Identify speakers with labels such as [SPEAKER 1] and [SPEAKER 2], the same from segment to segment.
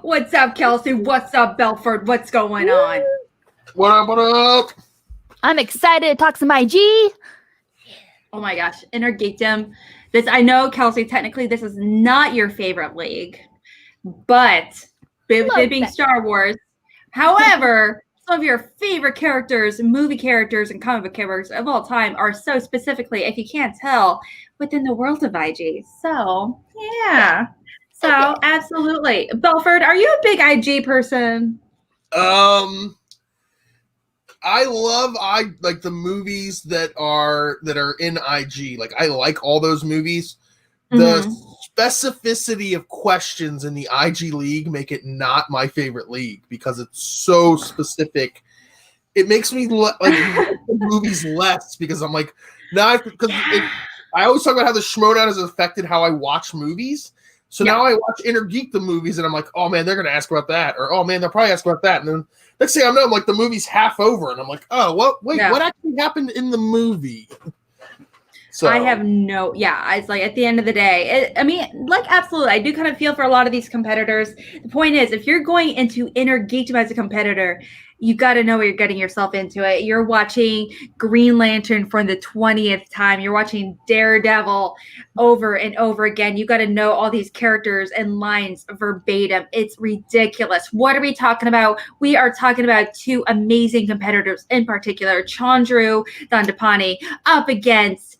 [SPEAKER 1] What's up, Kelsey? What's up, Belford? What's going on?
[SPEAKER 2] What up, what up?
[SPEAKER 3] I'm excited to talk some IG.
[SPEAKER 1] Oh my gosh, Innergeekdom. I know, Kelsey, technically this is not your favorite league, but it being Star Wars. However, some of your favorite characters, movie characters, and comic book characters of all time are so specifically, if you can't tell, within the world of IG. So, yeah. So, absolutely. Belford, are you a big IG person?
[SPEAKER 2] I love like the movies that are in IG. Like I like all those movies. The specificity of questions in the IG league make it not my favorite league because it's so specific. It makes me like the movies less because I'm like, I always talk about how the Schmodown has affected how I watch movies. So now I watch Innergeekdom movies and I'm like, oh man, they're gonna ask about that, or oh man, they'll probably ask about that, and then next thing I know, I'm like the movie's half over, and I'm like, oh, what actually happened in the movie? So
[SPEAKER 1] I have it's like at the end of the day, absolutely. I do kind of feel for a lot of these competitors. The point is, if you're going into Innergeekdom as a competitor, you got to know what you're getting yourself into. You're watching Green Lantern for the 20th time. You're watching Daredevil over and over again. You got to know all these characters and lines verbatim. It's ridiculous. What are we talking about? We are talking about two amazing competitors in particular, Chandru, Dhandapani, up against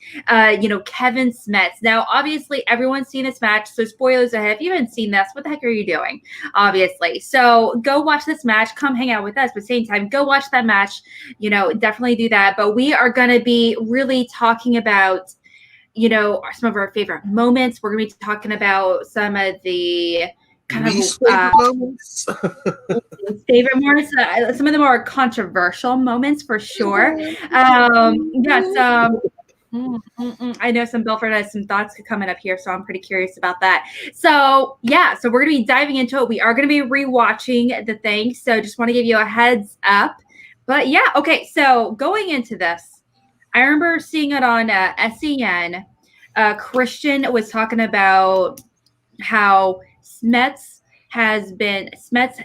[SPEAKER 1] Kevin Smets. Now, obviously, everyone's seen this match, so spoilers ahead. If you haven't seen this, what the heck are you doing? Obviously. So go watch this match. Come hang out with us. But same time, go watch that match. Definitely do that. But we are going to be really talking about, some of our favorite moments. We're going to be talking about some of the kind of favorite moments. Favorite moments. Some of the more controversial moments for sure. I know some Belford has some thoughts coming up here, so I'm pretty curious about that. So we're going to be diving into it. We are going to be rewatching the thing, so just want to give you a heads up. But okay. So going into this, I remember seeing it on SEN. Christian was talking about how Smets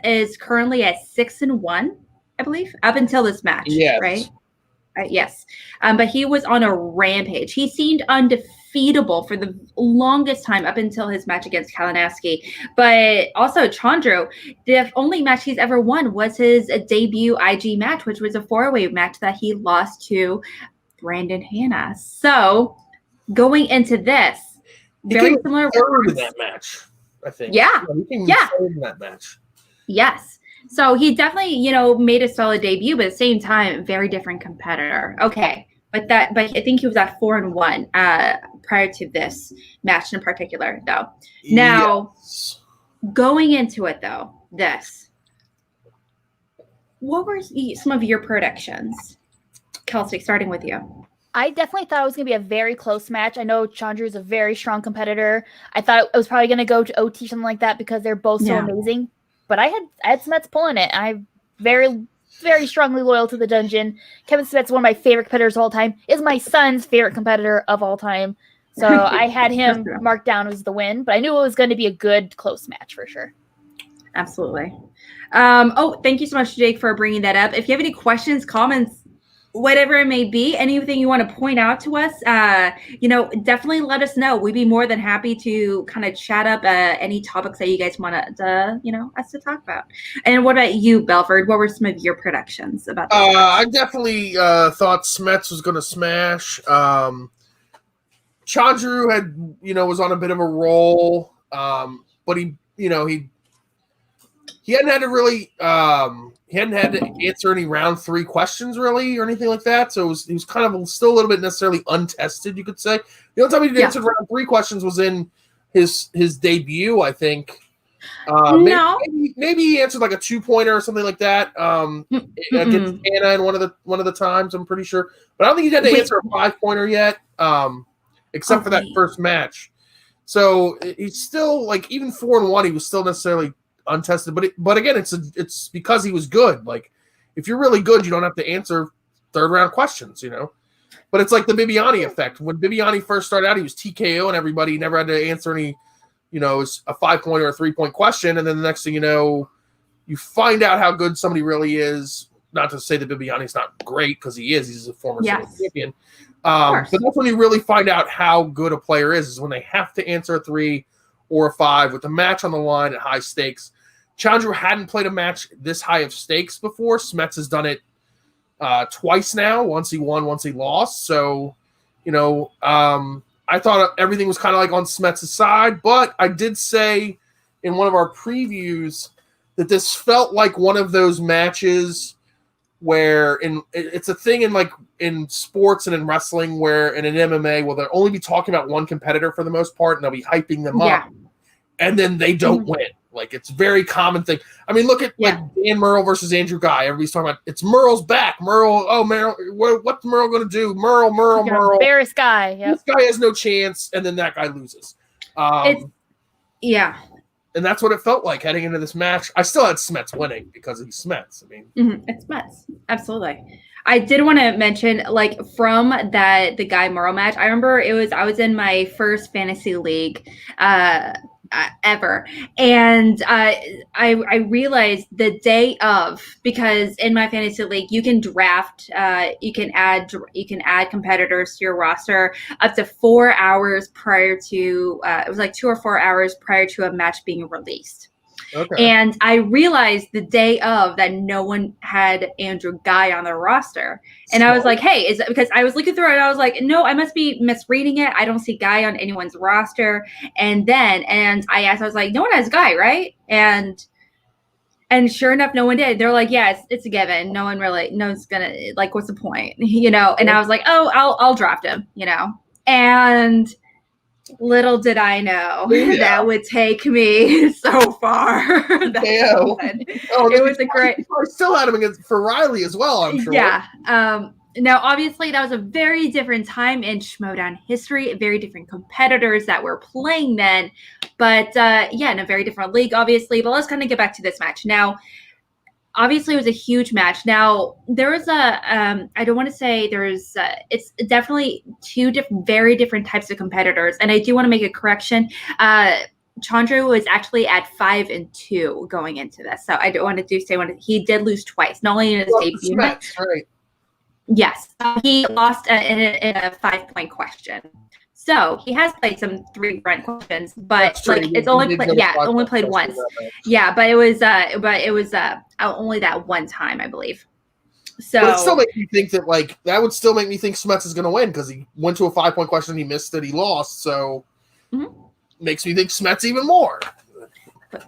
[SPEAKER 1] is currently at 6-1, I believe, up until this match.
[SPEAKER 2] Yes.
[SPEAKER 1] Right? Yes. But he was on a rampage. He seemed undefeatable for the longest time up until his match against Kalinowski. But also Chandru, the only match he's ever won was his debut IG match, which was a 4-way match that he lost to Brandon Hanna. So going into this, very similar
[SPEAKER 2] third in that match, I think.
[SPEAKER 1] Yeah.
[SPEAKER 2] Third in that match.
[SPEAKER 1] Yes. So he definitely, made a solid debut, but at the same time, very different competitor. Okay. But I think he was at 4-1 prior to this match in particular, though. Now, going into it, though, what were some of your predictions? Kelsey, starting with you.
[SPEAKER 3] I definitely thought it was going to be a very close match. I know Chandru is a very strong competitor. I thought it was probably going to go to OT, something like that, because they're both so amazing. But I had Smets pulling it. I'm very, very strongly loyal to the dungeon. Kevin Smets, one of my favorite competitors of all time, is my son's favorite competitor of all time. So I had him marked down as the win, but I knew it was going to be a good, close match for sure.
[SPEAKER 1] Absolutely. Thank you so much, Jake, for bringing that up. If you have any questions, comments, whatever it may be, anything you want to point out to us, definitely let us know. We'd be more than happy to kind of chat up any topics that you guys want us to talk about. And what about you, Belford? What were some of your predictions about this?
[SPEAKER 2] I definitely thought Smets was going to smash. Chandru was on a bit of a roll, but he hadn't had to really he hadn't had to answer any round 3 questions really or anything like that. So he was kind of still a little bit necessarily untested, you could say. The only time he answered round 3 questions was in his debut, I think. Maybe he answered like a 2-pointer or something like that against Anna in one of the times, I'm pretty sure. But I don't think he had to answer a 5-pointer yet, except for that first match. So he's still like, even 4-1, he was still necessarily untested, but again, it's because he was good. Like, if you're really good, you don't have to answer 3rd round questions, But it's like the Bibiani effect. When Bibiani first started out, he was TKO and everybody. He never had to answer any is a 5-point or a 3-point question, and then the next thing you know, you find out how good somebody really is. Not to say that Bibiani's not great, because he is. He's a former champion. But that's when you really find out how good a player is when they have to answer a 3 or a 5 with the match on the line at high stakes. Chandru hadn't played a match this high of stakes before. Smets has done it twice now. Once he won, once he lost. So, I thought everything was kind of like on Smets' side, but I did say in one of our previews that this felt like one of those matches where it's a thing in sports and in wrestling where in an MMA, well, they'll only be talking about one competitor for the most part, and they'll be hyping them up, and then they don't win. Like, it's a very common thing. I mean, look at like Dan Merle versus Andrew Guy. Everybody's talking about it's Merle's back. Merle, what's Merle going to do? Merle.
[SPEAKER 3] Embarrass Guy.
[SPEAKER 2] Yep. This guy has no chance, and then that guy loses. And that's what it felt like heading into this match. I still had Smets winning because he's Smets. I mean,
[SPEAKER 1] it's Smets. Absolutely. I did want to mention, like, from the Guy Merle match, I remember I was in my first fantasy league ever. And I realized the day of, because in my fantasy league, you can draft, you can add competitors to your roster up to 4 hours prior to, it was like 2 or 4 hours prior to a match being released. Okay. And I realized the day of that no one had Andrew Guy on their roster. And I was like, hey, is it because I was looking through it and I was like, no, I must be misreading it. I don't see Guy on anyone's roster. And I asked, I was like, no one has Guy, right? And sure enough, no one did. They're like, yeah, it's a given. No one's gonna, like, what's the point? And I was like, oh, I'll draft him, and little did I know that would take me so far. It was a great.
[SPEAKER 2] I still had him for Riley as well, I'm sure.
[SPEAKER 1] Yeah. Now, obviously, that was a very different time in Schmoedown history, very different competitors that were playing then. But, in a very different league, obviously. But let's kind of get back to this match. Now, obviously, it was a huge match. Now, there was I don't want to say it's definitely two very different types of competitors. And I do want to make a correction. Chandru was actually at 5-2 going into this. So I don't want to say he did lose twice, not only in his debut match.
[SPEAKER 2] Right.
[SPEAKER 1] Yes, he lost in a 5-point question. So he has played some 3-front questions, but it's only played once. Yeah, but it was only that one time, I believe. So
[SPEAKER 2] but it still makes me think that would still make me think Smets is going to win because he went to a 5-point question, he missed it, he lost. So makes me think Smets even more.
[SPEAKER 1] But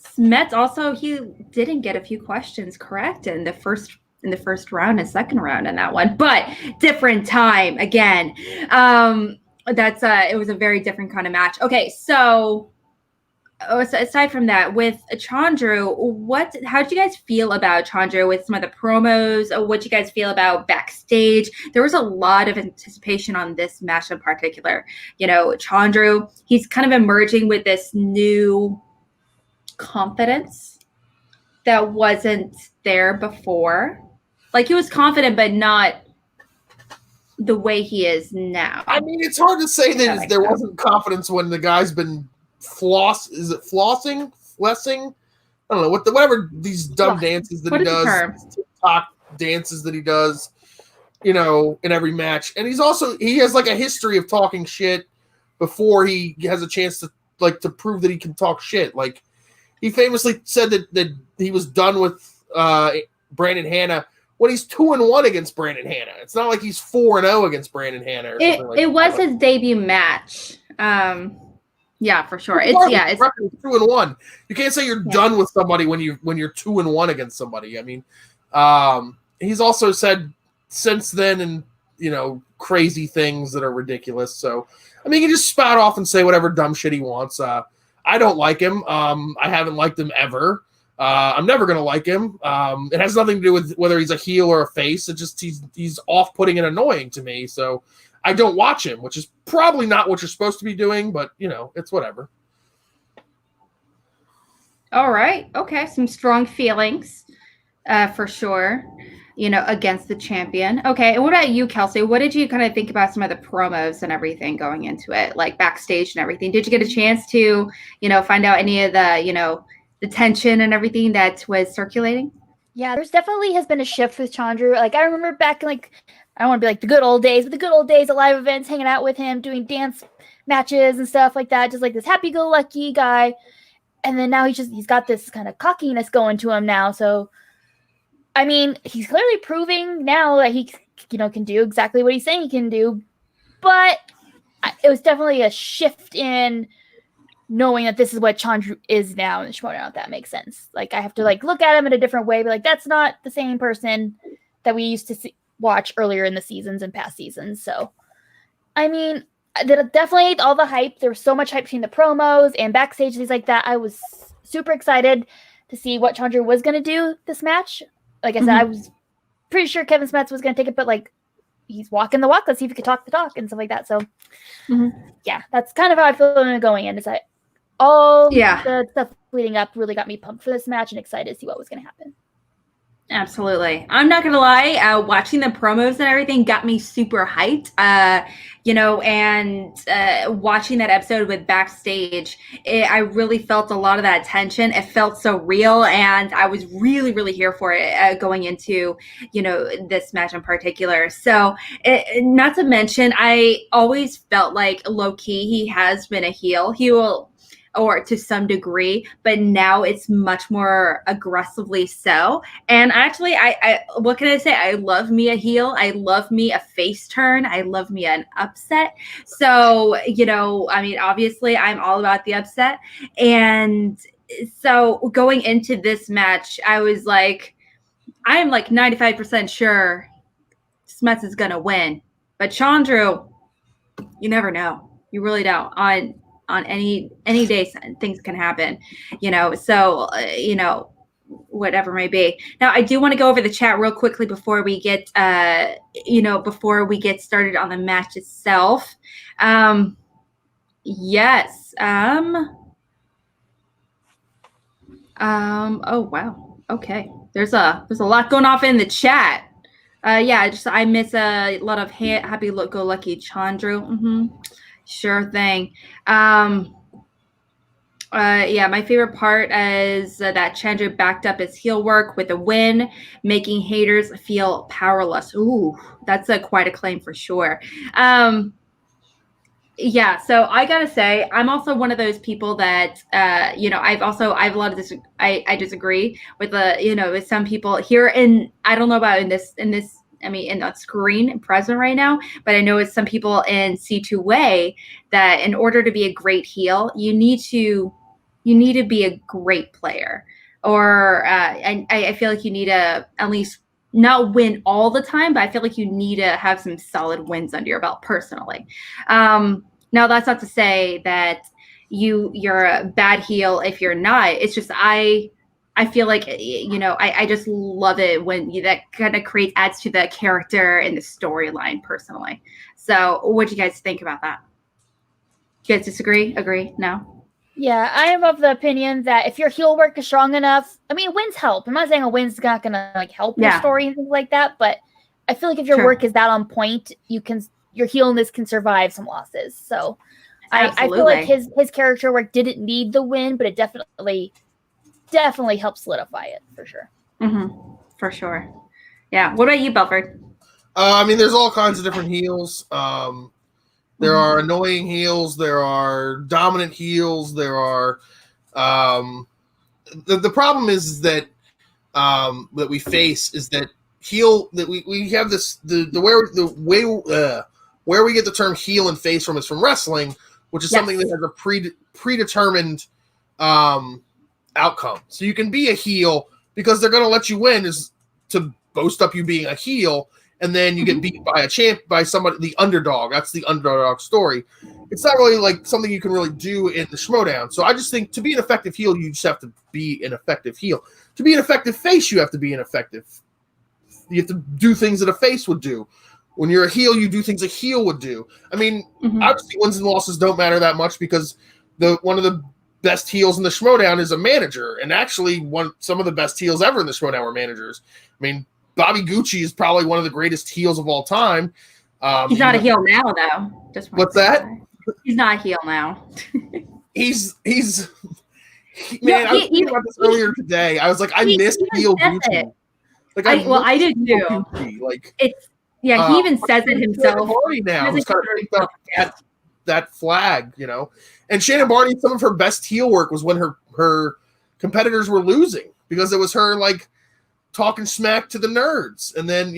[SPEAKER 1] Smets also, he didn't get a few questions correct in the first round and second round in that one, but different time again. It was a very different kind of match. Okay, so aside from that, with Chandru, how did you guys feel about Chandru with some of the promos? What you guys feel about backstage? There was a lot of anticipation on this match in particular. Chandru, he's kind of emerging with this new confidence that wasn't there before. Like, he was confident, but not the way he is now.
[SPEAKER 2] I mean, it's hard to say that there wasn't confidence when the guy's been flossing? Flessing? I don't know, whatever these dumb dances that he does, TikTok dances that he does, in every match. And he has like a history of talking shit before he has a chance to prove that he can talk shit. Like, he famously said that he was done with Brandon Hanna when he's 2-1 against Brandon Hanna. It's not like he's 4-0 against Brandon Hanna. Or something like
[SPEAKER 1] it was his debut match. Yeah, for sure. It's
[SPEAKER 2] 2-1. You can't say you're done with somebody when you're 2-1 against somebody. I mean, he's also said since then and crazy things that are ridiculous. So I mean, he can just spout off and say whatever dumb shit he wants. I don't like him. I haven't liked him ever. I'm never going to like him. It has nothing to do with whether he's a heel or a face. It's just he's off-putting and annoying to me. So I don't watch him, which is probably not what you're supposed to be doing, but, it's whatever.
[SPEAKER 1] All right. Okay. Some strong feelings for sure. against the champion. Okay, and what about you, Kelsey? What did you kind of think about some of the promos and everything going into it, like backstage and everything? Did you get a chance to, find out any of the, the tension and everything that was circulating?
[SPEAKER 3] Yeah, there's definitely has been a shift with Chandru. Like, I remember back in, like, I don't want to be like the good old days, but the good old days of live events, hanging out with him, doing dance matches and stuff like that, just like this happy-go-lucky guy. And then now he's got this kind of cockiness going to him now. So, I mean, he's clearly proving now that he, can do exactly what he's saying he can do. But it was definitely a shift in knowing that this is what Chandru is now in the Showdown, if that makes sense. Like, I have to look at him in a different way, but that's not the same person that we used to watch earlier in the seasons and past seasons. So, I mean, definitely all the hype. There was so much hype between the promos and backstage, things like that. I was super excited to see what Chandru was going to do this match. Like I said, I was pretty sure Kevin Smets was going to take it, but he's walking the walk. Let's see if he could talk the talk and stuff like that. So, yeah, that's kind of how I feel going in. Is that all the stuff leading up really got me pumped for this match and excited to see what was going to happen.
[SPEAKER 1] Absolutely. I'm not going to lie. Watching the promos and everything got me super hyped, and watching that episode with backstage, I really felt a lot of that tension. It felt so real, and I was really, really here for it going into, this match in particular. So not to mention, I always felt like low-key he has been a heel. He will... or to some degree, but now it's much more aggressively so. And actually, I what can I say? I love me a heel. I love me a face turn. I love me an upset. So, obviously I'm all about the upset. And so going into this match, I was like, I am 95% sure Smets is going to win. But Chandru, you never know. You really don't. On any day, things can happen, so, whatever may be. Now, I do want to go over the chat real quickly before we get, started on the match itself. Yes. Oh, wow. Okay. There's a lot going off in the chat. I miss a lot of happy-go-lucky Chandru. Sure thing. My favorite part is that Chandru backed up his heel work with a win, making haters feel powerless. Ooh, that's quite a claim for sure. So I gotta say, I'm also one of those people that, I disagree with with some people here I don't know about in the screen present right now, but I know it's some people in C2A that in order to be a great heel, you need to be a great player, or and I feel like you need to at least not win all the time, but I feel like you need to have some solid wins under your belt personally. Now that's not to say that you're a bad heel if you're not. It's just I feel like, I just love it when that kind of adds to the character and the storyline personally. So what do you guys think about that? Do you guys disagree? Agree? No?
[SPEAKER 3] Yeah, I am of the opinion that if your heel work is strong enough, wins help. I'm not saying a win's not going to help your story and things like that, but I feel like if your work is that on point, your heelness can survive some losses. So I feel like his character work didn't need the win, but it definitely helps solidify it for sure.
[SPEAKER 1] For sure. Yeah. What about you, Belford?
[SPEAKER 2] There's all kinds of different heels. There are annoying heels. There are dominant heels. There are the problem is that that we face is that we have this where we get the term heel and face from is from wrestling, which is something that has a predetermined outcome. So you can be a heel because they're going to let you win is to boast up you being a heel, and then you get beat by somebody, the underdog. That's the underdog story. It's not really something you can really do in the Schmodown. So I just think to be an effective heel, you just have to be an effective heel. To be an effective face, you have to be an effective. You have to do things that a face would do. When you're a heel, you do things a heel would do. Obviously wins and losses don't matter that much because one of the best heels in the Schmodown is a manager, and actually some of the best heels ever in the Schmodown were managers. Bobby Gucci is probably one of the greatest heels of all time.
[SPEAKER 1] He's not a heel now, though.
[SPEAKER 2] What's that?
[SPEAKER 1] He's not a heel now.
[SPEAKER 2] he's man. I was thinking about this earlier today. I was like, I miss heel Gucci. Like,
[SPEAKER 1] I do too.
[SPEAKER 2] Like,
[SPEAKER 1] it's he even says it himself.
[SPEAKER 2] Barney now is kind of that flag, you know. And Shannon Barney, some of her best heel work was when her competitors were losing, because it was her like talking smack to the nerds, and then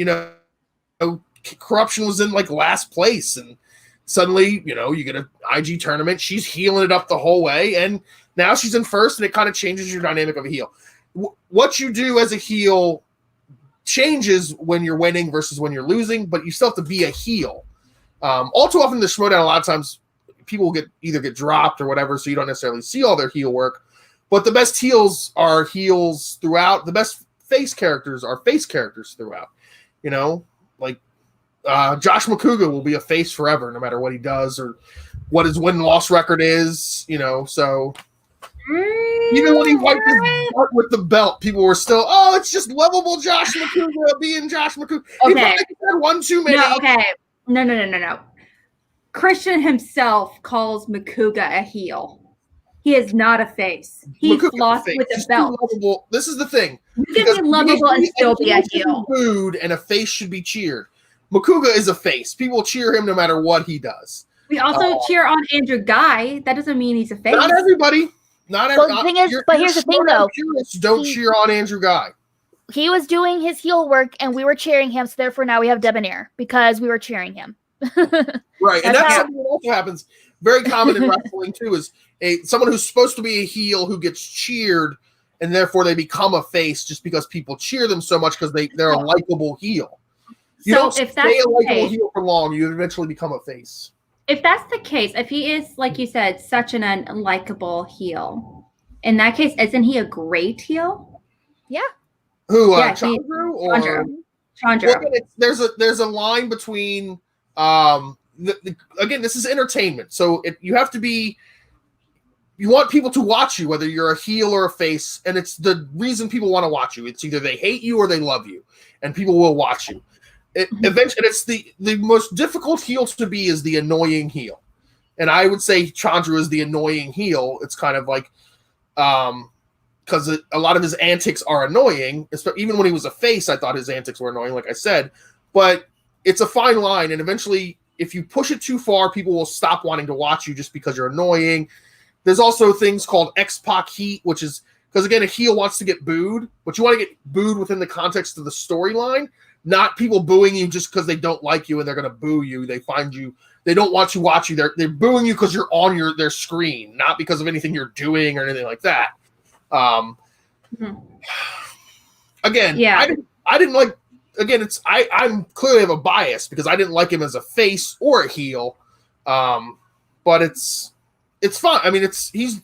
[SPEAKER 2] corruption was in like last place, and suddenly you get an IG tournament. She's healing it up the whole way, and now she's in first, and it kind of changes your dynamic of a heel. What you do as a heel changes when you're winning versus when you're losing, but you still have to be a heel. All too often in the Schmoedown, a lot of times people will either get dropped or whatever, so you don't necessarily see all their heel work. But the best heels are heels throughout. The best face characters are face characters throughout. Like Josh McCouga will be a face forever, no matter what he does or what his win-loss record is. So even when he wiped his butt with the belt, people were still, it's just lovable Josh McCouga being Josh McCouga.
[SPEAKER 1] Okay.
[SPEAKER 2] He had one too many.
[SPEAKER 1] No, okay. No. Christian himself calls McCouga a heel. He is not a face. He's lost with the belt.
[SPEAKER 2] This is the thing.
[SPEAKER 1] You can be lovable and still be a heel.
[SPEAKER 2] Booed, and a face should be cheered. McCouga is a face. People cheer him no matter what he does.
[SPEAKER 1] We also cheer on Andrew Guy. That doesn't mean he's a face.
[SPEAKER 2] Not everybody. Not everybody.
[SPEAKER 3] The thing is, but here's the thing, though.
[SPEAKER 2] Don't cheer on Andrew Guy.
[SPEAKER 3] He was doing his heel work, and we were cheering him, so therefore now we have Debonair, because we were cheering him.
[SPEAKER 2] Right, and that's something that also happens. Very common in wrestling, too, is someone who's supposed to be a heel who gets cheered, and therefore they become a face just because people cheer them so much because they're a likable heel. You don't stay a likable heel for long. You eventually become a face.
[SPEAKER 1] If that's the case, if he is, like you said, such an unlikable heel, in that case, isn't he a great heel?
[SPEAKER 3] Yeah.
[SPEAKER 2] Who, Chandru?
[SPEAKER 1] Chandru.
[SPEAKER 2] Well, there's a line between, again, this is entertainment. So you have to be, you want people to watch you, whether you're a heel or a face, and it's the reason people want to watch you. It's either they hate you or they love you, and people will watch you. Eventually, it's the most difficult heel to be is the annoying heel, and I would say Chandru is the annoying heel. It's kind of like, because a lot of his antics are annoying. Even when he was a face, I thought his antics were annoying, like I said. But it's a fine line, and eventually, if you push it too far, people will stop wanting to watch you just because you're annoying. There's also things called X-Pac heat, which is because, again, a heel wants to get booed, but you want to get booed within the context of the storyline. Not people booing you just because they don't like you and they're going to boo you. They find you. They don't want to watch you. They're booing you because you're on their screen, not because of anything you're doing or anything like that. Again, yeah. I didn't like. Again, I'm clearly have a bias because I didn't like him as a face or a heel. But it's fun. I mean, he's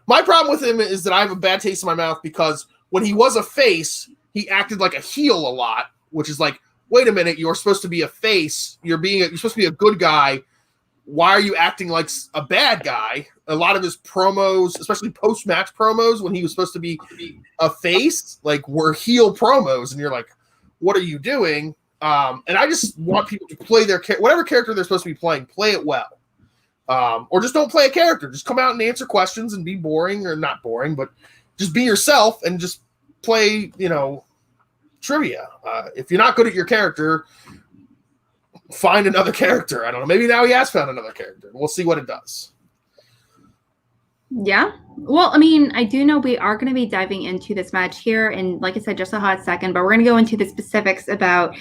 [SPEAKER 2] my problem with him is that I have a bad taste in my mouth because when he was a face, he acted like a heel a lot. Which is like, wait a minute, you're supposed to be a face. You're supposed to be a good guy. Why are you acting like a bad guy? A lot of his promos, especially post-match promos, when he was supposed to be a face, like were heel promos, and you're like, what are you doing? And I just want people to play their whatever character they're supposed to be playing, play it well. Or just don't play a character. Just come out and answer questions and be boring, or not boring, but just be yourself and just play, trivia. If you're not good at your character, find another character. I don't know. Maybe now he has found another character. We'll see what it does.
[SPEAKER 1] Yeah. Well, I mean, I do know we are going to be diving into this match here in, like I said, just a hot second, but we're going to go into the specifics about,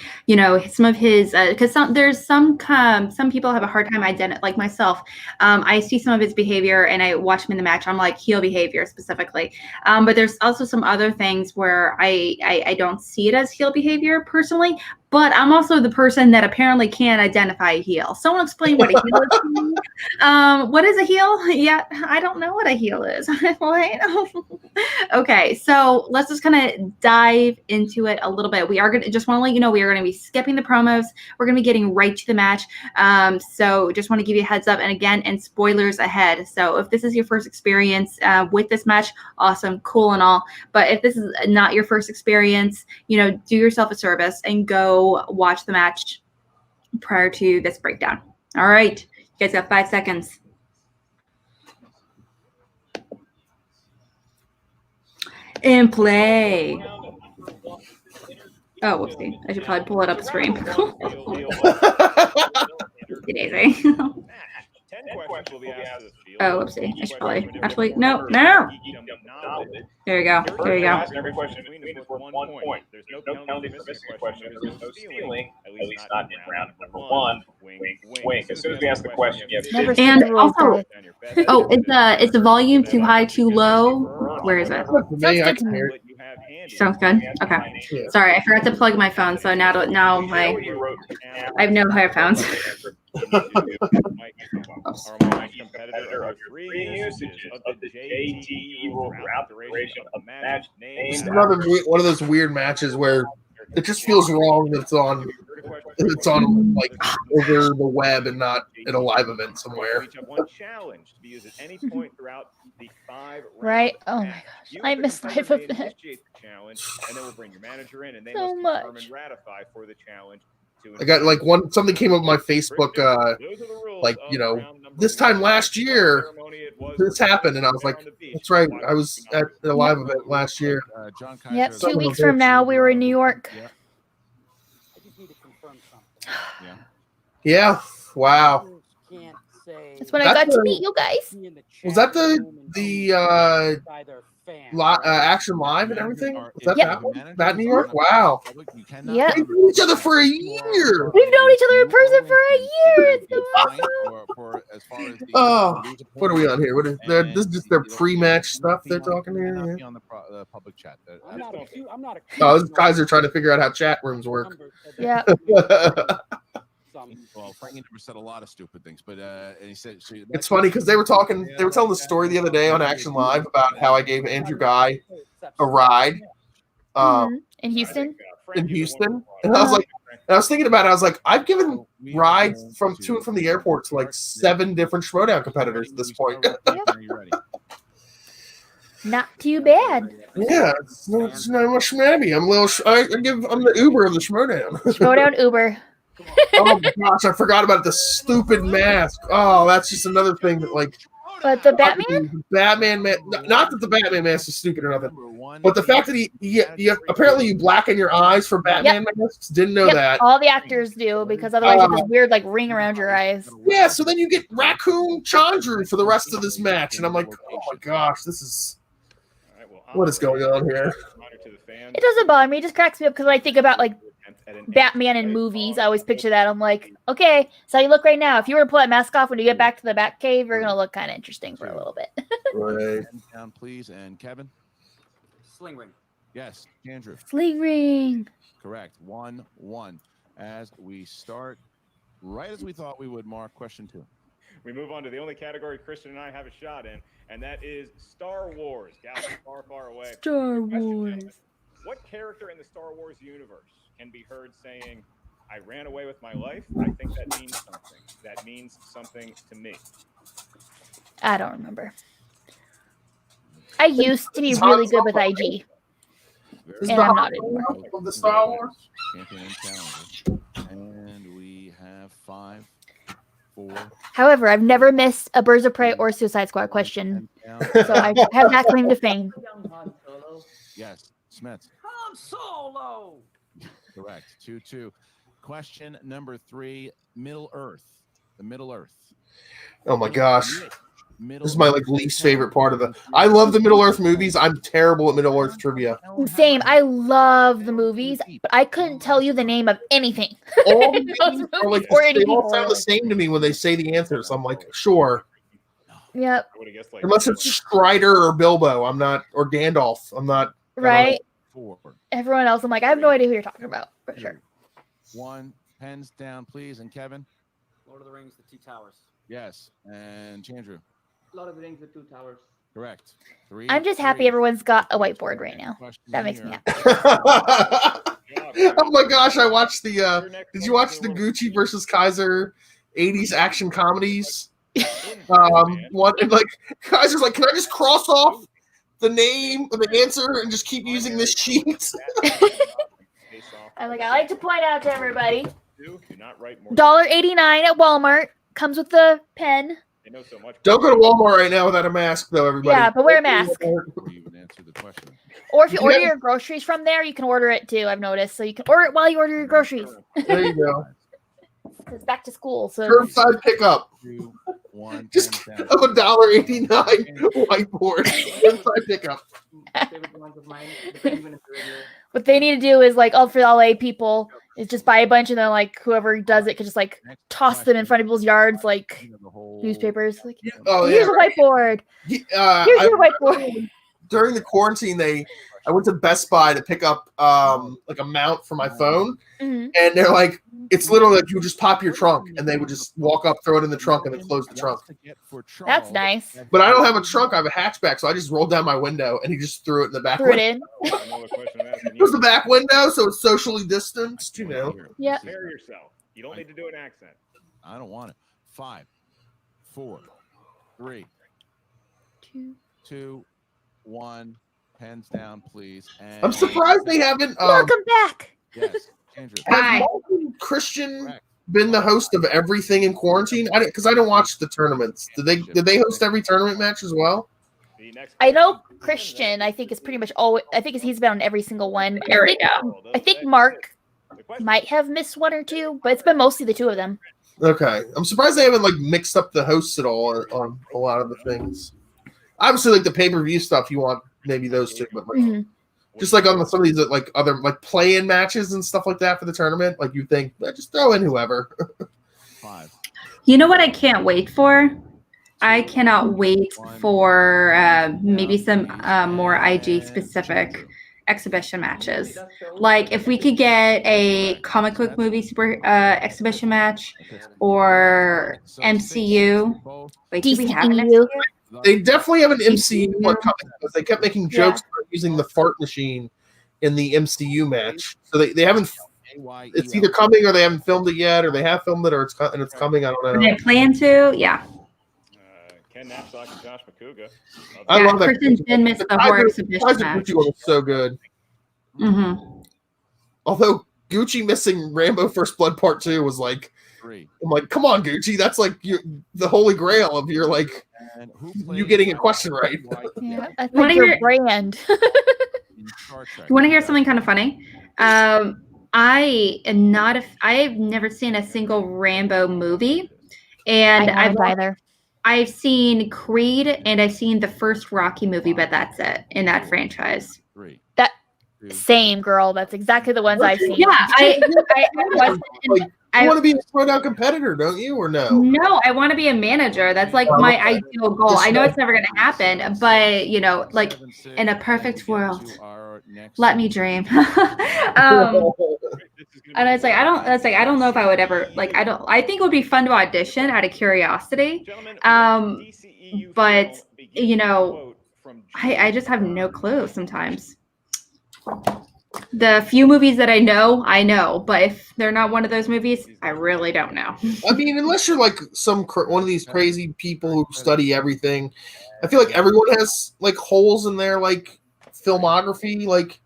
[SPEAKER 1] some of his, because some people have a hard time identifying, like myself. I see some of his behavior and I watch him in the match. I'm like heel behavior specifically. But there's also some other things where I don't see it as heel behavior personally, but I'm also the person that apparently can't identify a heel. Someone explain what a heel is to me. What is a heel? Yeah, I don't know what a heel is. Okay, so let's just kind of dive into it a little bit. We are going to just want to let you know we are going to be skipping the promos. We're going to be getting right to the match. So just want to give you a heads up. And again, and spoilers ahead. So if this is your first experience with this match, awesome, cool and all. But if this is not your first experience, do yourself a service and go watch the match prior to this breakdown. All right, you guys got 5 seconds. And play. Oh, whoopsie. I should probably pull it up screen. Daisy.
[SPEAKER 4] 10 questions will be asked of the field.
[SPEAKER 1] Oh, whoopsie. I should probably actually no. There you go.
[SPEAKER 4] Every question is worth 1 point. There's no penalty for missing a question. There's no stealing, at least not in round number 1. Wink. As soon as we ask the question, you have to.
[SPEAKER 1] And also, it's a volume too high, too low. Where is it? Sounds good. Okay. Sorry, I forgot to plug my phone, so now I have no headphones.
[SPEAKER 4] Competitor of 3 usages of the JTE rule throughout the duration of the match.
[SPEAKER 2] It's another one of those weird matches where it just feels wrong that it's on like over the web and not at a live event somewhere.
[SPEAKER 3] Right? Oh my gosh, I missed live event. So much.
[SPEAKER 2] I got like something came up on my Facebook, this time last year, this happened, and I was like, that's right, I was at the live event last year.
[SPEAKER 3] Yep, 2 weeks from now, we were in New York.
[SPEAKER 2] Yeah, wow.
[SPEAKER 3] That's when I got to meet you guys.
[SPEAKER 2] Was that the Action Live and everything? Was that New York? Wow.
[SPEAKER 3] Yeah.
[SPEAKER 2] We've known each other for a year.
[SPEAKER 3] We've known each other in person for a year. It's so awesome.
[SPEAKER 2] Oh, what are we on here? This is just their pre-match stuff they're talking here.
[SPEAKER 5] Yeah. On the public chat.
[SPEAKER 2] Oh, these guys are trying to figure out how chat rooms work.
[SPEAKER 3] Yeah.
[SPEAKER 5] Well, Frankie never said a lot of stupid things, but and he said
[SPEAKER 2] it's funny because they were telling the story the other day on Action Live about how I gave Andrew Guy a ride
[SPEAKER 3] in Houston.
[SPEAKER 2] And I was thinking about it. I was like, I've given rides to and from the airport to like 7 different Schmodown competitors at this point.
[SPEAKER 3] Not too bad.
[SPEAKER 2] Yeah, it's not much shabby. I'm the Uber of the Schmodown.
[SPEAKER 3] Schmodown Uber.
[SPEAKER 2] Oh my gosh, I forgot about the stupid mask. Oh, that's just another thing that like.
[SPEAKER 3] But the Batman?
[SPEAKER 2] Not that the Batman mask is stupid or nothing, but the fact that he apparently you blacken your eyes for Batman masks. Didn't know that.
[SPEAKER 3] All the actors do because otherwise you have this weird like ring around your eyes.
[SPEAKER 2] Yeah, so then you get Raccoon Chandru for the rest of this match, and I'm like, oh my gosh, this is what is going on here.
[SPEAKER 3] It doesn't bother me. It just cracks me up because when I think about like Batman in movies, I always picture that. I'm like, okay, so you look right now. If you were to pull that mask off when you get back to the Batcave, you're gonna look kind of interesting for a little bit.
[SPEAKER 2] Right.
[SPEAKER 5] Down, please, and Kevin.
[SPEAKER 6] Sling ring.
[SPEAKER 5] Yes, Andrew.
[SPEAKER 3] Sling ring.
[SPEAKER 5] Correct. 1-1. As we start, right as we thought we would, Mark. Question 2.
[SPEAKER 4] We move on to the only category Christian and I have a shot in, and that is Star Wars. Galaxy far, far away.
[SPEAKER 3] Star Wars.
[SPEAKER 4] What character in the Star Wars universe can be heard saying, I ran away with my life? I think that means something. That means something to me.
[SPEAKER 3] I don't remember. I used to be really good with IG. And I'm not anymore.
[SPEAKER 2] Of the Star Wars?
[SPEAKER 5] Champion and challenger. And we have 5, 4.
[SPEAKER 3] However, I've never missed a Birds of Prey or Suicide Squad question. So I have that claim to fame.
[SPEAKER 5] Yes, Smets.
[SPEAKER 6] Han Solo.
[SPEAKER 5] Correct. 2-2. Question number 3, Middle Earth. The Middle Earth.
[SPEAKER 2] Oh my gosh. This is my least favorite part of I love the Middle Earth movies. I'm terrible at Middle Earth trivia.
[SPEAKER 3] Same. I love the movies, but I couldn't tell you the name of anything.
[SPEAKER 2] All the names are they all sound the same to me when they say the answers. I'm like, sure.
[SPEAKER 3] Yep.
[SPEAKER 2] Unless it's Strider or Bilbo, I'm not, or Gandalf. I'm not.
[SPEAKER 3] Right. Everyone else, I'm like, I have no idea who you're talking about, for sure.
[SPEAKER 5] 1. Pens down, please. And Kevin?
[SPEAKER 6] Lord of the Rings, the Two Towers.
[SPEAKER 5] Yes. And Chandru?
[SPEAKER 7] Lord of the Rings, the Two Towers.
[SPEAKER 5] Correct. 3.
[SPEAKER 3] I'm just happy everyone's got a whiteboard right now. That makes me happy.
[SPEAKER 2] Oh my gosh, I watched the did you watch the Gucci versus Kaiser 80s action comedies? One, and like Kaiser's like, can I just cross off the name of the answer and just keep using this sheet?
[SPEAKER 3] I like to point out to everybody,
[SPEAKER 4] Do not write more.
[SPEAKER 3] $1.89 at Walmart comes with the pen.
[SPEAKER 4] They know so much.
[SPEAKER 2] Don't go to Walmart right now without a mask, though, everybody.
[SPEAKER 3] Yeah, but wear a mask.
[SPEAKER 5] You even answer the question.
[SPEAKER 3] Or if you order your groceries from there, you can order it too. I've noticed, so you can order it while you order your groceries.
[SPEAKER 2] There you go.
[SPEAKER 3] It's back to school, so
[SPEAKER 2] Curbside pickup.
[SPEAKER 5] 2, 1.
[SPEAKER 2] Just
[SPEAKER 5] pens
[SPEAKER 2] of
[SPEAKER 5] down.
[SPEAKER 2] $1.89 whiteboard. Curbside pickup.
[SPEAKER 7] Favorite ones of mine, depending on if you're regular.
[SPEAKER 3] what they need to do is like, for the LA people, is just buy a bunch and then like whoever does it could just like toss them in front of people's yards like
[SPEAKER 5] You know, the whole-
[SPEAKER 3] newspapers. Like,
[SPEAKER 2] Oh,
[SPEAKER 3] here's
[SPEAKER 2] yeah.
[SPEAKER 3] a whiteboard. Here's your whiteboard.
[SPEAKER 2] During the quarantine, I went to Best Buy to pick up like a mount for my phone,
[SPEAKER 3] Mhm.
[SPEAKER 2] and they're like, it's literally like you just pop your trunk, and they would just walk up, throw it in the trunk, and then close the trunk.
[SPEAKER 3] That's nice.
[SPEAKER 2] But I don't have a trunk; I have a hatchback, so I just rolled down my window, and he just threw it in the back.
[SPEAKER 3] Threw it
[SPEAKER 2] window.
[SPEAKER 3] in.
[SPEAKER 4] I know the question I'm asking
[SPEAKER 2] It was
[SPEAKER 4] you.
[SPEAKER 2] the back window, so it's socially distanced. You know.
[SPEAKER 3] Yeah.
[SPEAKER 4] Prepare yourself. You don't need to do an accent.
[SPEAKER 5] I don't want it. 5, 4, 3, 2, 1. Pens down, please. And
[SPEAKER 2] I'm surprised they haven't.
[SPEAKER 3] Welcome back.
[SPEAKER 5] Yes, Andrew.
[SPEAKER 1] Hi.
[SPEAKER 2] Has Martin Christian been the host of everything in quarantine? Because I don't watch the tournaments. Did they host every tournament match as well?
[SPEAKER 4] The next
[SPEAKER 3] I know
[SPEAKER 4] question.
[SPEAKER 3] Christian, I think, is pretty much always, I think he's been on every single one.
[SPEAKER 1] There we go.
[SPEAKER 3] I think Mark might have missed one or two, but it's been mostly the two of them.
[SPEAKER 2] Okay, I'm surprised they haven't like mixed up the hosts at all on a lot of the things. Obviously, like the pay-per-view stuff, you want maybe those two, but like,
[SPEAKER 3] Mhm.
[SPEAKER 2] just like on some of these like other like play-in matches and stuff like that for the tournament, like you think just throw in whoever.
[SPEAKER 5] 5.
[SPEAKER 1] You know what I can't wait for? I cannot wait for maybe some more IG specific exhibition matches. Like if we could get a comic book movie super exhibition match or MCU. Wait, do we have an
[SPEAKER 3] DCEU.
[SPEAKER 1] MCU?
[SPEAKER 2] They definitely have an MCU one coming because they kept making jokes about using the fart machine in the MCU match. So they haven't. It's either coming or they haven't filmed it yet, or they have filmed it, or it's coming. I don't
[SPEAKER 1] Are
[SPEAKER 2] know.
[SPEAKER 1] they plan to? Yeah.
[SPEAKER 4] Ken Knapsack and Josh McCouga.
[SPEAKER 2] I love that.
[SPEAKER 1] Christian did miss the horror exhibition match.
[SPEAKER 2] Gucci one was so good.
[SPEAKER 1] Mm-hmm.
[SPEAKER 2] Although Gucci missing Rambo First Blood Part 2 was like,
[SPEAKER 5] 3.
[SPEAKER 2] I'm like, come on, Gucci, that's like the holy grail of your like
[SPEAKER 5] And who
[SPEAKER 2] you getting a question right.
[SPEAKER 3] Yeah, I
[SPEAKER 1] Wanna
[SPEAKER 3] think your
[SPEAKER 1] hear-
[SPEAKER 3] brand.
[SPEAKER 1] You want to hear something kind of funny? I am not a. I've never seen a single Rambo movie, and I've seen Creed and I've seen the first Rocky movie, but that's it in that franchise.
[SPEAKER 5] 3.
[SPEAKER 3] That
[SPEAKER 5] 2.
[SPEAKER 3] same girl. That's exactly the ones I've seen.
[SPEAKER 1] Yeah, I wasn't.
[SPEAKER 2] Like, you want to be a throwdown competitor, don't you, or no?
[SPEAKER 1] No, I want to be a manager. That's like my ideal goal. I know it's never going to happen, but you know, like in a perfect world, let me dream. And it's like I don't. That's like I don't know if I would ever like. I think it would be fun to audition out of curiosity. But you know, I just have no clue sometimes. The few movies that I know, but if they're not one of those movies, I really don't know.
[SPEAKER 2] I mean, unless you're like one of these crazy people who study everything, I feel like everyone has like holes in their like filmography, like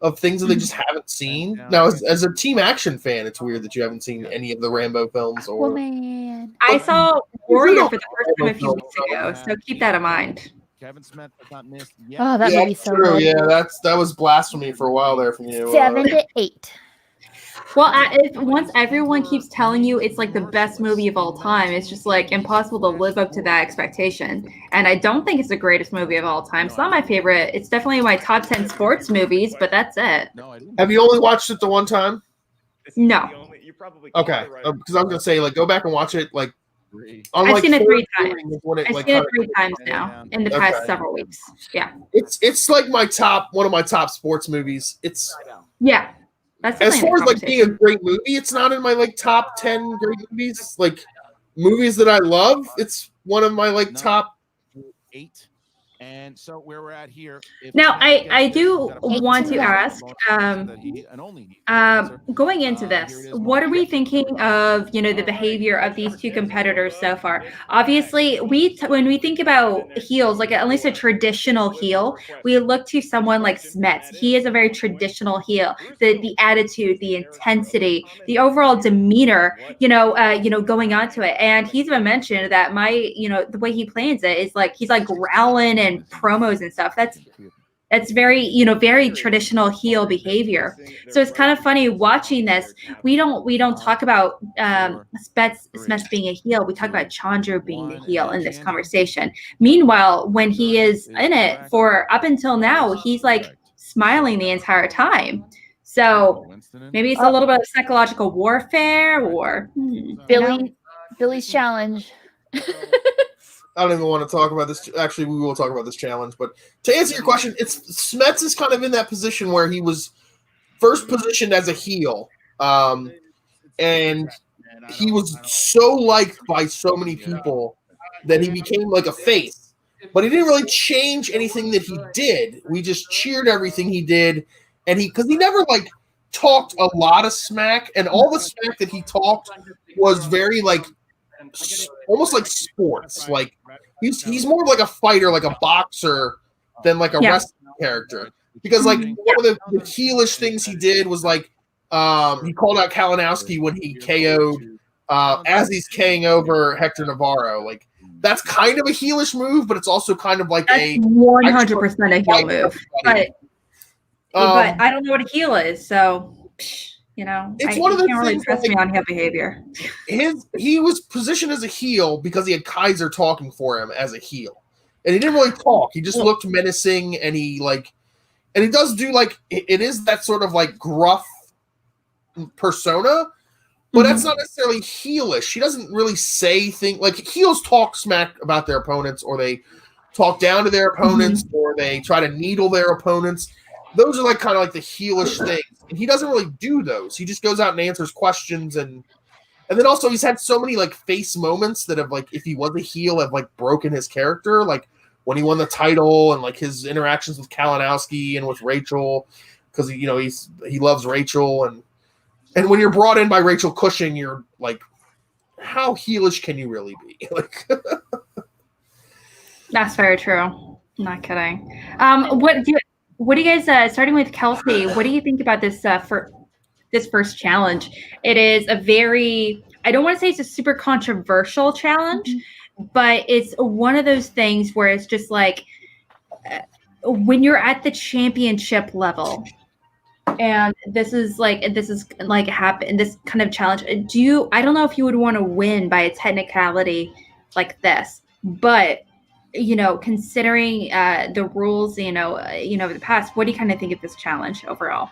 [SPEAKER 2] of things that they just haven't seen. Now, as a team action fan, it's weird that you haven't seen any of the Rambo films. Or
[SPEAKER 3] Woman.
[SPEAKER 1] I saw Warrior for the first time a few weeks ago, so keep that in mind.
[SPEAKER 5] Kevin Smets has not missed yet.
[SPEAKER 3] Oh, that movie's so
[SPEAKER 2] true.
[SPEAKER 3] good.
[SPEAKER 2] Yeah, that was blasphemy for a while there from you.
[SPEAKER 3] 7 to 8.
[SPEAKER 1] Well, once everyone keeps telling you it's like the best movie of all time, it's just like impossible to live up to that expectation. And I don't think it's the greatest movie of all time. It's not my favorite. It's definitely my top 10 sports movies, but that's it.
[SPEAKER 2] Have you only watched it the one time?
[SPEAKER 1] No.
[SPEAKER 2] Okay, because I'm gonna say like go back and watch it like.
[SPEAKER 1] I've seen it 3 times.
[SPEAKER 2] I've
[SPEAKER 1] I've seen it 3 times now in the past several weeks. Yeah.
[SPEAKER 2] It's like one of my top sports movies. It's
[SPEAKER 1] yeah. That's
[SPEAKER 2] As
[SPEAKER 1] definitely
[SPEAKER 2] far
[SPEAKER 1] in
[SPEAKER 2] as
[SPEAKER 1] the
[SPEAKER 2] like being a
[SPEAKER 1] conversation.
[SPEAKER 2] great movie, it's not in my like top 10 great movies. Like movies that I love, it's one of my like top
[SPEAKER 5] 8. And so where we're at here, if
[SPEAKER 1] Now,
[SPEAKER 5] Smets
[SPEAKER 1] I
[SPEAKER 5] gets this,
[SPEAKER 1] do
[SPEAKER 5] he's got a bonus
[SPEAKER 1] want to
[SPEAKER 5] question,
[SPEAKER 1] ask,
[SPEAKER 5] bonus question that he and only he can answer.
[SPEAKER 1] going into
[SPEAKER 5] Here
[SPEAKER 1] this,
[SPEAKER 5] it is,
[SPEAKER 1] what are we
[SPEAKER 5] Mark.
[SPEAKER 1] thinking of, the behavior of these two competitors so far? Obviously, when we think about heels, like at least a traditional heel, we look to someone like Smets. He is a very traditional heel. The attitude, the intensity, the overall demeanor, going onto it. And he's even mentioned that the way he plans it is like he's like growling and promos and stuff. That's very, very traditional heel behavior. So it's kind of funny watching this. We don't talk about Smets being a heel. We talk about Chandru being the heel in this conversation. Meanwhile, when he is in it for up until now, he's like smiling the entire time. So maybe it's a little bit of psychological warfare, or
[SPEAKER 3] Billy's challenge.
[SPEAKER 2] I don't even want to talk about this. Actually, we will talk about this challenge. But to answer your question, Smets is kind of in that position where he was first positioned as a heel, and he was so liked by so many people that he became like a face. But he didn't really change anything that he did. We just cheered everything he did, and because he never like talked a lot of smack, and all the smack that he talked was very like almost like sports. Like he's more like a fighter, like a boxer, than like a wrestling character. Because like one of the heelish things he did was like he called out Kalinowski when he KO'd as he's KOing over Hector Navarro. Like that's kind of a heelish move, but it's also kind of like
[SPEAKER 1] that's 100% a heel move. But I don't know what a heel is, so
[SPEAKER 2] it's one of the
[SPEAKER 1] can't really
[SPEAKER 2] things
[SPEAKER 1] trust me on heel behavior.
[SPEAKER 2] He was positioned as a heel because he had Kaiser talking for him as a heel, and he didn't really talk. He just looked menacing, and he does do like it is that sort of like gruff persona, but that's not necessarily heelish. He doesn't really say things like heels talk smack about their opponents, or they talk down to their opponents, or they try to needle their opponents. Those are like kind of like the heelish things. And he doesn't really do those. He just goes out and answers questions, and then also he's had so many like face moments that have like if he was a heel have like broken his character, like when he won the title and like his interactions with Kalinowski and with Rachel, because he loves Rachel, and when you're brought in by Rachel Cushing, you're like, how heelish can you really be? Like
[SPEAKER 1] that's very true. Not kidding. What do you guys, starting with Kelsey, what do you think about this for this first challenge? It is a very, I don't want to say it's a super controversial challenge, but it's one of those things where it's just like when you're at the championship level, and this is like happen this kind of challenge. I don't know if you would want to win by a technicality like this, but considering the rules, of the past, what do you kind of think of this challenge overall?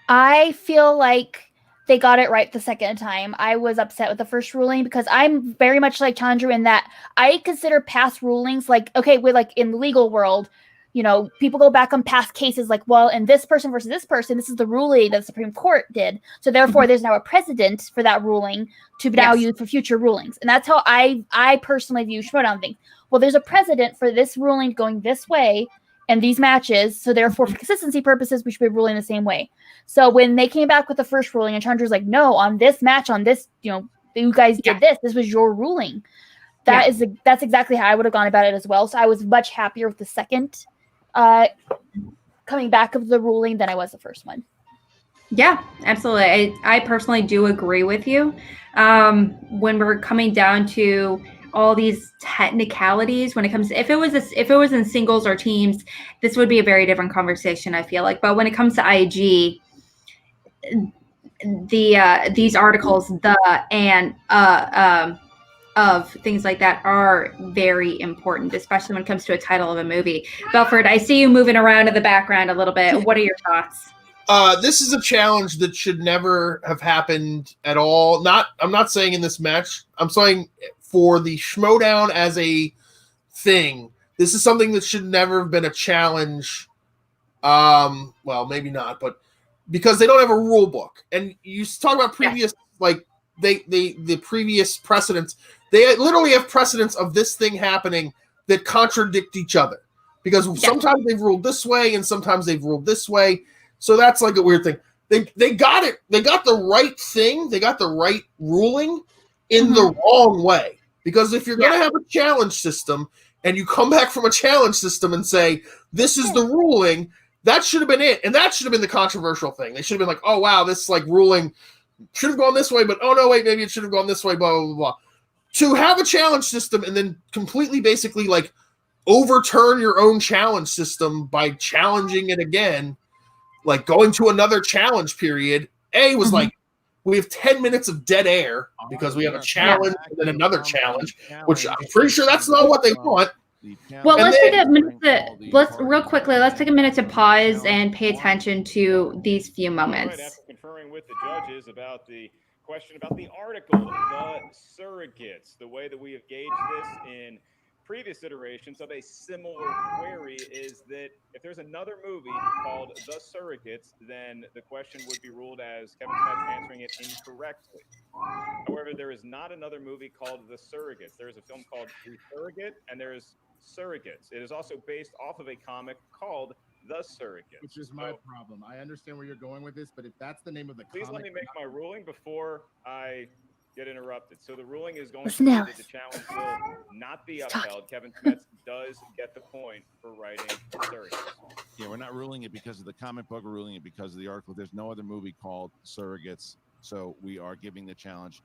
[SPEAKER 3] I feel like they got it right the second time. I was upset with the first ruling because I'm very much like Chandru in that I consider past rulings like, okay, with like in the legal world, people go back on past cases like, well, in this person versus this person, this is the ruling that the Supreme Court did. So therefore, there's now a precedent for that ruling to now use for future rulings. And that's how I personally view Schmodown things. Well, there's a precedent for this ruling going this way and these matches. So therefore, for consistency purposes, we should be ruling the same way. So when they came back with the first ruling and Chandru's like, no, on this match, on this, you guys did this was your ruling. That's exactly how I would have gone about it as well. So I was much happier with the second coming back of the ruling than I was the first one.
[SPEAKER 1] Yeah, absolutely. I personally do agree with you. When we're coming down to all these technicalities, when it comes to, if it was in singles or teams, this would be a very different conversation, I feel like. But when it comes to IG, these articles, of things like that are very important, especially when it comes to a title of a movie. Belford, I see you moving around in the background a little bit. What are your thoughts?
[SPEAKER 2] This is a challenge that should never have happened at all. I'm not saying in this match. I'm saying for the Schmodown as a thing. This is something that should never have been a challenge. Well, maybe not, but because they don't have a rule book. And you talk about previous, like the previous precedents. They literally have precedents of this thing happening that contradict each other, because sometimes they've ruled this way and sometimes they've ruled this way. So that's like a weird thing. They got it. They got the right thing. They got the right ruling in the wrong way. Because if you're going to have a challenge system and you come back from a challenge system and say, this is the ruling, that should have been it. And that should have been the controversial thing. They should have been like, oh, wow, this like ruling should have gone this way, but oh, no, wait, maybe it should have gone this way, blah, blah, blah, blah. To have a challenge system and then completely basically like overturn your own challenge system by challenging it again, like going to another challenge period, was like, we have 10 minutes of dead air because we have a challenge and then another challenge, which I'm pretty sure that's not what they want.
[SPEAKER 1] Well, let's take a minute let's take a minute to pause and pay attention to these few moments.
[SPEAKER 4] Right, after conferring with the judges about the question about the article, the surrogates, the way that we have gauged this in previous iterations of a similar query is that if there's another movie called The Surrogates, then the question would be ruled as Kevin Smets answering it incorrectly. However, there is not another movie called The Surrogates. There is a film called The Surrogate, and there is Surrogates. It is also based off of a comic called The Surrogates.
[SPEAKER 8] Which is my problem. I understand where you're going with this, but if that's the name of the
[SPEAKER 4] please
[SPEAKER 8] comic,
[SPEAKER 4] let me make my ruling before I get interrupted. So the ruling is going to be that the challenge will not be upheld. Kevin Smets does get the point for writing Surrogates.
[SPEAKER 5] Yeah, we're not ruling it because of the comic book. We're ruling it because of the article. There's no other movie called Surrogates, so we are giving the challenge.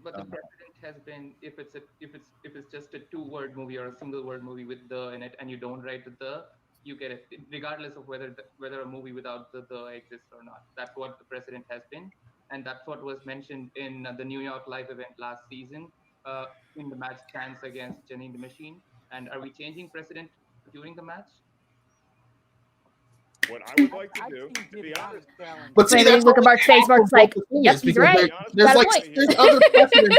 [SPEAKER 7] But the precedent has been if it's just a 2-word movie or a single word movie with the in it, and you don't write the, you get it regardless of whether a movie without the exists or not. That's what the precedent has been. And that's what was mentioned in the New York Live event last season in the match Chance against Janine the Machine. And are we changing precedent during the match?
[SPEAKER 4] What I would like to do, to be honest,
[SPEAKER 2] but see,
[SPEAKER 3] that's look at Mark's face. Mark's like, yep, he's right.
[SPEAKER 2] There's other precedents.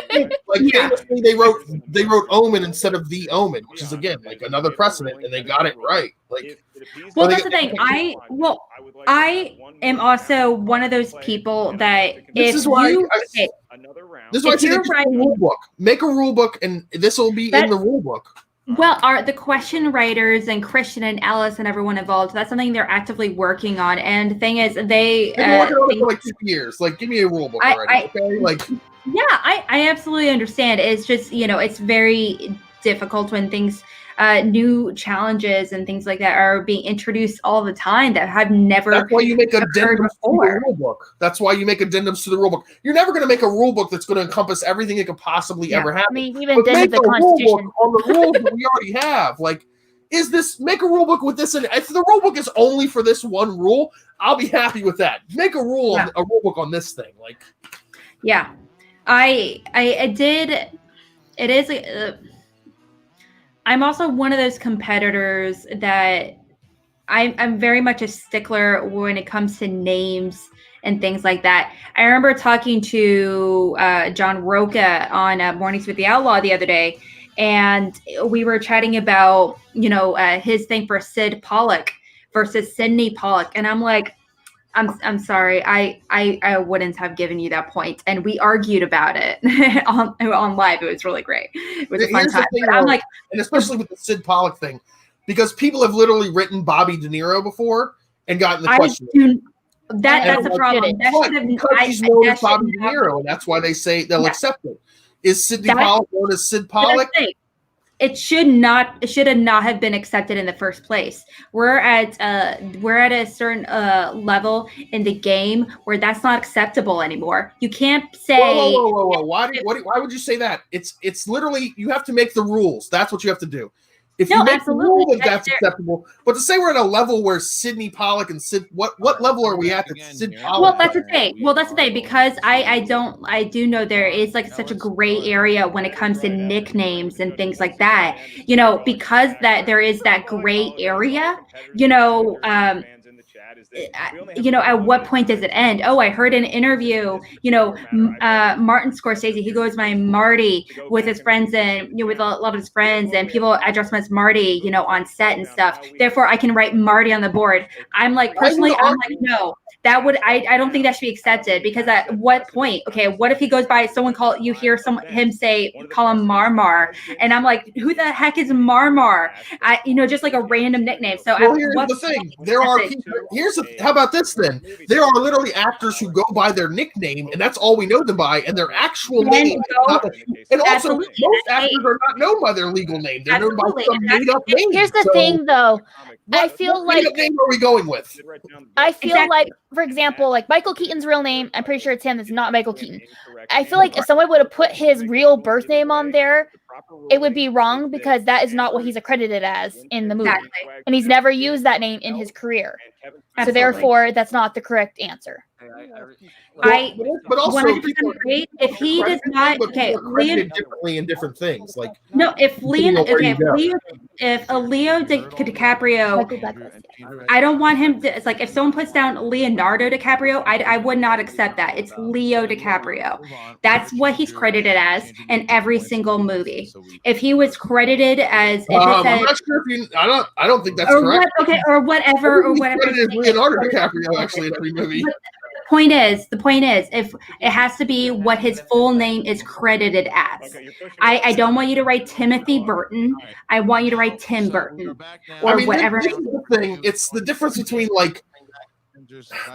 [SPEAKER 2] Like famously, they wrote Omen instead of The Omen, which is again like another precedent, and they got it right. Like,
[SPEAKER 1] well, that's the thing. I am also one of those people that
[SPEAKER 2] this is why I say a rule book. Make a rule book, and this will be in the rule book.
[SPEAKER 1] Well, are the question writers and Christian and Ellis and everyone involved? That's something they're actively working on. And the thing is, they've been
[SPEAKER 2] working on it for like 2 years. Like, give me a rule book already, okay? Like,
[SPEAKER 1] yeah, I absolutely understand. It's just it's very difficult when things, new challenges and things like that are being introduced all the time that have never.
[SPEAKER 2] That's why you make addendums to the rule book. That's why you make addendums to the rule book. You're never going to make a rule book that's going to encompass everything that could possibly ever happen.
[SPEAKER 3] I mean, even make the Constitution
[SPEAKER 2] on the rules that we already have. Like, make a rule book with this? And if the rule book is only for this one rule, I'll be happy with that. Make a rule book on this thing. Like,
[SPEAKER 1] yeah, I did. It is. I'm also one of those competitors that I'm very much a stickler when it comes to names and things like that. I remember talking to John Roca on Mornings with the Outlaw the other day, and we were chatting about, his thing for Sid Pollock versus Sidney Pollock. And I'm like, I'm sorry, I wouldn't have given you that point. And we argued about it on live. It was really great. It was a fun time. But I'm like,
[SPEAKER 2] and especially with the Sid Pollock thing, because people have literally written Bobby De Niro before and gotten the question.
[SPEAKER 1] That's a problem.
[SPEAKER 2] Because he's known as Bobby De Niro, and that's why they say they'll accept it. Is Sidney Pollock known as Sid Pollock?
[SPEAKER 1] It should not have been accepted in the first place. We're at a certain level in the game where that's not acceptable anymore. You can't say.
[SPEAKER 2] Whoa. Why would you say that? It's literally, you have to make the rules. That's what you have to do. If you make the rule that's acceptable, but to say we're at a level where Sidney Pollock and Sid, what level are we at? That Sid Pollock.
[SPEAKER 1] Well, that's the thing. Because I do know there is like such a gray area when it comes to nicknames and things like that. Because that there is that gray area. at what point does it end? Oh, I heard an interview, Martin Scorsese, he goes by Marty with his friends and with a lot of his friends, and people address him as Marty, on set and stuff. Therefore, I can write Marty on the board. I'm like, personally, I'm like, no, that would, I don't think that should be accepted, because at what point, okay, what if he goes by, you hear him say, call him Marmar, and I'm like, who the heck is Marmar? Just like a random nickname. So
[SPEAKER 2] here's the thing. There are people, how about this then? There are literally actors who go by their nickname, and that's all we know them by, and their actual name. And also, most actors are not known by their legal name. They're known by some made-up name.
[SPEAKER 3] Here's the thing, though. I feel like
[SPEAKER 2] what name are we going with?
[SPEAKER 3] I feel like, for example, like Michael Keaton's real name, I'm pretty sure it's him. It's not Michael Keaton. I feel like if someone would have put his real birth name on there, it would be wrong, because that is not what he's accredited as in the movie. And he's never used that name in his career. So therefore, that's not the correct answer.
[SPEAKER 1] But also, 100% agree. If he does not, okay, Leo
[SPEAKER 2] differently in different things. Like
[SPEAKER 1] no, if Leo DiCaprio, I don't want him to. It's like if someone puts down Leonardo DiCaprio, I would not accept that. It's Leo DiCaprio. That's what he's credited as in every single movie. If he was credited as,
[SPEAKER 2] I'm not sure if I don't think that's correct.
[SPEAKER 1] Or whatever.
[SPEAKER 2] Leonardo DiCaprio actually in every movie.
[SPEAKER 1] The point is, if it has to be what his full name is credited as. I don't want you to write Timothy Burton. I want you to write Tim Burton or whatever.
[SPEAKER 2] This is the thing. It's the difference between like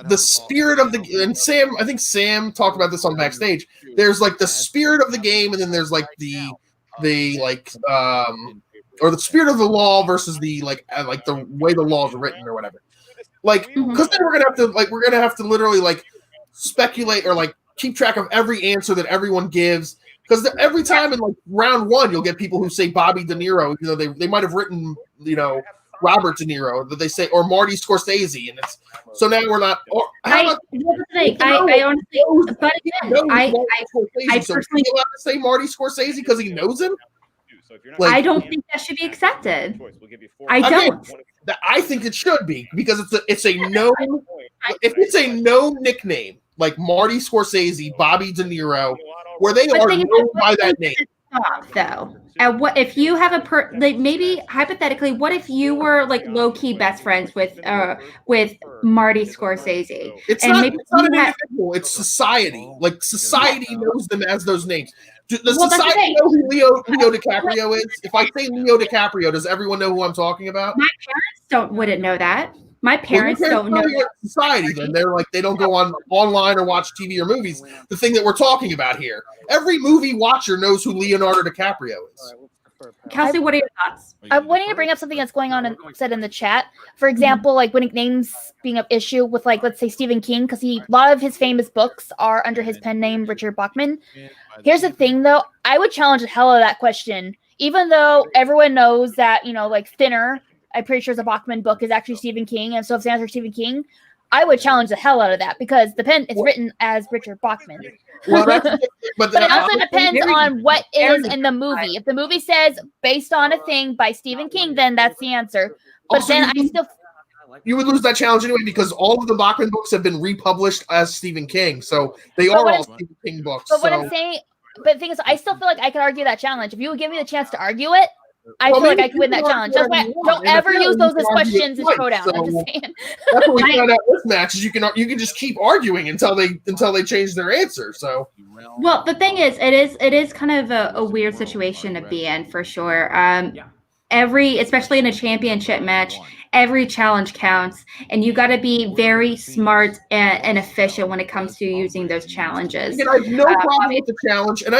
[SPEAKER 2] the spirit of the, and Sam, I think Sam talked about this on backstage. There's like the spirit of the game, and then there's like the or the spirit of the law versus the like the way the law is written or whatever. Like, because then we're gonna have to literally like speculate or like keep track of every answer that everyone gives. Because every time in like round one, you'll get people who say Bobby De Niro. They might have written Robert De Niro, that they say, or Marty Scorsese, and it's so now we're not. Or
[SPEAKER 1] I honestly, but again, I personally
[SPEAKER 2] allowed to say Marty Scorsese because he knows him.
[SPEAKER 1] Like, I don't think that should be accepted. I don't.
[SPEAKER 2] I think it should be, because it's a known. If it's a known nickname like Marty Scorsese, Bobby De Niro, where they are known by that name.
[SPEAKER 1] Though, what if you have maybe hypothetically, what if you were like low key best friends with Marty Scorsese?
[SPEAKER 2] It's not an individual. It's society. Like society knows them as those names. Does society know who Leo DiCaprio is? If I say Leo DiCaprio, does everyone know who I'm talking about?
[SPEAKER 1] My parents wouldn't know that. My parents don't know
[SPEAKER 2] society. Then they're like, they don't go online or watch TV or movies. The thing that we're talking about here, every movie watcher knows who Leonardo DiCaprio is.
[SPEAKER 1] Kelsey, what are your thoughts?
[SPEAKER 3] I'm wanting to bring up something that's going on and said in the chat. For example, like when names being an issue with, like, let's say Stephen King, because a lot of his famous books are under his pen name, Richard Bachman. Here's the thing, though. I would challenge the hell out of that question, even though everyone knows that, like Thinner, I'm pretty sure it's a Bachman book, is actually Stephen King, and so if it's answer Stephen King, I would challenge the hell out of that, because the pen is written as Richard Bachman.
[SPEAKER 2] Well, but
[SPEAKER 3] it also depends on what is in the movie. If the movie says based on a thing by Stephen King, then that's the answer. But also, then
[SPEAKER 2] you would lose that challenge anyway, because all of the Bachman books have been republished as Stephen King, so they are all Stephen King books.
[SPEAKER 3] But what I'm saying, but the thing is, I still feel like I could argue that challenge. If you would give me the chance to argue it, I feel like I could win that challenge. That's why don't ever use those as questions as throwdown. I'm just saying.
[SPEAKER 2] That's what we found out this match is you can just keep arguing until they change their answer. So,
[SPEAKER 1] well, the thing is, it is kind of a weird situation to be in for sure. Especially in a championship match, every challenge counts, and you got to be very smart and efficient when it comes to using those challenges.
[SPEAKER 2] And I have no problem with the challenge, and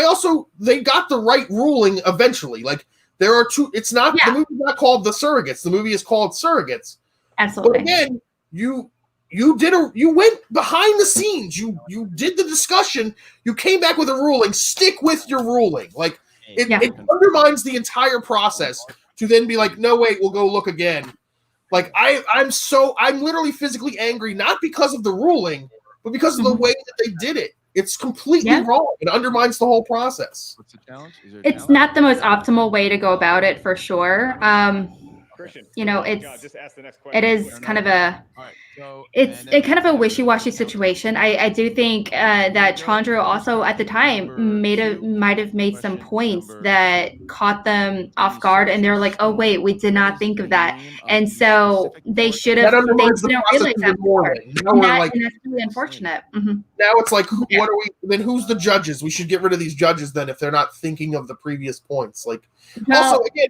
[SPEAKER 2] they got the right ruling eventually. Like, there are two. It's not the movie's not called The Surrogates. The movie is called Surrogates.
[SPEAKER 1] Absolutely.
[SPEAKER 2] But again, you went behind the scenes. You did the discussion. You came back with a ruling. Stick with your ruling. Like it undermines the entire process to then be like, no, wait, we'll go look again. Like I'm literally physically angry, not because of the ruling, but because of the way that they did it. It's completely wrong. It undermines the whole process.
[SPEAKER 5] What's the challenge?
[SPEAKER 1] It's not the most optimal way to go about it, for sure. It is kind of it's kind of a wishy-washy situation. I do think that Chandru also at the time might have made some points that caught them off guard, and they're like, "Oh wait, we did not think of that," and so they should have. They didn't realize that before. And that's really unfortunate. Mm-hmm.
[SPEAKER 2] Now it's like, what are we? Then who's the judges? We should get rid of these judges then if they're not thinking of the previous points. Like, also again,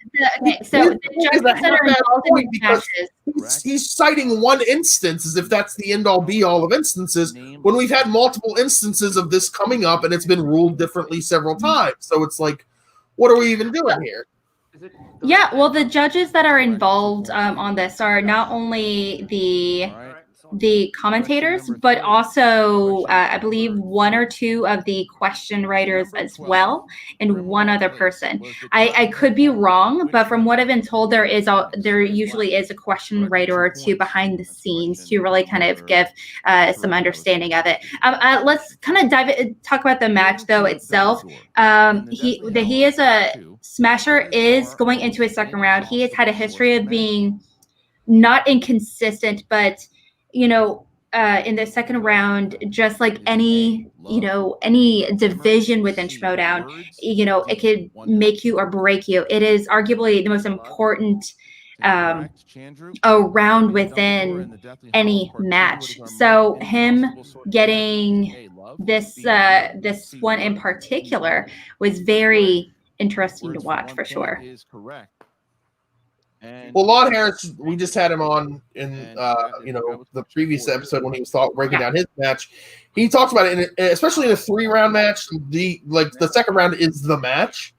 [SPEAKER 1] so the judges that are involved in these matches,
[SPEAKER 2] he's citing one instance as if that's the end all be all of instances when we've had multiple instances of this coming up and it's been ruled differently several times. So it's like, what are we even doing here?
[SPEAKER 1] Yeah, well, the judges that are involved on this are not only the commentators, but also I believe one or two of the question writers as well, and one other person. I could be wrong, but from what I've been told, there usually is a question writer or two behind the scenes to really kind of give some understanding of it. Let's kind of talk about the match though itself. He is a Smasher is going into his second round. He has had a history of being not inconsistent, but in the second round, just like any division within Schmodown, it could make you or break you. It is arguably the most important round within any match. So him getting this one in particular was very interesting to watch for sure.
[SPEAKER 2] Well, Lon Harris, we just had him on in the previous episode when he was breaking down his match. He talks about it, especially in a 3-round match. The second round is the match,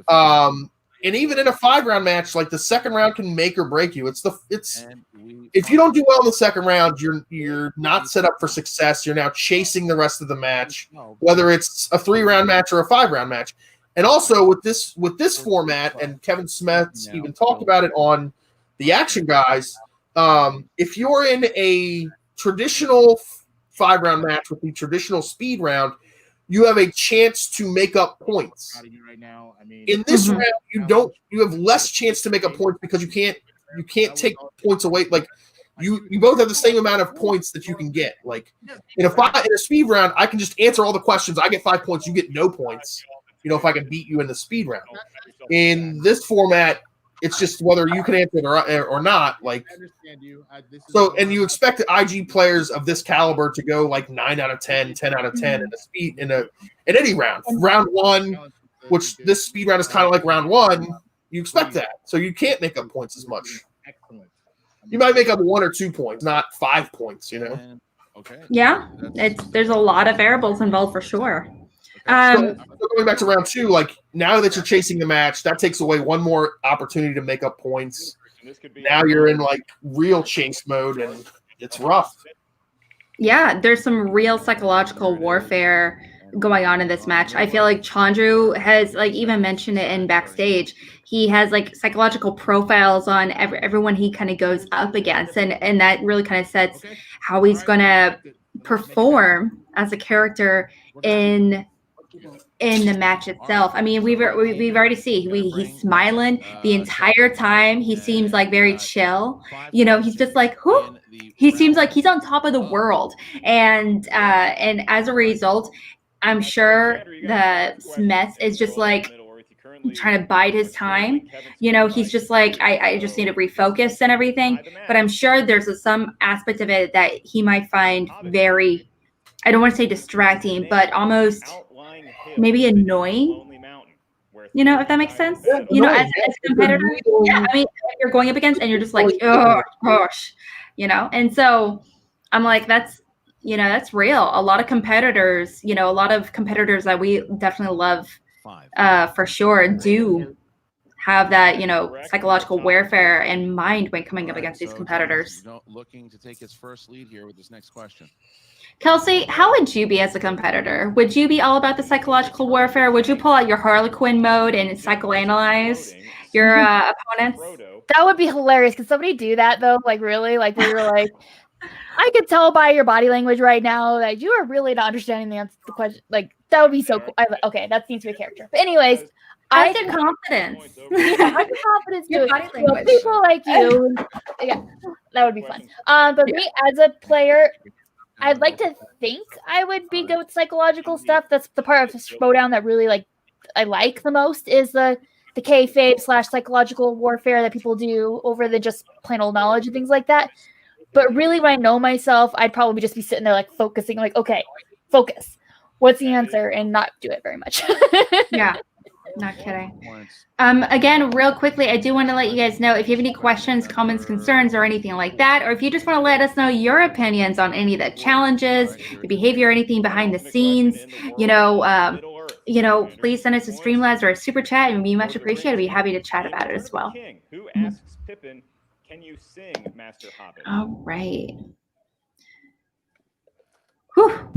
[SPEAKER 2] and even in a 5-round match, like the second round can make or break you. If you don't do well in the second round, you're not set up for success. You're now chasing the rest of the match, whether it's a 3-round match or a 5-round match. And also with this format, and Kevin Smets even talked about it on the Action Guys, if you're in a traditional 5-round match with the traditional speed round, you have a chance to make up points. In this round, you have less chance to make up points because you can't take points away. Like you both have the same amount of points that you can get. Like in a speed round, I can just answer all the questions. I get 5 points. You get no points. If I can beat you in the speed round. In this format, it's just whether you can answer it or not. Like,
[SPEAKER 8] I understand you.
[SPEAKER 2] And you expect the IG players of this caliber to go like 9 out of 10, 10 out of 10 in any round. Round 1, which this speed round is kind of like round 1, you expect that. So you can't make up points as much.
[SPEAKER 8] Excellent.
[SPEAKER 2] You might make up 1 or 2 points, not 5 points.
[SPEAKER 5] Okay.
[SPEAKER 1] Yeah, there's a lot of variables involved for sure.
[SPEAKER 2] So going back to round 2, like now that you're chasing the match, that takes away one more opportunity to make up points. Now you're in like real chase mode, and it's rough.
[SPEAKER 1] Yeah, there's some real psychological warfare going on in this match. I feel like Chandru has even mentioned it in backstage. He has psychological profiles on everyone he kind of goes up against, and that really kind of sets how he's gonna perform as a character in the match itself. I mean, we've already seen he's smiling the entire time. He seems very chill. He's just who? He seems like he's on top of the world, and as a result, I'm sure the Smets is just trying to bide his time. He's just I just need to refocus and everything. But I'm sure there's some aspect of it that he might find very, I don't want to say distracting, but almost maybe annoying. If that makes sense. As a competitor, yeah. I mean, you're going up against, and you're just oh gosh, And so I'm that's real. A lot of competitors, that we definitely love, for sure, do have that, psychological warfare in mind when coming up against these competitors.
[SPEAKER 5] Looking to take his first lead here with this next question.
[SPEAKER 1] Kelsey, how would you be as a competitor? Would you be all about the psychological warfare? Would you pull out your Harlequin mode and psychoanalyze your opponents?
[SPEAKER 3] That would be hilarious. Could somebody do that though? Really? Where you're I could tell by your body language right now that you are really not understanding the answer to the question. That would be so cool. Okay, that seems to be a character. But anyways,
[SPEAKER 1] How's your confidence?
[SPEAKER 3] Yeah, how's your confidence?
[SPEAKER 1] Your body language.
[SPEAKER 3] People like you. Yeah, that would be fun. But me as a player, I'd like to think I would be good with psychological stuff. That's the part of Schmodown that really I like the most is the kayfabe / psychological warfare that people do over the just plain old knowledge and things like that. But really, when I know myself, I'd probably just be sitting there focusing, okay, focus. What's the answer? And not do it very much.
[SPEAKER 1] Yeah. Not kidding. Again, real quickly, I do want to let you guys know if you have any questions, comments, concerns, or anything like that, or if you just want to let us know your opinions on any of the challenges, the behavior, anything behind the scenes, please send us a Streamlabs or a super chat, and we'd be much appreciated. We'd be happy to chat about it as well.
[SPEAKER 4] Who asks Pippin, "Can you sing, Master Hobbit?"
[SPEAKER 1] All right. Whew.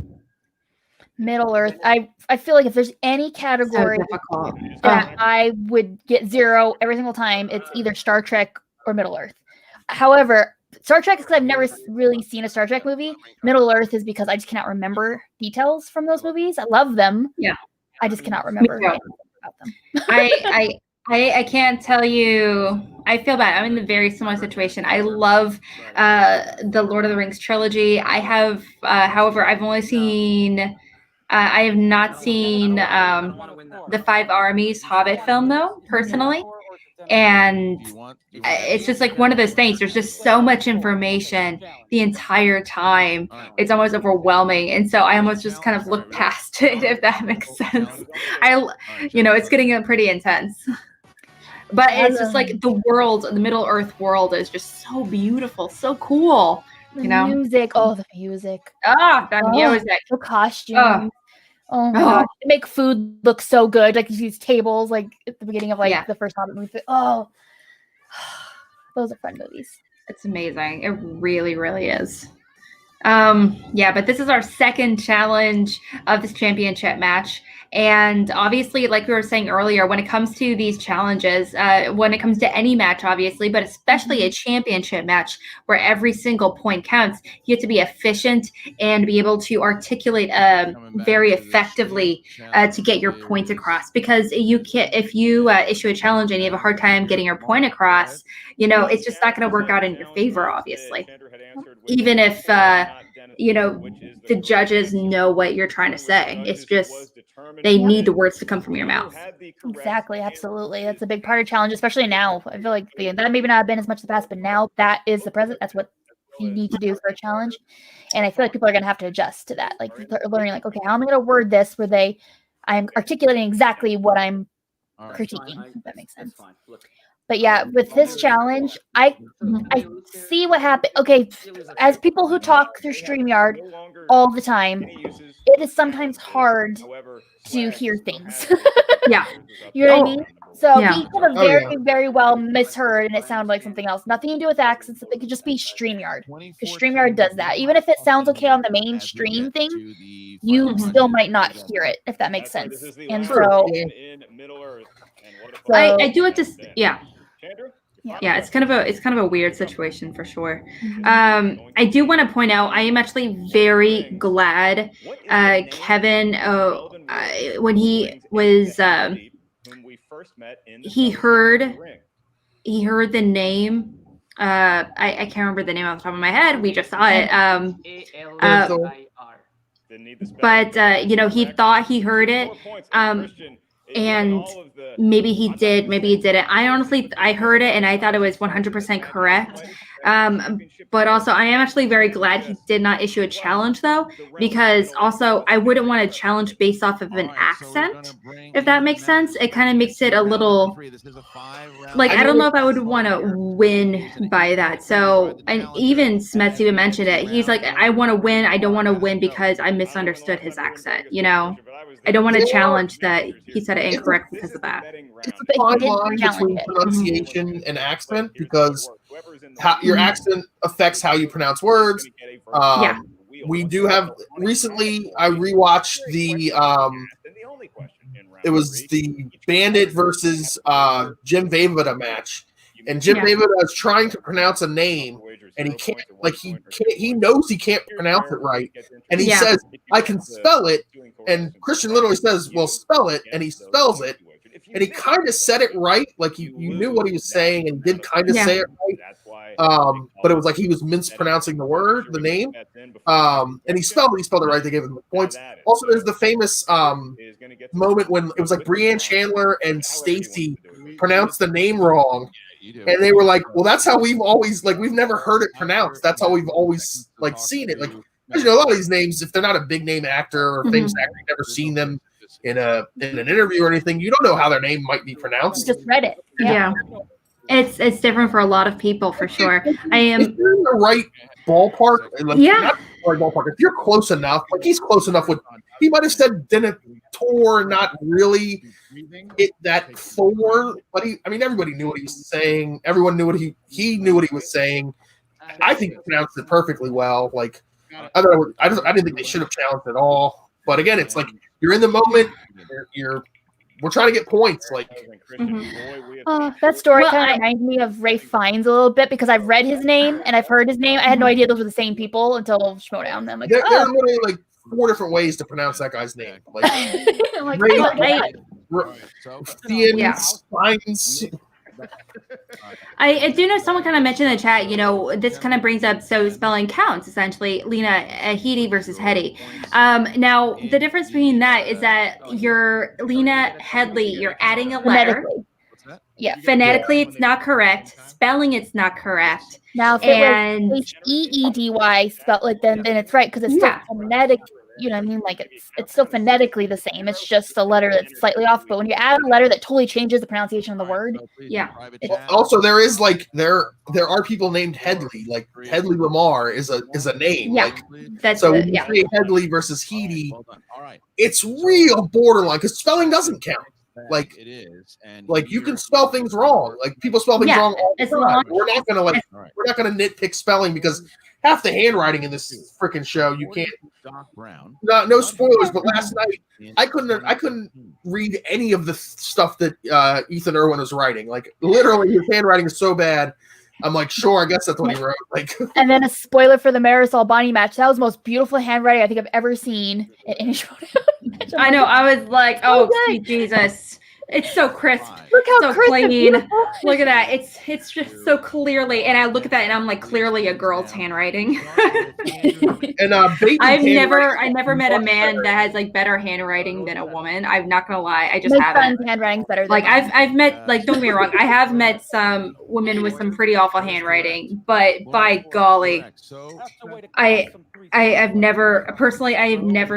[SPEAKER 3] Middle Earth. I feel like if there's any category that I would get 0 every single time, it's either Star Trek or Middle Earth. However, Star Trek is because I've never really seen a Star Trek movie. Middle Earth is because I just cannot remember details from those movies. I love them.
[SPEAKER 1] Yeah.
[SPEAKER 3] I just cannot remember anything about them.
[SPEAKER 1] I can't tell you. I feel bad. I'm in a very similar situation. I love the Lord of the Rings trilogy. I have, however, I've only seen. I have not seen the Five Armies Hobbit film, though, personally. And it's just one of those things. There's just so much information the entire time. It's almost overwhelming. And so I almost just kind of look past it, if that makes sense. It's getting pretty intense. But it's just the world, the Middle Earth world is just so beautiful, so cool.
[SPEAKER 3] Music. Oh, the music.
[SPEAKER 1] The music.
[SPEAKER 3] The costumes. Oh my god. They make food look so good. These tables, at the beginning of the first Hobbit movie. Oh, those are fun movies.
[SPEAKER 1] It's amazing. It really, really is. But this is our second challenge of this championship match. And obviously, like we were saying earlier, when it comes to these challenges, when it comes to any match, obviously, but especially a championship match where every single point counts, you have to be efficient and be able to articulate very effectively to get your point across. Because you can't, if you issue a challenge and you have a hard time getting your point across, it's just not going to work out in your favor, obviously. Even if the judges know what you're trying to say. It's just they need the words to come from your mouth.
[SPEAKER 3] Exactly, absolutely. That's a big part of the challenge, especially now. I feel like that maybe not have been as much in the past, but now that is the present. That's what you need to do for a challenge. And I feel like people are going to have to adjust to that. Learning, okay, how am I going to word this where I'm articulating exactly what I'm critiquing, if that makes sense. But yeah, with this challenge, I see what happened. Okay, as people who talk through StreamYard all the time, it is sometimes hard to hear things.
[SPEAKER 1] Yeah.
[SPEAKER 3] You know what I mean? So he could have very, very well misheard and it sounded like something else. Nothing to do with accents. It could just be StreamYard. Because StreamYard does that. Even if it sounds okay on the mainstream thing, you still might not hear it, if that makes sense. And so
[SPEAKER 1] I do have to, it's kind of a weird situation for sure. I do want to point out I am actually very glad Kevin when he was he heard the name. I can't remember the name off the top of my head. We just saw it. But he thought he heard it. And maybe he did, maybe he didn't. I heard it and I thought it was 100% correct. But also I am actually very glad he did not issue a challenge though, because also I wouldn't want to challenge based off of an accent, if that makes sense. It kind of makes it a little I don't know if I would want to win by that. So, and even Smets even mentioned it. He's like, I want to win. I don't want to win because I misunderstood his accent. I don't want to challenge that he said it incorrect because of that.
[SPEAKER 2] It's a fine line between pronunciation and accent because your accent affects how you pronounce words. We do have recently. I rewatched it was the Bandit versus Jim Vejvoda match, and Jim Vejvoda is trying to pronounce a name, and he can't. He knows he can't pronounce it right, and he says, "I can spell it," and Christian literally says, "Well, spell it," and he spells it, and he kind of said it right. Like you knew what he was saying and did kind of say it right. But it was like he was mispronouncing the name. And he spelled it right. They gave him the points. Also, there's the famous moment when it was like Breanne Chandler and Stacy pronounced the name wrong. And they were like, well, that's how we've always, like, we've never heard it pronounced. That's how we've always, like, seen it. Like, you know, a lot of these names, if they're not a big name actor or famous actor, you've never seen them in an interview or anything, you don't know how their name might be pronounced.
[SPEAKER 3] You just read it.
[SPEAKER 1] Yeah. It's different for a lot of people, for sure.
[SPEAKER 2] If you're in the right ballpark, like, not the right ballpark, if you're close enough, like he's close enough with, he might have said Denethor, not really it that Thor, but everybody knew what he was saying. Everyone knew what he knew what he was saying. I think he pronounced it perfectly well. Like, I didn't think they should have challenged at all. But again, it's like you're in the moment. We're trying to get points. Like,
[SPEAKER 3] that story kind of reminds me of Ray Fiennes a little bit because I've read his name and I've heard his name. I had no idea those were the same people until Schmodown. I'm like,
[SPEAKER 2] there are literally like 4 different ways to pronounce that guy's name. Like,
[SPEAKER 1] I do know someone kind of mentioned in the chat, you know, this kind of brings up, so spelling counts, essentially, Lena Headey versus Hetty. Now, the difference between that is that you're Lena Headley, you're adding a letter. Phonetically, it's not correct. Spelling, it's not correct.
[SPEAKER 3] Now, if it was Heedy spelled like then it's right because it's still phonetic. You know what I mean? Like it's still phonetically the same. It's just a letter that's slightly off. But when you add a letter that totally changes the pronunciation of the word,
[SPEAKER 2] Also, there is like there are people named Headley. Like Headley Lamar is a name.
[SPEAKER 1] Yeah,
[SPEAKER 2] like, that's so when you say Headley versus Heedy, it's real borderline because spelling doesn't count. Like it is, and like you can spell things wrong. Like people spell things wrong all the time. We're not gonna nitpick spelling because half the handwriting in this freaking show you can't. No spoilers, but last night I couldn't read any of the stuff that Ethan Irwin was writing. Like literally, his handwriting is so bad. I'm like, sure, I guess that's what he wrote. Like,
[SPEAKER 3] and then a spoiler for the Marisol Bonnie match. That was the most beautiful handwriting I think I've ever seen in any show.
[SPEAKER 1] I know. I was like, oh, sweet Jesus. It's so crisp.
[SPEAKER 3] Look how
[SPEAKER 1] so
[SPEAKER 3] crisp
[SPEAKER 1] clean. Look at that. It's just so clearly, and I look at that and I'm like, clearly a girl's handwriting.
[SPEAKER 2] And
[SPEAKER 1] I never met a man that has like better handwriting than a woman. I'm not gonna lie. I just haven't.
[SPEAKER 3] Handwriting's better than
[SPEAKER 1] like I've met, like, don't get me wrong, I have met some women with some pretty awful handwriting, but by golly, I've never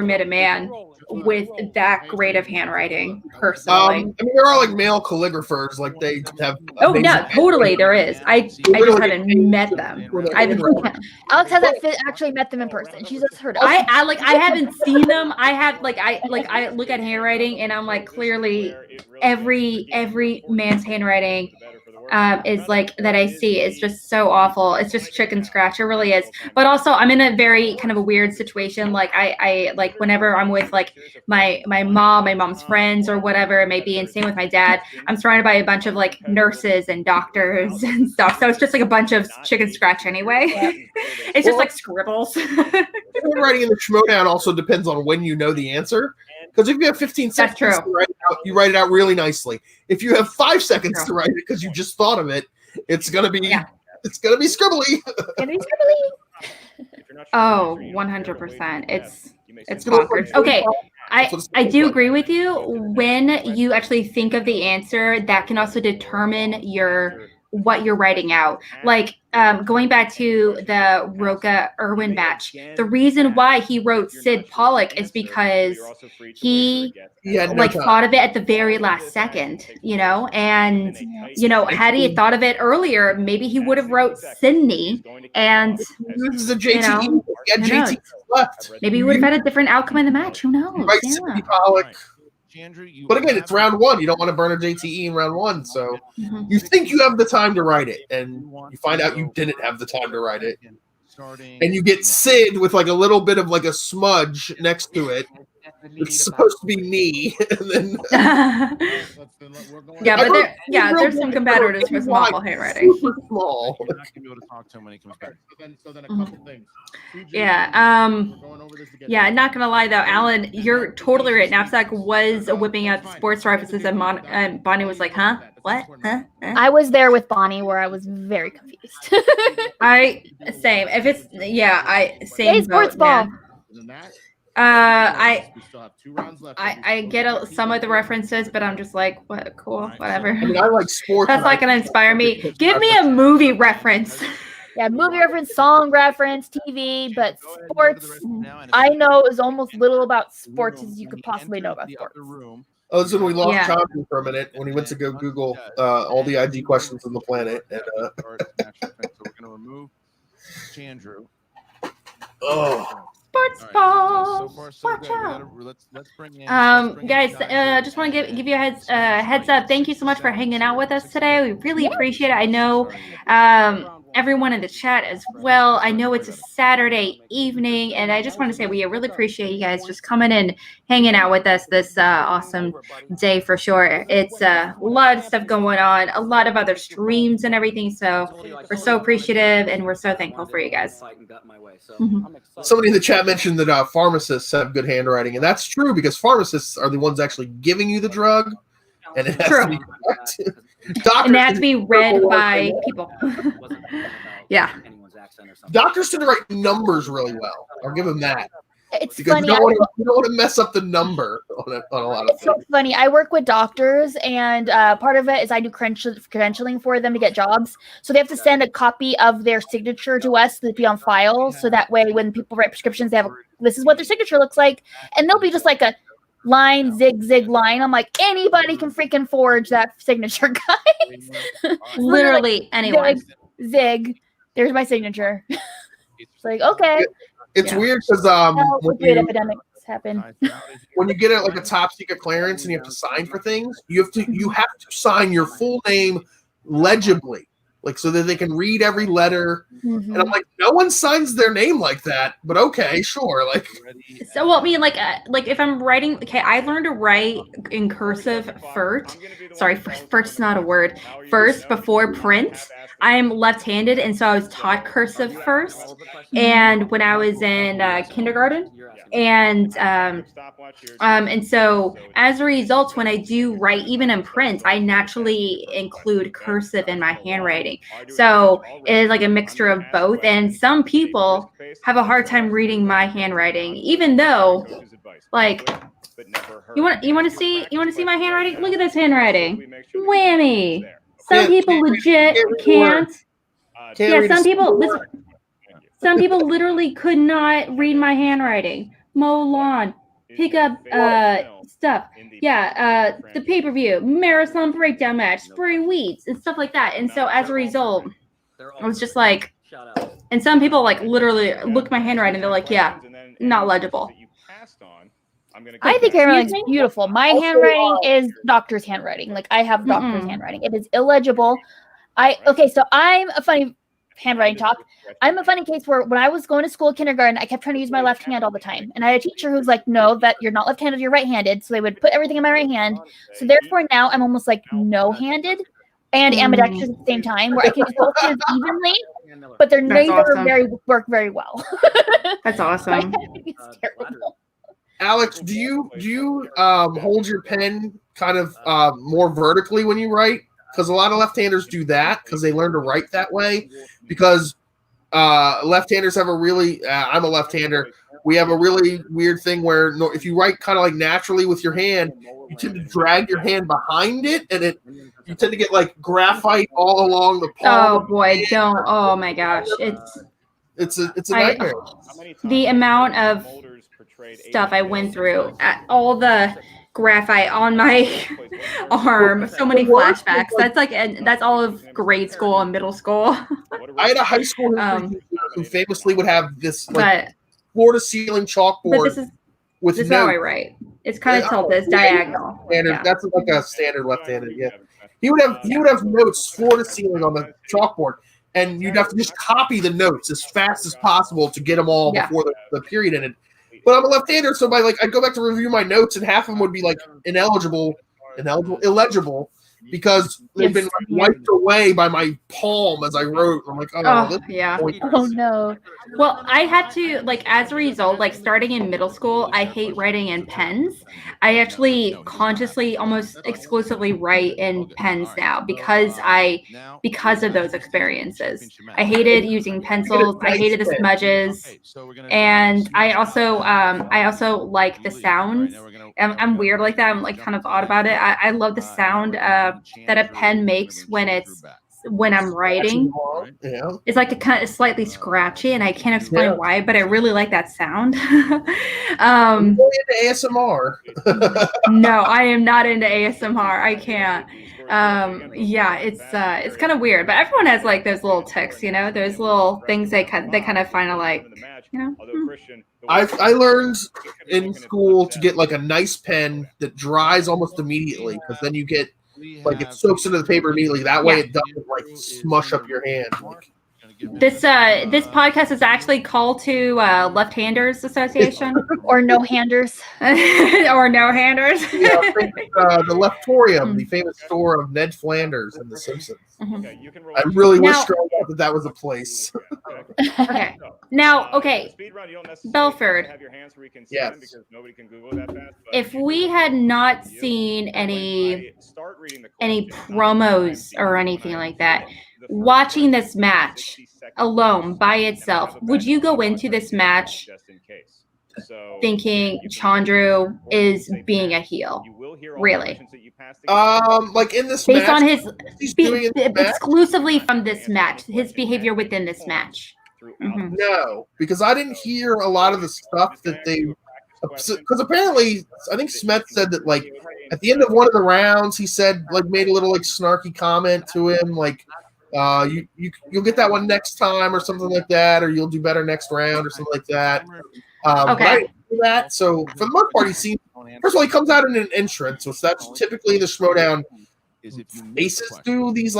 [SPEAKER 1] met a man with that great of handwriting personally.
[SPEAKER 2] There are like male calligraphers, like they have.
[SPEAKER 1] Oh no, totally, there is. I just haven't met them.
[SPEAKER 3] Alex hasn't actually met them in person. She's just heard of them.
[SPEAKER 1] I haven't seen them. I look at handwriting and I'm like, clearly every man's handwriting is like that I see is just so awful. It's just chicken scratch. It really is. But also I'm in a very kind of a weird situation. Like I like whenever I'm with like my mom, my mom's friends or whatever it may be, and same with my dad, I'm surrounded by a bunch of like nurses and doctors and stuff. So it's just like a bunch of chicken scratch anyway. It's just like scribbles.
[SPEAKER 2] Writing in the Schmodown also depends on when you know the answer. Because if you have 15 seconds to write it out, you write it out really nicely. If you have 5 seconds to write it because you just thought of it, it's gonna be scribbly.
[SPEAKER 3] It's gonna be scribbly.
[SPEAKER 1] Oh, 100%. It's bonkers. Okay, I do agree with you. When you actually think of the answer, that can also determine what you're writing out. Like going back to the Roca Irwin match, the reason why he wrote Sid Pollock is because he thought of it at the very last second, you know, and you know, had he thought of it earlier, maybe he would have wrote Sydney, and
[SPEAKER 2] this is a JTE. JT left.
[SPEAKER 1] Maybe he would have had a different outcome in the match. Who knows?
[SPEAKER 2] Right, Sidney Pollock. But again, it's round 1. You don't want to burn a JTE in round 1, so you think you have the time to write it, and you find out you didn't have the time to write it, and you get Sid with like a little bit of like a smudge next to it, It's supposed to be me, and then
[SPEAKER 1] yeah, but there's some competitors with small handwriting.
[SPEAKER 2] Super small.
[SPEAKER 5] You're not gonna be able to talk to him when he comes back.
[SPEAKER 8] So then a couple things.
[SPEAKER 1] Yeah.
[SPEAKER 8] We're going over this together.
[SPEAKER 1] Yeah, not gonna lie though, Alan, you're totally right. Knapsack was whipping out sports references, and Bonnie was like, "Huh? What? Huh?"
[SPEAKER 3] I was there with Bonnie, where I was very confused.
[SPEAKER 1] Same. If it's same.
[SPEAKER 3] Hey, sports
[SPEAKER 1] boat,
[SPEAKER 3] ball.
[SPEAKER 1] man. I
[SPEAKER 8] We still have 2 rounds left.
[SPEAKER 1] I get some of the references, but I'm just like, what? Cool, whatever.
[SPEAKER 2] I mean, I like sports.
[SPEAKER 1] That's not gonna inspire me. Give me a movie reference.
[SPEAKER 3] Yeah, movie reference, song reference, TV, but sports, I know as almost little about sports as you could possibly know about sports.
[SPEAKER 2] Oh, this is when we lost Chandru for a minute when he went to go Google all the IG questions on the planet. And,
[SPEAKER 5] So we're gonna remove Chandru.
[SPEAKER 2] oh.
[SPEAKER 1] Sports ball. Watch out.
[SPEAKER 5] Let's bring in.
[SPEAKER 1] Guys, just want to give you a heads up. Thank you so much for hanging out with us today. We really appreciate it. I know everyone in the chat as well. I know it's a Saturday evening, and I just want to say we really appreciate you guys just coming and hanging out with us this awesome day for sure. It's a lot of stuff going on, a lot of other streams and everything. So we're so appreciative, and we're so thankful for you guys.
[SPEAKER 2] Somebody in the chat mentioned that pharmacists have good handwriting, and that's true because pharmacists are the ones actually giving you the drug, and it has to be correct. Doctors
[SPEAKER 1] and it has to be read by people. Yeah.
[SPEAKER 2] Doctors tend to write numbers really well. I'll give them that.
[SPEAKER 3] It's
[SPEAKER 2] because
[SPEAKER 3] funny.
[SPEAKER 2] You don't want to mess up the number on a lot of
[SPEAKER 3] It's so funny. I work with doctors, and part of it is I do credentialing for them to get jobs. So they have to send a copy of their signature to us to be on file. So that way, when people write prescriptions, they have this is what their signature looks like, and they'll be just like a line, zig line. I'm like, anybody can freaking forge that signature, guys.
[SPEAKER 1] Literally anyone.
[SPEAKER 3] Zig. There's my signature. It's like, okay.
[SPEAKER 2] It's weird because
[SPEAKER 3] epidemics happen.
[SPEAKER 2] When you get like a top secret clearance and you have to sign for things, you have to sign your full name legibly, like so that they can read every letter. And I'm like, no one signs their name like that, but okay, sure. Like,
[SPEAKER 1] so well, I mean, like if I'm writing, okay, I learned to write in cursive first. Sorry, first is not a word. First before print. I'm left-handed, and so I was taught cursive first. And when I was in kindergarten, and so as a result, when I do write, even in print, I naturally include cursive in my handwriting. So it is like a mixture of both. And some people have a hard time reading my handwriting, even though, like, you want to see my handwriting? Look at this handwriting. Whammy. Some people legit can't. Yeah, some people literally could not read my handwriting. Mow lawn, pick up stuff. Yeah, the pay-per-view, marathon breakdown match, spray weeds, and stuff like that. And so as a result, I was just like, and some people like literally look at my handwriting and they're like, yeah, not legible.
[SPEAKER 3] I think handwriting is beautiful. My handwriting is doctor's handwriting. Like I have doctor's handwriting. It is illegible. So I'm a funny handwriting talk. I'm a funny case where when I was going to school kindergarten, I kept trying to use my left hand all the time. And I had a teacher who's like, no, that you're not left-handed, you're right-handed. So they would put everything in my right hand. So therefore now I'm almost like no-handed and ambidextrous at the same time, where I can use both hands evenly, but they're work very well.
[SPEAKER 1] That's awesome.
[SPEAKER 3] It's terrible.
[SPEAKER 2] Alex, do you hold your pen kind of more vertically when you write? Because a lot of left-handers do that because they learn to write that way. Because left-handers have a really, I'm a left-hander. We have a really weird thing where if you write kind of like naturally with your hand, you tend to drag your hand behind it, and you tend to get like graphite all along the palm.
[SPEAKER 1] Oh boy, don't! Oh my gosh, it's a
[SPEAKER 2] nightmare.
[SPEAKER 1] The amount of stuff I went through, all the graphite on my arm, so many flashbacks. That's all of grade school and middle school.
[SPEAKER 2] I had a high school who famously would have this floor to ceiling chalkboard.
[SPEAKER 1] This is how I write. It's kind of tilted. It's diagonal.
[SPEAKER 2] That's like a standard left-handed. Yeah, he would have notes floor to ceiling on the chalkboard, and you'd have to just copy the notes as fast as possible to get them all before the period ended. But I'm a left-hander, so I'd go back to review my notes, and half of them would be like illegible, because they've been wiped away by my palm as I wrote. I'm like,
[SPEAKER 1] yeah.
[SPEAKER 3] Oh no.
[SPEAKER 1] Well, I had to, as a result, starting in middle school, I hate writing in pens. I actually consciously almost exclusively write in pens now because of those experiences. I hated using pencils. I hated the smudges. And I also like the sounds. I'm weird like that. I'm kind of odd about it. I love the sound that a pen makes when I'm writing.
[SPEAKER 2] Yeah.
[SPEAKER 1] It's like kind of slightly scratchy, and I can't explain why, but I really like that sound.
[SPEAKER 2] I'm really into ASMR.
[SPEAKER 1] No, I am not into ASMR. I can't. Yeah, it's kind of weird, but everyone has those little ticks, those little things they kind of find
[SPEAKER 2] I learned in school to get a nice pen that dries almost immediately, because then you get it soaks into the paper immediately. That way it doesn't smush up your hand.
[SPEAKER 1] This podcast is actually called to Left-Handers Association
[SPEAKER 3] or no-handers
[SPEAKER 1] or no-handers.
[SPEAKER 2] Yeah, the Leftorium, the famous store of Ned Flanders in The Simpsons. I really wish that was a place.
[SPEAKER 1] Okay. Now, Belford.
[SPEAKER 2] Yes.
[SPEAKER 1] If we had not seen any promos or anything like that, watching this match alone by itself, would you go into this match thinking Chandru is being a heel? Really?
[SPEAKER 2] In this
[SPEAKER 1] based
[SPEAKER 2] match,
[SPEAKER 1] on his exclusively from this match, his behavior within this match. Mm-hmm.
[SPEAKER 2] No, because I didn't hear a lot of the stuff that they. Because apparently, I think Smets said that at the end of one of the rounds, he said made a little snarky comment to him you'll get that one next time or something like that, or you'll do better next round or something like that. But I didn't do that. So for the most part, he seems. First of all, he comes out in an entrance, which that's typically the Schmodown faces do these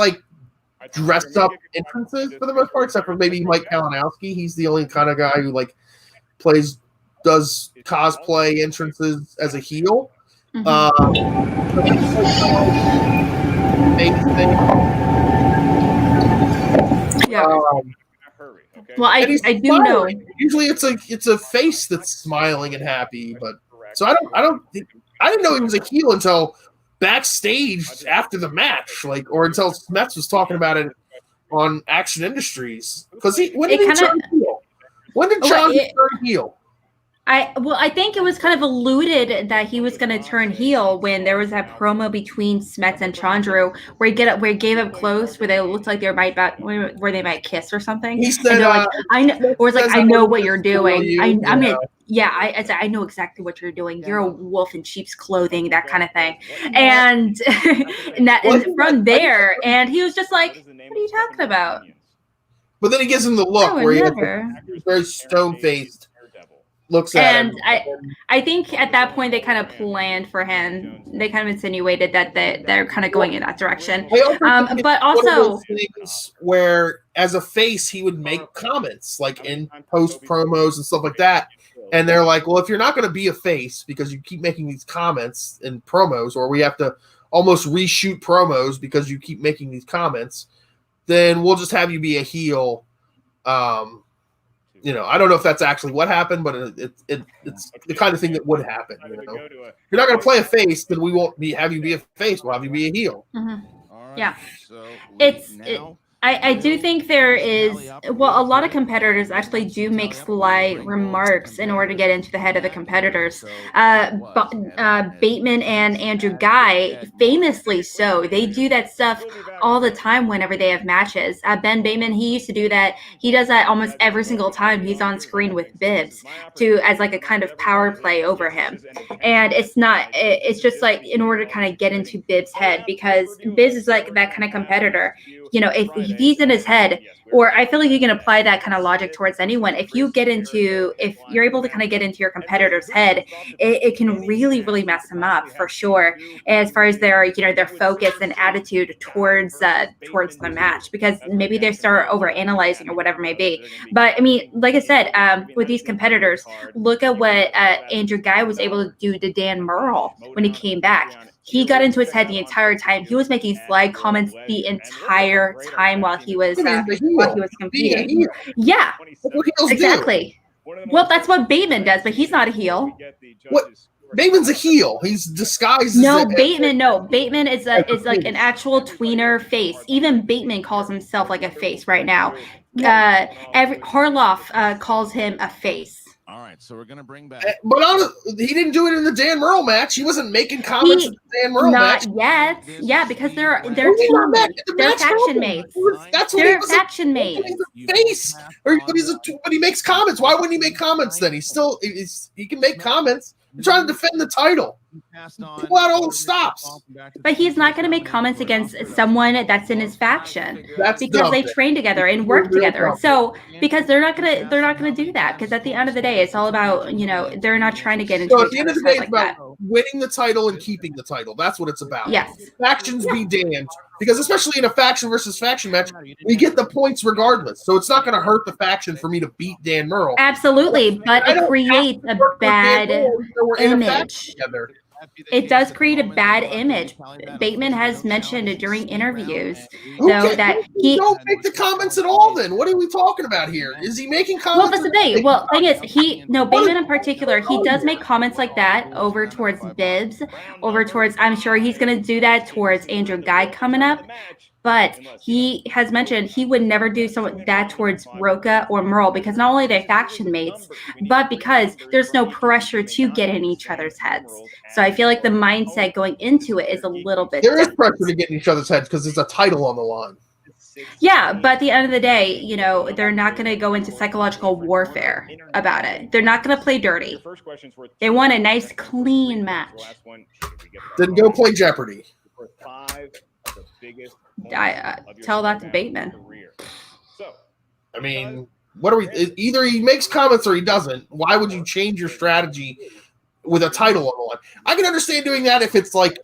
[SPEAKER 2] dressed up entrances for the most part, except for maybe Mike Kalinowski. He's the only kind of guy who does cosplay entrances as a heel.
[SPEAKER 1] Well, I do know.
[SPEAKER 2] Usually, it's a face that's smiling and happy, but so I didn't know he was a heel until backstage after the match, or until Smets was talking about it on Action Industries. Because when did he turn heel? When did Chandru turn heel?
[SPEAKER 1] I think it was kind of alluded that he was going to turn heel when there was that promo between Smets and Chandru where he gave up close, where they looked like they might kiss or something.
[SPEAKER 2] He said,
[SPEAKER 1] "I know," or it's I know what you're doing. I know exactly what you're doing. You're a wolf in sheep's clothing, that kind of thing. And from there, and he was just like, "What are you talking about?"
[SPEAKER 2] But then he gives him the look where he's very stone-faced. Looks at him.
[SPEAKER 1] I think at that point they kind of planned for him. They kind of insinuated that they're kind of going in that direction. But also
[SPEAKER 2] things where as a face he would make comments in post promos and stuff like that. And they're like, well, if you're not going to be a face because you keep making these comments in promos, or we have to almost reshoot promos because you keep making these comments, then we'll just have you be a heel. I don't know if that's actually what happened, but it's the kind of thing that would happen. If you're not going to play a face, then we won't have you be a face. We'll have you be a heel.
[SPEAKER 1] Mm-hmm. Yeah, I do think there is, a lot of competitors actually do make sly remarks in order to get into the head of the competitors. Bateman and Andrew Guy, famously so, they do that stuff all the time whenever they have matches. Ben Bateman, he used to do that. He does that almost every single time he's on screen with Bibbs as a kind of power play over him. And it's just in order to kind of get into Bibbs' head, because Bibbs is that kind of competitor. If he's in his head, or I feel like you can apply that kind of logic towards anyone. If you're able to kind of get into your competitor's head, it can really, really mess them up for sure. As far as their focus and attitude towards the match, because maybe they start over analyzing or whatever it may be. But I mean, like I said, with these competitors, look at what Andrew Guy was able to do to Dan Murrell when he came back. He got into his head the entire time. He was making sly comments the entire time while he was competing. Yeah, exactly. Well, that's what Bateman does, but he's not a heel.
[SPEAKER 2] What? Bateman's a heel. He's disguised.
[SPEAKER 1] Bateman is like an actual tweener face. Even Bateman calls himself like a face right now. Harloff calls him a face.
[SPEAKER 5] All right, so we're gonna bring back.
[SPEAKER 2] But he didn't do it in the Dan Murrell match. He wasn't making comments in the Dan Murrell match.
[SPEAKER 1] Not yet. Yeah, because they're faction mates.
[SPEAKER 2] That's what
[SPEAKER 1] they're faction mates.
[SPEAKER 2] He's a face, but he makes comments. Why wouldn't he make comments then? He can make comments. You're trying to defend the title. Pull out all the stops.
[SPEAKER 1] But he's not going to make comments against someone that's in his faction because they train together and work together. So because they're not gonna do that, because at the end of the day, it's all about they're not trying to get into.
[SPEAKER 2] So at the end of the day, it's about winning the title and keeping the title. That's what it's about.
[SPEAKER 1] Yes.
[SPEAKER 2] Factions be damned, because especially in a faction versus faction match, we get the points regardless. So it's not going to hurt the faction for me to beat Dan Murrell.
[SPEAKER 1] Absolutely, but it creates a bad image. It does create a bad image. Bateman has mentioned during interviews, though, that he
[SPEAKER 2] don't make the comments at all. Then what are we talking about here? Is he making comments?
[SPEAKER 1] Well, that's the thing. Well, thing is, Bateman in particular, he does make comments like that over towards Bibbs, over towards. I'm sure he's going to do that towards Andrew Guy coming up. But he has mentioned he would never do that towards Roca or Murrell, because not only are they faction mates, but because there's no pressure to get in each other's heads. So I feel like the mindset going into it is a little bit
[SPEAKER 2] different. Is pressure to get in each other's heads because there's a title on the line.
[SPEAKER 1] Yeah, but at the end of the day, they're not going to go into psychological warfare about it. They're not going to play dirty. They want a nice, clean match.
[SPEAKER 2] Then go play Jeopardy.
[SPEAKER 1] Tell that to Bateman.
[SPEAKER 2] I mean, what are we? Either he makes comments or he doesn't. Why would you change your strategy with a title on the line? I can understand doing that if it's like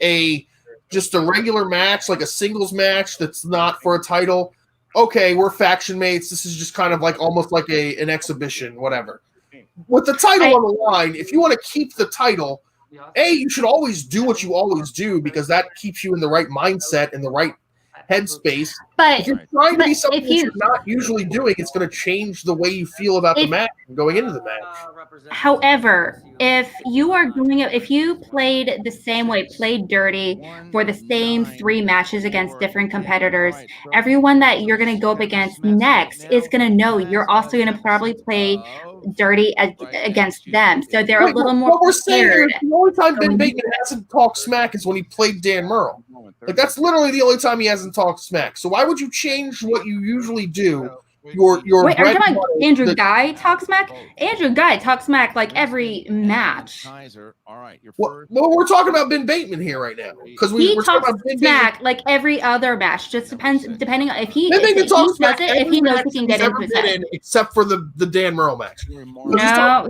[SPEAKER 2] just a regular match, like a singles match that's not for a title. Okay, we're faction mates. This is just kind of like almost like an exhibition, whatever. With the title on the line, if you want to keep the title, you should always do what you always do, because that keeps you in the right mindset and the right headspace.
[SPEAKER 1] But
[SPEAKER 2] if you're trying to be something you're not usually doing, it's going to change the way you feel about the match and going into the match.
[SPEAKER 1] However, if you played the same way, played dirty for the same 3 matches against different competitors, everyone that you're going to go up against next is going to know you're also going to probably play dirty against them. So they're a little more prepared.
[SPEAKER 2] The only time Ben Bateman hasn't talked smack is when he played Dan Murrell. Like, that's literally the only time he hasn't talked smack. So why would you change what you usually do?
[SPEAKER 1] Wait, are you talking about Andrew Guy talk smack? Andrew Guy talks smack like every match.
[SPEAKER 2] Well, we're talking about Ben Bateman here right now, because we're talking about Ben
[SPEAKER 1] smack like every other match. Just depending on if he knows he can get into his head.
[SPEAKER 2] Except for the Dan Murrell match.
[SPEAKER 1] No,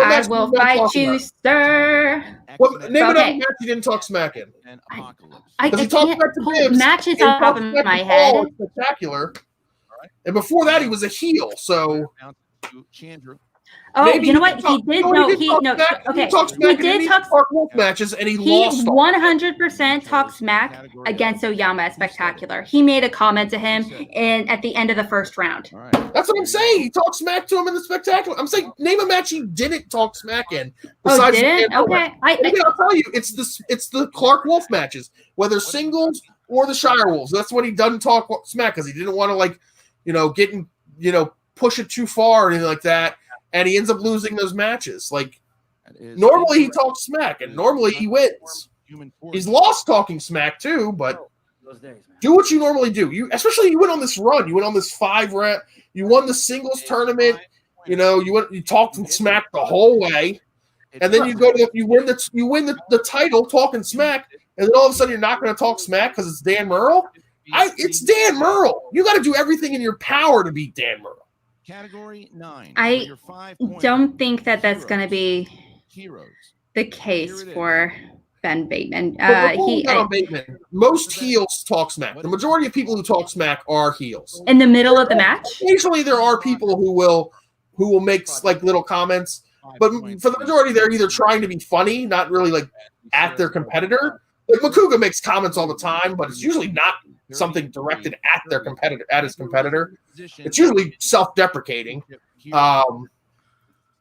[SPEAKER 1] I will fight you, sir.
[SPEAKER 2] Name another match he didn't talk smack in.
[SPEAKER 1] I can't matches off of my head.
[SPEAKER 2] Spectacular. And before that, he was a heel. So,
[SPEAKER 5] Chandru.
[SPEAKER 1] Oh, you know what? He did
[SPEAKER 2] talk wolf matches, and he lost.
[SPEAKER 1] 100% talked smack against Oyama at Spectacular. He made a comment to him at the end of the first round.
[SPEAKER 5] Right.
[SPEAKER 2] That's what I'm saying. He talked smack to him in the Spectacular. I'm saying, name a match he didn't talk smack in.
[SPEAKER 1] Oh, didn't? Okay.
[SPEAKER 2] I'll tell you, it's the Clark Wolf matches, whether singles or the Shire Wolves. That's when he doesn't talk smack, because he didn't want to push it too far or anything like that. And he ends up losing those matches. Like, normally he talks smack, and normally he wins. He's lost talking smack too, but do what you normally do. Especially you went on this run. You went on this 5 round. You won the singles tournament. You talked smack the whole way, and then you win the title talking smack, and then all of a sudden you're not going to talk smack because it's Dan Murrell. It's Dan Murrell. You got to do everything in your power to beat Dan Murrell.
[SPEAKER 5] Category 9.
[SPEAKER 1] I
[SPEAKER 5] your 5
[SPEAKER 1] don't think that that's going to be
[SPEAKER 5] heroes.
[SPEAKER 1] the case for Ben Bateman.
[SPEAKER 2] Bateman. Most heels talk smack. The majority of people who talk smack are heels.
[SPEAKER 1] In the middle of the match?
[SPEAKER 2] Occasionally there are people who will make like little comments, but for the majority they're either trying to be funny, not really like at their competitor. Like Makuga makes comments all the time, but it's usually not something directed at their competitor, at his competitor. It's usually self-deprecating.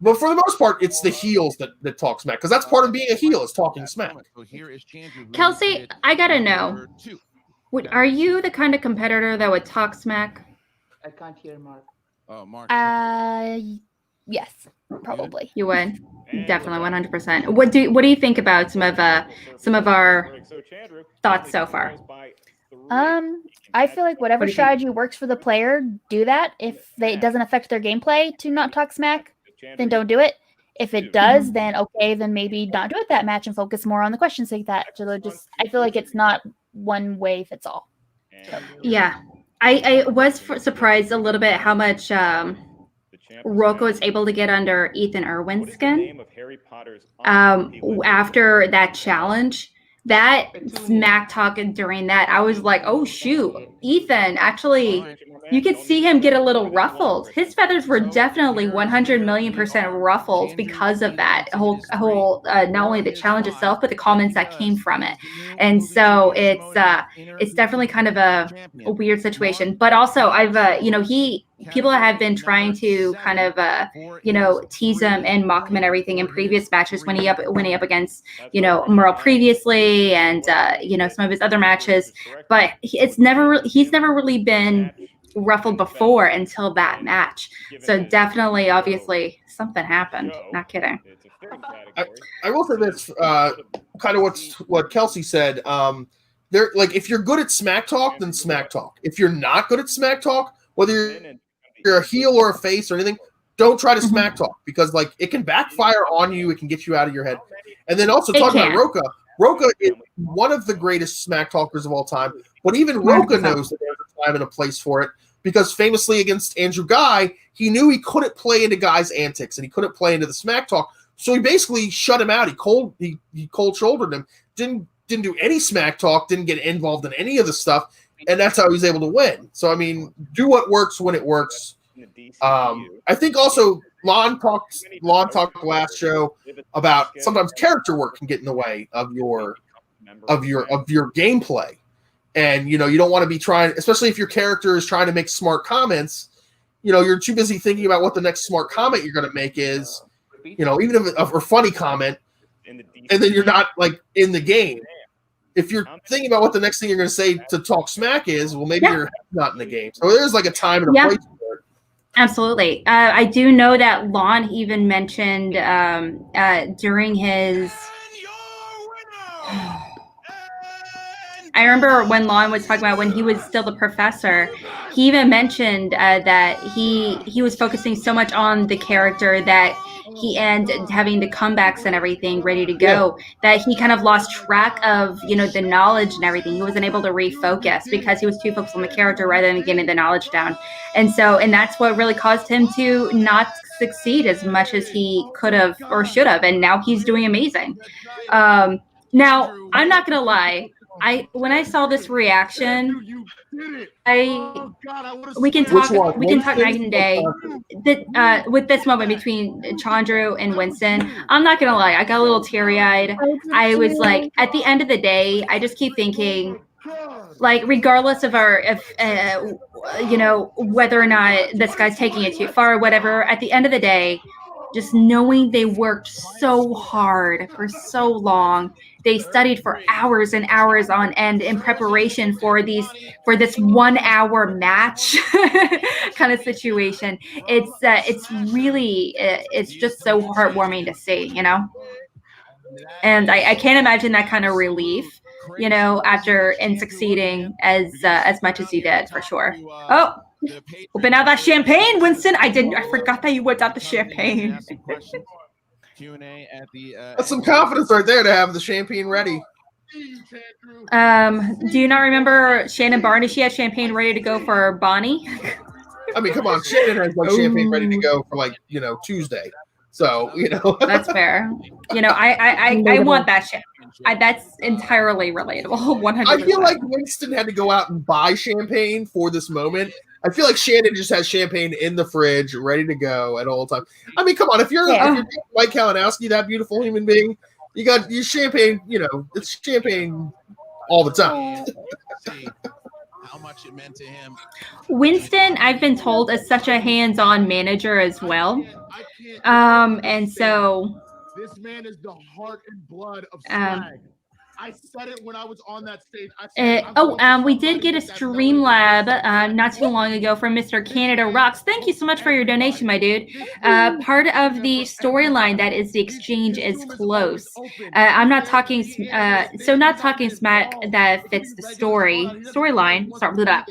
[SPEAKER 2] But for the most part, it's the heels that talk smack, because that's part of being a heel, is talking smack.
[SPEAKER 1] Kelsey, I gotta know, are you the kind of competitor that would talk smack?
[SPEAKER 7] I can't hear Mark.
[SPEAKER 5] Oh, Mark.
[SPEAKER 3] Yes, probably.
[SPEAKER 1] You would. Definitely 100%. What do you think about some of our thoughts so far?
[SPEAKER 3] I feel like whatever strategy works for the player, do that. If it doesn't affect their gameplay to not talk smack, then don't do it. If it does, then okay, then maybe not do it that match and focus more on the questions like that. So I feel like it's not one way fits all. So.
[SPEAKER 1] Yeah, I was surprised a little bit how much Rocco was able to get under Ethan Irwin's skin after that challenge. That smack talking during that, I was like, oh shoot, Ethan, actually, you could see him get a little ruffled. His feathers were definitely 100,000,000% ruffled because of that whole not only the challenge itself, but the comments that came from it. And so it's definitely kind of a weird situation. But also, people have been trying to kind of tease him and mock him and everything in previous matches when he up against Merle previously, and some of his other matches, but he's never really been ruffled before until that match. So definitely, obviously, something happened. Not kidding.
[SPEAKER 2] I will say this, kind of what Kelsey said. There, like, if you're good at smack talk, then smack talk. If you're not good at smack talk, whether you're a heel or a face or anything, don't try to smack talk, because like it can backfire on you. It can get you out of your head. And then also talking about Roka. Roka is one of the greatest smack talkers of all time, but even Roka knows that there's a time and a place for it, because famously against Andrew Guy, he knew he couldn't play into Guy's antics and he couldn't play into the smack talk, so he basically shut him out. He cold shouldered him, didn't do any smack talk, didn't get involved in any of the stuff, and that's how he was able to win. So I mean, do what works when it works. I think also Lon talked last show about sometimes character work can get in the way of your gameplay, and you don't want to be trying, especially if your character is trying to make smart comments. You're too busy thinking about what the next smart comment you're going to make is, even if it's a funny comment, and then you're not like in the game. If you're thinking about what the next thing you're going to say to talk smack is, well, maybe you're not in the game. So there's like a time and a place for it.
[SPEAKER 1] Absolutely. I do know that Lon even mentioned during his... I remember when Lon was talking about when he was still the professor, he even mentioned that he was focusing so much on the character that and having the comebacks and everything ready to go, that he kind of lost track of the knowledge and everything. He wasn't able to refocus because he was too focused on the character rather than getting the knowledge down. And that's what really caused him to not succeed as much as he could have or should have. And now he's doing amazing. Now, I'm not gonna lie, when I saw this reaction, we can talk night and day. With this moment between Chandru and Winston, I'm not gonna lie, I got a little teary-eyed. I was like, at the end of the day, I just keep thinking, like, regardless of whether or not this guy's taking it too far or whatever, at the end of the day, just knowing they worked so hard for so long, they studied for hours and hours on end in preparation for this 1 hour match kind of situation. It's really it's just so heartwarming to see, and I can't imagine that kind of relief, after succeeding as much as he did, for sure. Oh, open out that champagne, Winston. I forgot that you whipped out the champagne.
[SPEAKER 5] Q&A at the
[SPEAKER 2] That's some confidence right there to have the champagne ready.
[SPEAKER 1] Do you not remember Shannon Barney? She had champagne ready to go for Bonnie.
[SPEAKER 2] I mean, come on, Shannon has like champagne ready to go for like Tuesday. So
[SPEAKER 1] that's fair. I want that shit. That's entirely relatable. 100%.
[SPEAKER 2] I feel like Winston had to go out and buy champagne for this moment. I feel like Shannon just has champagne in the fridge, ready to go at all times. I mean, come on, if you're Mike Kalinowski, that beautiful human being, you got your champagne. It's champagne all the time.
[SPEAKER 5] How much it meant to him.
[SPEAKER 1] Winston, I've been told, is such a hands-on manager as well. And so
[SPEAKER 8] this man is the heart and blood of swag. I said it when I was on that stage.
[SPEAKER 1] We did get a Streamlab not too long ago from Mr. Canada Rocks. Thank you so much for your donation, my dude. Part of the storyline that is the exchange is close. I'm not talking, not talking smack that fits the storyline.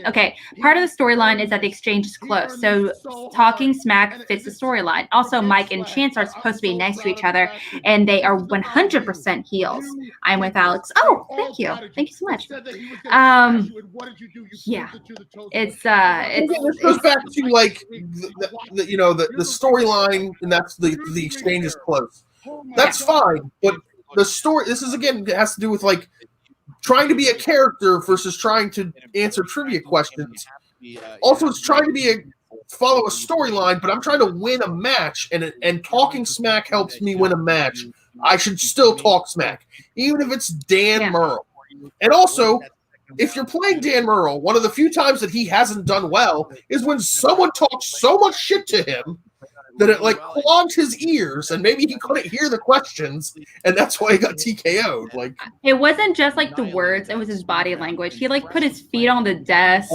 [SPEAKER 1] Okay, part of the storyline is that the exchange is close. So talking smack fits the storyline. Also, Mike and Chance are supposed to be next to each other, and they are 100% heels. I'm with Alex. Oh, thank you so much. Yeah, it's
[SPEAKER 2] this goes back to like the storyline, and that's the exchange is close. That's fine, but the story. This is again has to do with like trying to be a character versus trying to answer trivia questions. Also, it's trying to follow a storyline, but I'm trying to win a match, and talking smack helps me win a match. I should still talk smack, even if it's Dan Murrell. And also, if you're playing Dan Murrell, one of the few times that he hasn't done well is when someone talks so much shit to him that it like clogged his ears, and maybe he couldn't hear the questions, and that's why he got TKO'd. Like,
[SPEAKER 1] it wasn't just like the words; it was his body language. He like put his feet on the desk,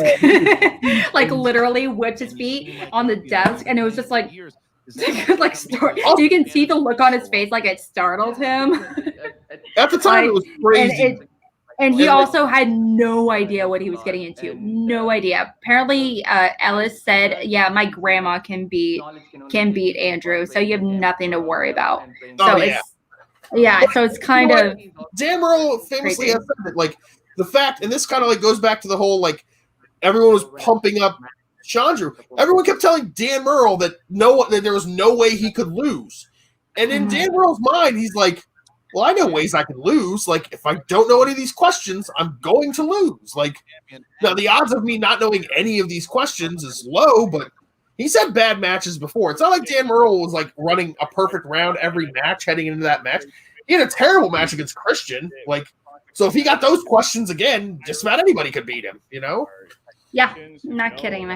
[SPEAKER 1] like literally whipped his feet on the desk, and it was just like. Like you can see the look on his face, like it startled him.
[SPEAKER 2] At the time, it was crazy.
[SPEAKER 1] And he also had no idea what he was getting into. No idea. Apparently, Ellis said, "Yeah, my grandma can beat Andrew, so you have nothing to worry about." So it's kind of
[SPEAKER 2] Dan Murrell famously has said that, like the fact, and this kind of like goes back to the whole like everyone was pumping up Chandru. Everyone kept telling Dan Murrell that there was no way he could lose. And in Dan Murrell's mind, he's like, well, I know ways I can lose. Like, if I don't know any of these questions, I'm going to lose. Like, now the odds of me not knowing any of these questions is low, but he's had bad matches before. It's not like Dan Murrell was like running a perfect round every match heading into that match. He had a terrible match against Christian. Like, so if he got those questions again, just about anybody could beat him,
[SPEAKER 1] Yeah, not kidding.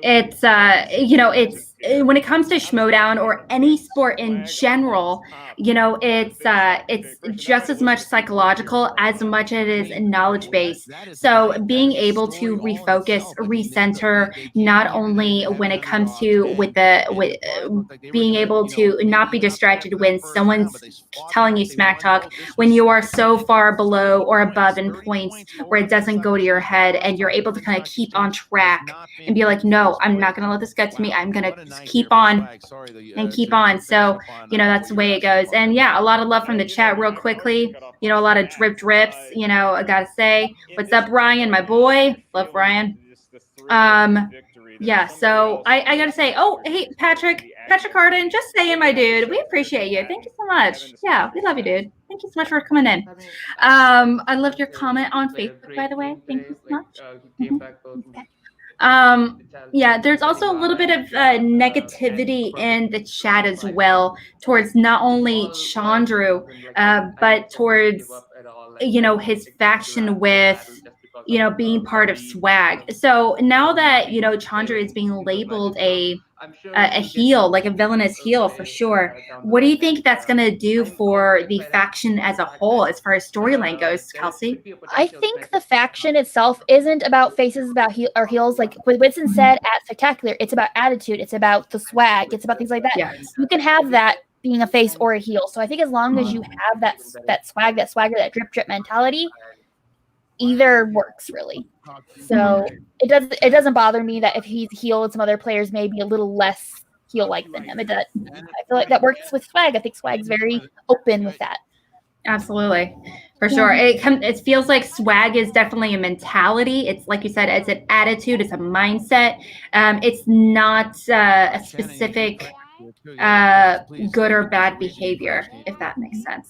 [SPEAKER 1] It's it's when it comes to Schmodown or any sport in general, it's just as much psychological as much as it is knowledge based. So being able to refocus, recenter, not only when it comes to with being able to not be distracted when someone's telling you smack talk, when you are so far below or above in points where it doesn't go to your head, and you're able to kind of keep on track and be like, no, I'm not going to let this get to me. I'm going to keep on and keep on. So, that's the way it goes. And yeah, a lot of love from the chat real quickly. A lot of drips, I got to say, what's up, Ryan, my boy? Love Ryan. Yeah, so I got to say, oh, hey, Patrick Harden, just saying, my dude, we appreciate you. Thank you so much. Yeah, we love you, dude. Thank you so much for coming in. I loved your comment on Facebook, by the way. Thank you so much. Yeah, there's also a little bit of negativity in the chat as well towards not only Chandru, but towards his faction with being part of swag. So now that Chandru is being labeled a heel, like a villainous heel for sure, what do you think that's going to do for the faction as a whole as far as storyline goes, Kelsey?
[SPEAKER 3] I think the faction itself isn't about faces, about or heels. Like what Winston said at Spectacular, it's about attitude, it's about the swag, it's about things like that.
[SPEAKER 1] Yes.
[SPEAKER 3] You can have that being a face or a heel. So I think as long as you have that swag, that swagger, that drip mentality, either works really. So it doesn't bother me that if he's heel and some other players may be a little less heel like than him. I feel like that works with swag. I think swag's very open with that.
[SPEAKER 1] Absolutely. For sure. It feels like swag is definitely a mentality. It's like you said, it's an attitude, it's a mindset. It's not a specific good or bad behavior, if that makes sense,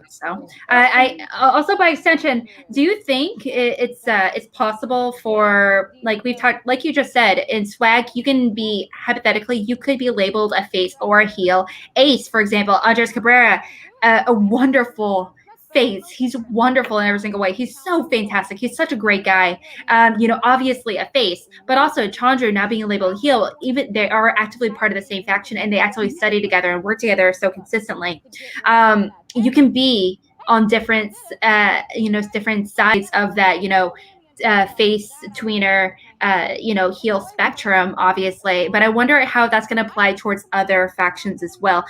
[SPEAKER 1] So I also, by extension, do you think it's possible for, like we've talked, like you just said, in swag, you can be, hypothetically, you could be labeled a face or a heel. Ace, for example, Andres Cabrera, a wonderful face. He's wonderful in every single way. He's so fantastic. He's such a great guy. Obviously a face, but also Chandru now being labeled heel. Even they are actively part of the same faction, and they actually study together and work together so consistently. You can be on different, different sides of that, face tweener, heel spectrum, obviously. But I wonder how that's going to apply towards other factions as well.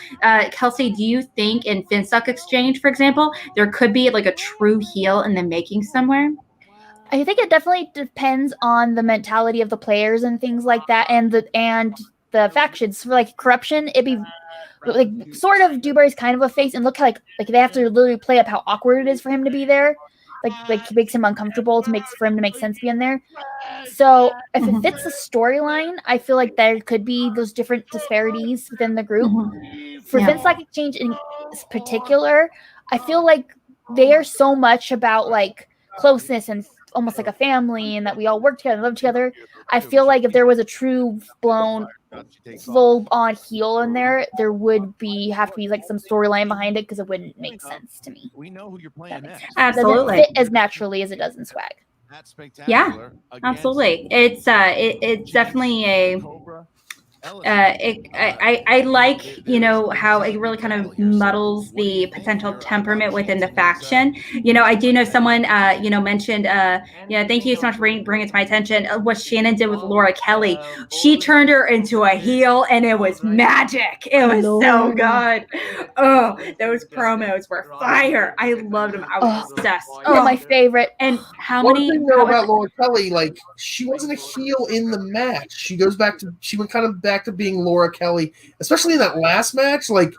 [SPEAKER 1] Kelsey, do you think in Finstock Exchange, for example, there could be like a true heel in the making somewhere?
[SPEAKER 3] I think it definitely depends on the mentality of the players and things like that, and the factions. For like corruption, it'd be like sort of Dewberry's kind of a face, and look like they have to literally play up how awkward it is for him to be there. Like makes him uncomfortable for him to make sense being there. So if it fits the storyline, I feel like there could be those different disparities within the group. For Finstock Exchange in particular, I feel like they are so much about like closeness and almost like a family, and that we all work together and live together. I feel like if there was a true blown full on heel in there would have to be like some storyline behind it, because it wouldn't make sense to me.
[SPEAKER 5] We know who you're playing next.
[SPEAKER 1] Absolutely.
[SPEAKER 3] It doesn't fit as naturally as it does in swag.
[SPEAKER 5] That's spectacular.
[SPEAKER 1] Yeah, absolutely. It's definitely a I like, how it really kind of muddles the potential temperament within the faction. I do know someone, mentioned, thank you so much for bringing it to my attention, what Shannon did with Laura Kelly. She turned her into a heel, and it was magic. It was so good. Oh, those promos were fire. I loved them. I was obsessed.
[SPEAKER 3] Oh, my favorite.
[SPEAKER 1] And
[SPEAKER 2] One thing though about Laura Kelly, like, she wasn't a heel in the match. She went kind of back to being Laura Kelly, especially in that last match. Like,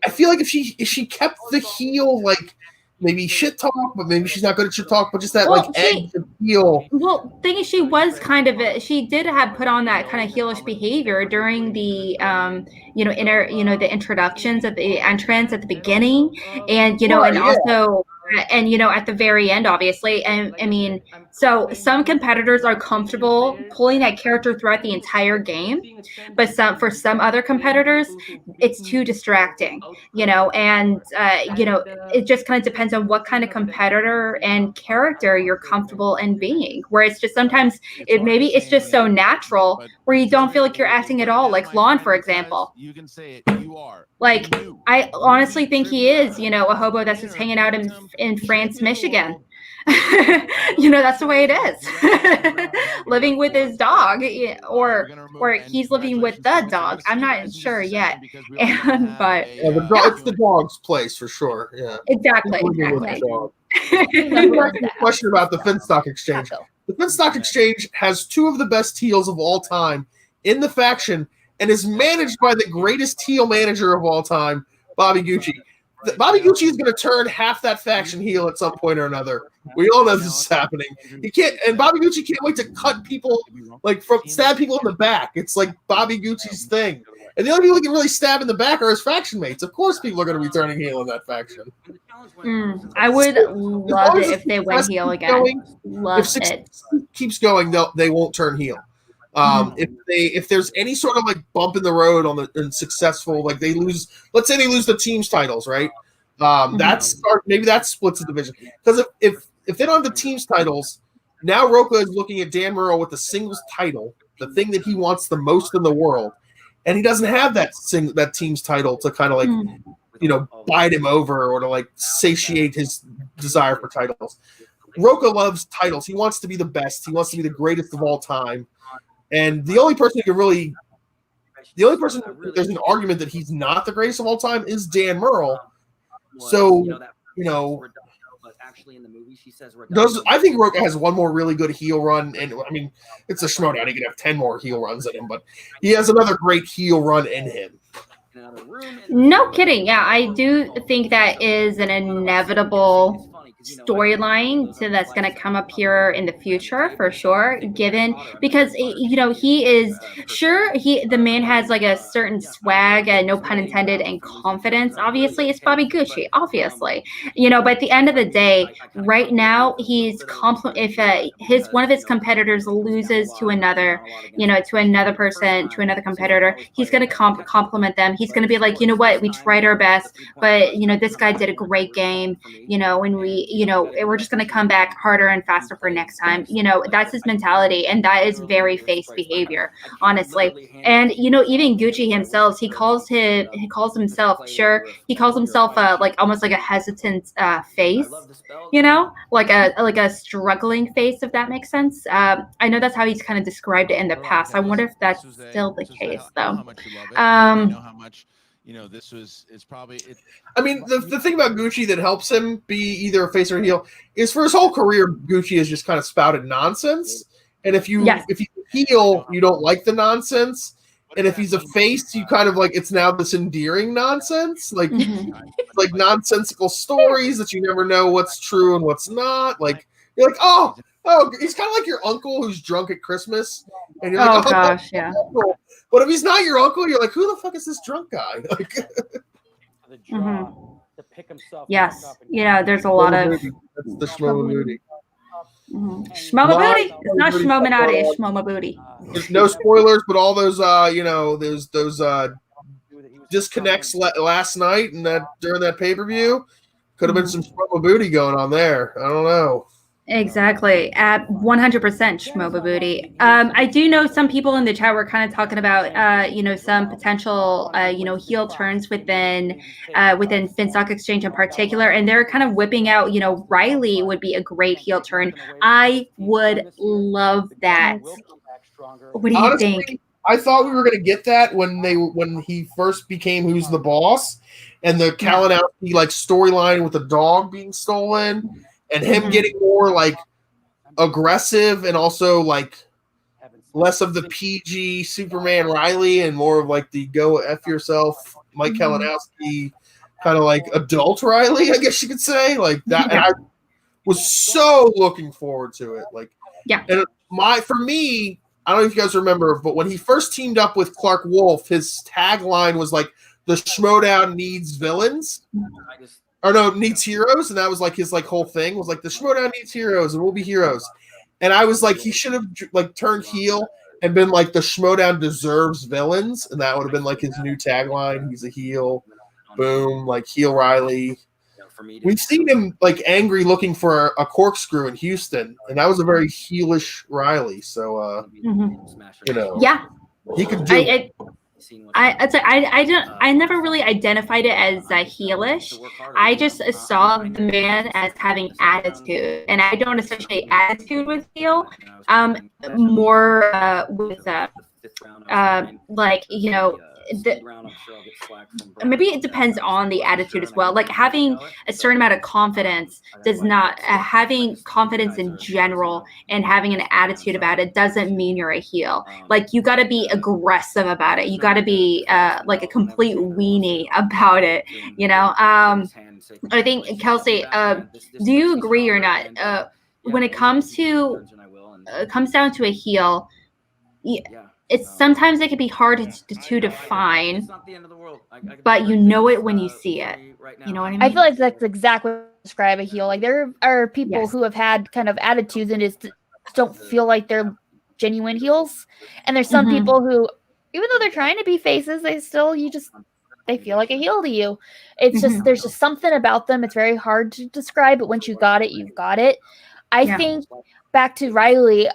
[SPEAKER 2] I feel like if she kept the heel, like, maybe shit talk, but maybe she's not good at shit talk, but just that edge of heel.
[SPEAKER 1] Well, thing is, she was kind of she did have put on that kind of heelish behavior during the the introductions at the entrance at the beginning, and also. And at the very end, obviously, and I mean, so some competitors are comfortable pulling that character throughout the entire game, but for some other competitors, it's too distracting, and it just kind of depends on what kind of competitor and character you're comfortable in being. Where it's just sometimes it's just so natural where you don't feel like you're acting at all, like Lon, for example.
[SPEAKER 5] You can say it. You are.
[SPEAKER 1] Like, I honestly think he is, a hobo that's just hanging out in France, Michigan. That's the way it is. Living with his dog, or he's living with the dog. I'm not sure yet. But
[SPEAKER 2] it's the dog's place for sure. Yeah,
[SPEAKER 1] exactly.
[SPEAKER 2] Question about the Finstock Exchange. The Finstock Exchange has two of the best heels of all time in the faction, and is managed by the greatest heel manager of all time, Bobby Gucci. Bobby Gucci is going to turn half that faction heel at some point or another. We all know this is happening. He can't, and Bobby Gucci can't wait to cut people, stab people in the back. It's like Bobby Gucci's thing. And the only people he can really stab in the back are his faction mates. Of course, people are going to be turning heel in that faction.
[SPEAKER 1] I would love it if they went heel again.
[SPEAKER 2] If it keeps going, they won't turn heel. If there's any sort of like bump in the road and successful, like let's say they lose the team's titles, right? Maybe that splits the division, because if they don't have the team's titles, now Roca is looking at Dan Murrow with the singles title, the thing that he wants the most in the world, and he doesn't have that team's title to kind of like bide him over or to like satiate his desire for titles. Roca loves titles. He wants to be the best. He wants to be the greatest of all time. And the only person there's an argument that he's not the greatest of all time is Dan Murrow. So,
[SPEAKER 6] actually in the movie she says
[SPEAKER 2] I think Roca has one more really good heel run, and I mean, it's a Schmoedown. He could have 10 more heel runs in him, but he has another great heel run in him.
[SPEAKER 1] No kidding. Yeah, I do think that is an inevitable storyline that's going to come up here in the future for sure, given because he is sure the man has like a certain swag and no pun intended and confidence. Obviously it's Bobby Gucci, obviously, but at the end of the day, right now he's if his one of his competitors loses to another, to another person, to another competitor, he's going to compliment them. He's going to be like, you know what, we tried our best, but this guy did a great game, and we're just going to come back harder and faster for next time. That's his mentality, and that is very face behavior, honestly. And even Gucci himself, he calls himself like almost like a hesitant face, like a struggling face, if that makes sense. I know that's how he's kind of described it in the past. I wonder if that's still the case, though.
[SPEAKER 5] How much this is probably it.
[SPEAKER 2] I mean, the thing about Gucci that helps him be either a face or a heel is for his whole career, Gucci has just kind of spouted nonsense. And if he's a heel, you don't like the nonsense. And if he's a face, you kind of like, it's now this endearing nonsense, like like nonsensical stories that you never know what's true and what's not. Like you're like, oh, he's kind of like your uncle who's drunk at Christmas, and you're like,
[SPEAKER 1] gosh, yeah.
[SPEAKER 2] Uncle. But if he's not your uncle, you're like, who the fuck is this drunk guy? Like,
[SPEAKER 6] to pick himself.
[SPEAKER 1] Yes, there's a lot of
[SPEAKER 2] the Shmomaboody.
[SPEAKER 1] Shmomaboody. It's not Shmominati, it's Shmomaboody.
[SPEAKER 2] There's no spoilers, but all those those disconnects last night and that during that pay-per-view could have been some Shmomaboody going on there. I don't know.
[SPEAKER 1] Exactly. At 100% Shmomaboody. I do know some people in the chat were kind of talking about, some potential, heel turns within Finstock Exchange in particular. And they're kind of whipping out, Riley would be a great heel turn. I would love that. What do you think?
[SPEAKER 2] I thought we were going to get that when he first became Who's the Boss, and the Kalinowski storyline with the dog being stolen. And him getting more aggressive and also less of the PG Superman Riley and more of the go F yourself Mike Kalinowski kind of adult Riley, I guess you could say, that. And I was so looking forward to it. And for me, I don't know if you guys remember, but when he first teamed up with Clark Wolf, his tagline was the Schmodown needs villains. Or no, needs heroes, and that was his whole thing was the Schmodown needs heroes, and we'll be heroes. And I was he should have turned heel and been the Schmodown deserves villains, and that would have been his new tagline. He's a heel, boom, heel Riley. We've seen him angry looking for a corkscrew in Houston, and that was a very heelish Riley. So he could do.
[SPEAKER 1] I never really identified it as heelish. I just saw the man as having attitude, and I don't associate attitude with heel. More with maybe it depends on the attitude as well. Having a certain amount of confidence does not having confidence in general and having an attitude about it doesn't mean you're a heel. You got to be aggressive about it. You got to be a complete weenie about it. I think Kelsey, do you agree or not? When it comes down to a heel, sometimes it can be hard to define, but it when you see it. You know what I mean?
[SPEAKER 3] I feel like that's exactly what I describe a heel. There are people who have had kind of attitudes and just don't feel like they're genuine heels. And there's some people who, even though they're trying to be faces, they feel like a heel to you. It's just, there's just something about them. It's very hard to describe, but once you got it, you've got it. I think back to Riley,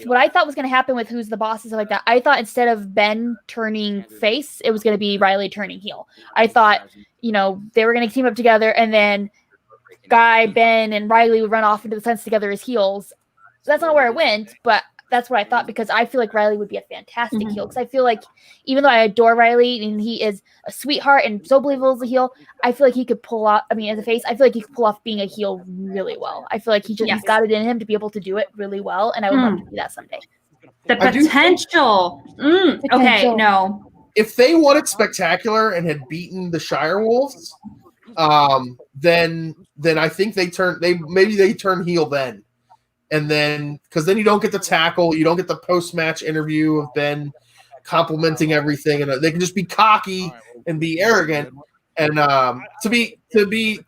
[SPEAKER 3] what I thought was going to happen with Who's the Boss and stuff like that, I thought instead of Ben turning face, it was going to be Riley turning heel. I thought, they were going to team up together, and then Guy, Ben, and Riley would run off into the fence together as heels. So that's not where it went, but that's what I thought, because I feel like Riley would be a fantastic heel. Because I feel like even though I adore Riley and he is a sweetheart and so believable as a heel, I feel like he could pull off, as a face, I feel like he could pull off being a heel really well. I feel like he's got it in him to be able to do it really well. And I would love to do that someday.
[SPEAKER 1] The potential. Okay, no.
[SPEAKER 2] if they won it spectacular and had beaten the Shire Wolves, then I think they turn heel then. And then, because then you don't get the tackle, you don't get the post-match interview of Ben complimenting everything, and they can just be cocky and be arrogant. And to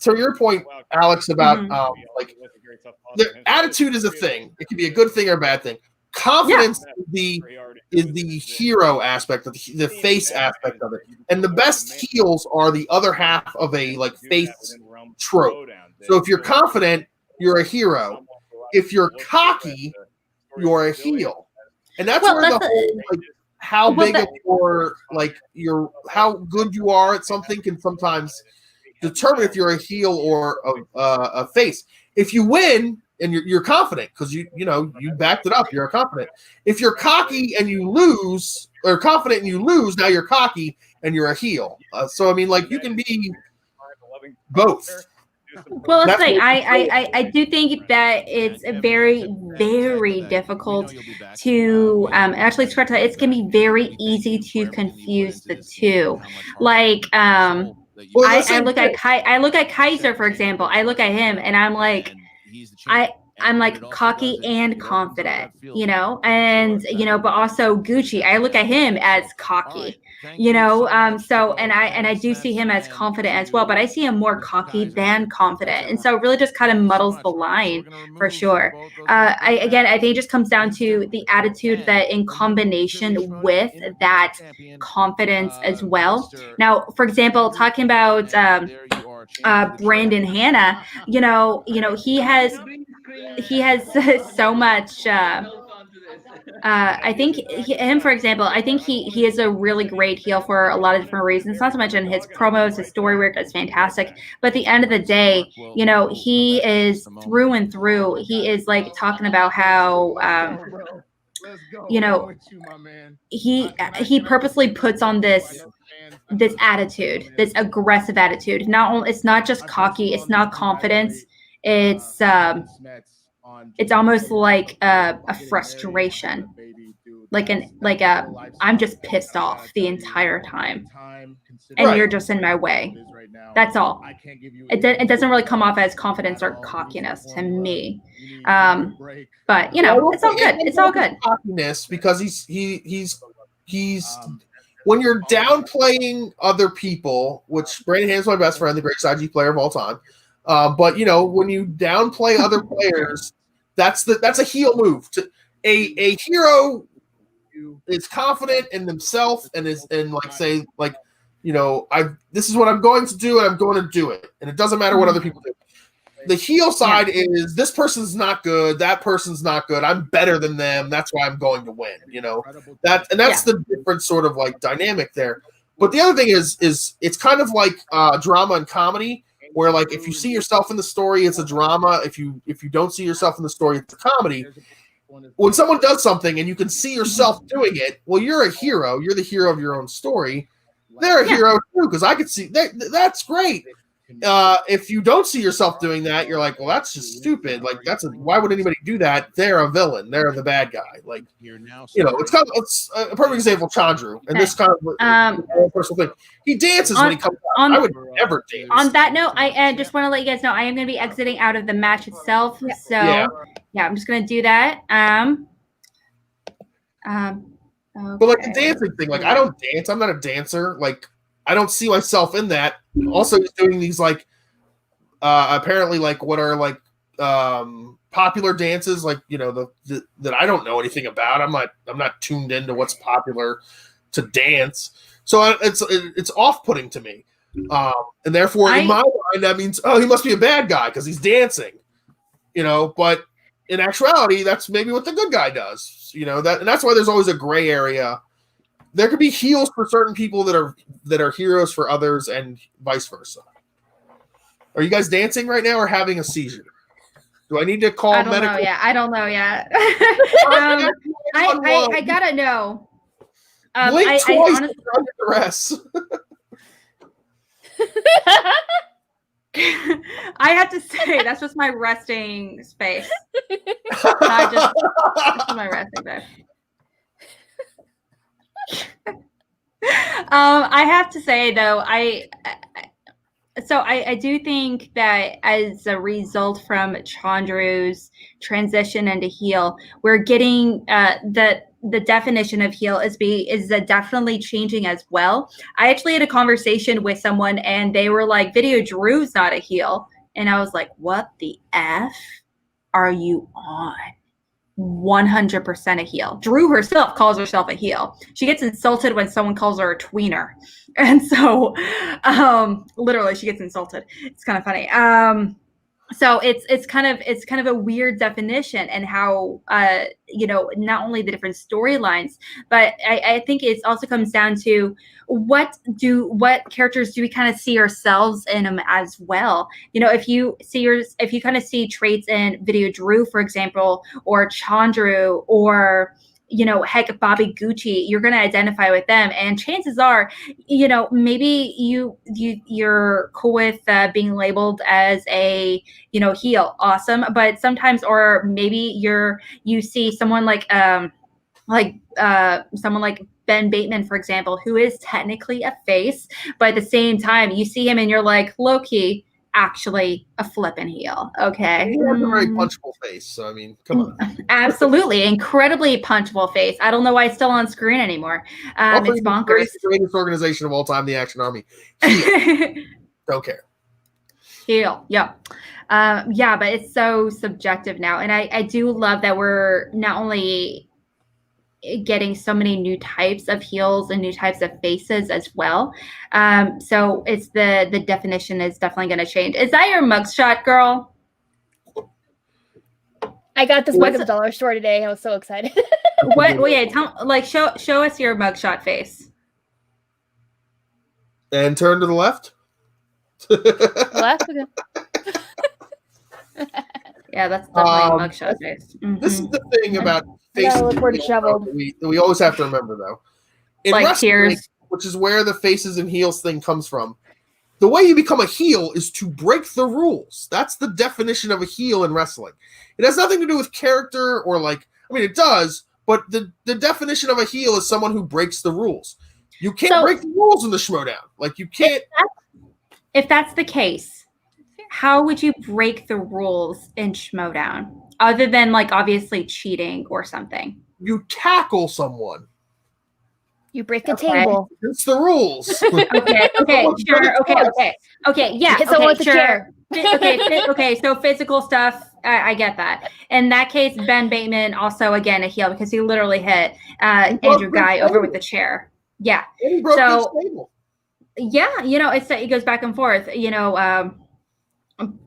[SPEAKER 2] your point, Alex, about like the attitude is a thing. It can be a good thing or a bad thing. Confidence is the hero aspect of the face aspect of it, and the best heels are the other half of a like face trope. So if you're confident, you're a hero. If you're cocky, you're a heel, and that's where the whole like how big of how good you are at something can sometimes determine if you're a heel or a face. If you win and you're confident because you backed it up, you're confident. If you're cocky and you lose, or confident and you lose, now you're cocky and you're a heel. So I mean, like you can be both.
[SPEAKER 1] Well, let's say I do think that it's very, very difficult to actually start to. It can be very easy to confuse the two. Like I look at Kaiser, for example. I look at him and I'm like, I'm like cocky and confident, and but also Gucci. I look at him as cocky, so and I do see him as confident as well, but I see him more cocky than confident, and so it really just kind of muddles the line for sure. I think it just comes down to the attitude that in combination with that confidence as well. Now, for example, talking about Brandon Hanna, he has so much. I think him, for example, I think he is a really great heel for a lot of different reasons. Not to mention his promos, his story work is fantastic. But at the end of the day, he is through and through. He is like talking about how, he purposely puts on this attitude, this aggressive attitude. It's not just cocky. It's not confidence. It's almost like a frustration, I'm just pissed off the entire time, and you're just in my way. That's all. It doesn't really come off as confidence or cockiness to me. But it's all good. It's all good.
[SPEAKER 2] Cockiness, because he's when you're downplaying other people, which Brandon Han's my best friend, the greatest IG player of all time. But when you downplay other players, that's a heel move. A hero is confident in themselves and this is what I'm going to do and I'm going to do it, and it doesn't matter what other people do. The heel side is this person's not good, that person's not good, I'm better than them, that's why I'm going to win. That's the different sort of like dynamic there. But the other thing is it's kind of like drama and comedy, where like if you see yourself in the story, it's a drama. If you don't see yourself in the story, it's a comedy. When someone does something and you can see yourself doing it, well, you're a hero. You're the hero of your own story. They're a hero too, because I could see that's great. If you don't see yourself doing that, you're like, well, that's just stupid. Like why would anybody do that? They're a villain. They're the bad guy. Like it's a perfect example of Chandru, and this kind of personal thing. He dances when he comes out. I would never dance.
[SPEAKER 1] On that note, I just want to let you guys know I am going to be exiting out of the match itself. So I'm just going to do that.
[SPEAKER 2] But like the dancing thing, like I don't dance. I'm not a dancer. Like I don't see myself in that. Also, he's doing these like apparently like what are like popular dances, like that I don't know anything about. I'm not tuned into what's popular to dance, so it's off-putting to me, and therefore in my mind that means he must be a bad guy because he's dancing, But in actuality, that's maybe what the good guy does, and that's why there's always a gray area. There could be heels for certain people that are heroes for others, and vice versa. Are you guys dancing right now or having a seizure? Do I need to call medical?
[SPEAKER 1] I don't know yet. I gotta know.
[SPEAKER 2] Blink twice honestly... under duress.
[SPEAKER 1] I have to say that's just my resting space. That's my resting space. I have to say though, I do think that as a result from Chandru's transition into heel, we're getting the definition of heel is definitely changing as well. I actually had a conversation with someone and they were like, Video Drew's not a heel. And I was like, what the F are you on? 100% a heel. Drew herself calls herself a heel. She gets insulted when someone calls her a tweener. And so literally she gets insulted. It's kind of funny. So it's kind of a weird definition, and how not only the different storylines, but I think it also comes down to what characters do we kind of see ourselves in them as well. If you kind of see traits in Video Drew, for example, or Chandru, or heck, Bobby Gucci, you're going to identify with them. And chances are, maybe you're cool with being labeled as a, heel. Awesome. But sometimes, or maybe you see someone like someone like Ben Bateman, for example, who is technically a face, but at the same time, you see him and you're like, low key, actually a flippin' heel. Okay.
[SPEAKER 2] He has a very punchable face. So, I mean, come on.
[SPEAKER 1] Absolutely. Incredibly punchable face. I don't know why it's still on screen anymore. It's bonkers.
[SPEAKER 2] The greatest organization of all time, the Action Army. Don't care.
[SPEAKER 1] Heel. Yeah. Yeah, but it's so subjective now. And I do love that we're not only getting so many new types of heels and new types of faces as well. So it's the definition is definitely going to change. Is that your mugshot, girl?
[SPEAKER 3] I got this mug at the dollar store today. I was so excited.
[SPEAKER 1] What? Well, yeah, show us your mugshot face.
[SPEAKER 2] And turn to the left.
[SPEAKER 3] Left.
[SPEAKER 1] Yeah, that's definitely a mugshot face. Mm-hmm.
[SPEAKER 2] This is the thing about faces we always have to remember, though. In
[SPEAKER 1] like
[SPEAKER 2] wrestling,
[SPEAKER 1] tears,
[SPEAKER 2] which is where the faces and heels thing comes from, the way you become a heel is to break the rules. That's the definition of a heel in wrestling. It has nothing to do with character or it does, but the definition of a heel is someone who breaks the rules. You can't break the rules in the Schmodown. You can't.
[SPEAKER 1] If that's the case, how would you break the rules in Schmodown? Other than obviously cheating or something.
[SPEAKER 2] You tackle someone.
[SPEAKER 3] You break a table.
[SPEAKER 2] It's the rules.
[SPEAKER 1] Okay, sure. Okay, yeah.
[SPEAKER 3] Hit someone with a chair.
[SPEAKER 1] Okay, so physical stuff, I get that. In that case, Ben Bateman also, again, a heel, because he literally hit Andrew Guy over with the chair. Yeah.
[SPEAKER 2] And he broke his table.
[SPEAKER 1] Yeah, it goes back and forth,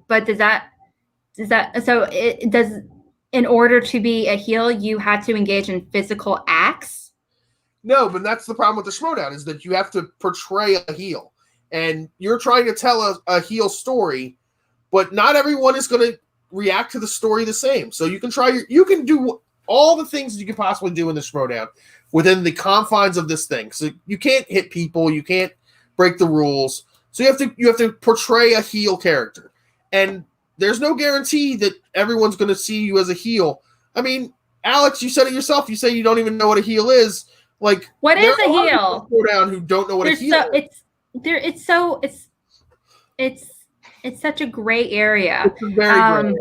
[SPEAKER 1] but in order to be a heel, you had to engage in physical acts?
[SPEAKER 2] No, but that's the problem with the Schmodown, is that you have to portray a heel. And you're trying to tell a heel story, but not everyone is going to react to the story the same. So you can do all the things you can possibly do in the Schmodown within the confines of this thing. So you can't hit people, you can't break the rules. So you have to portray a heel character. And there's no guarantee that everyone's going to see you as a heel. I mean, Alex, you said it yourself. You say you don't even know what a heel is. What
[SPEAKER 1] is a heel?
[SPEAKER 2] Down who don't know what a heel is.
[SPEAKER 1] It's such a gray area.
[SPEAKER 2] It's a very gray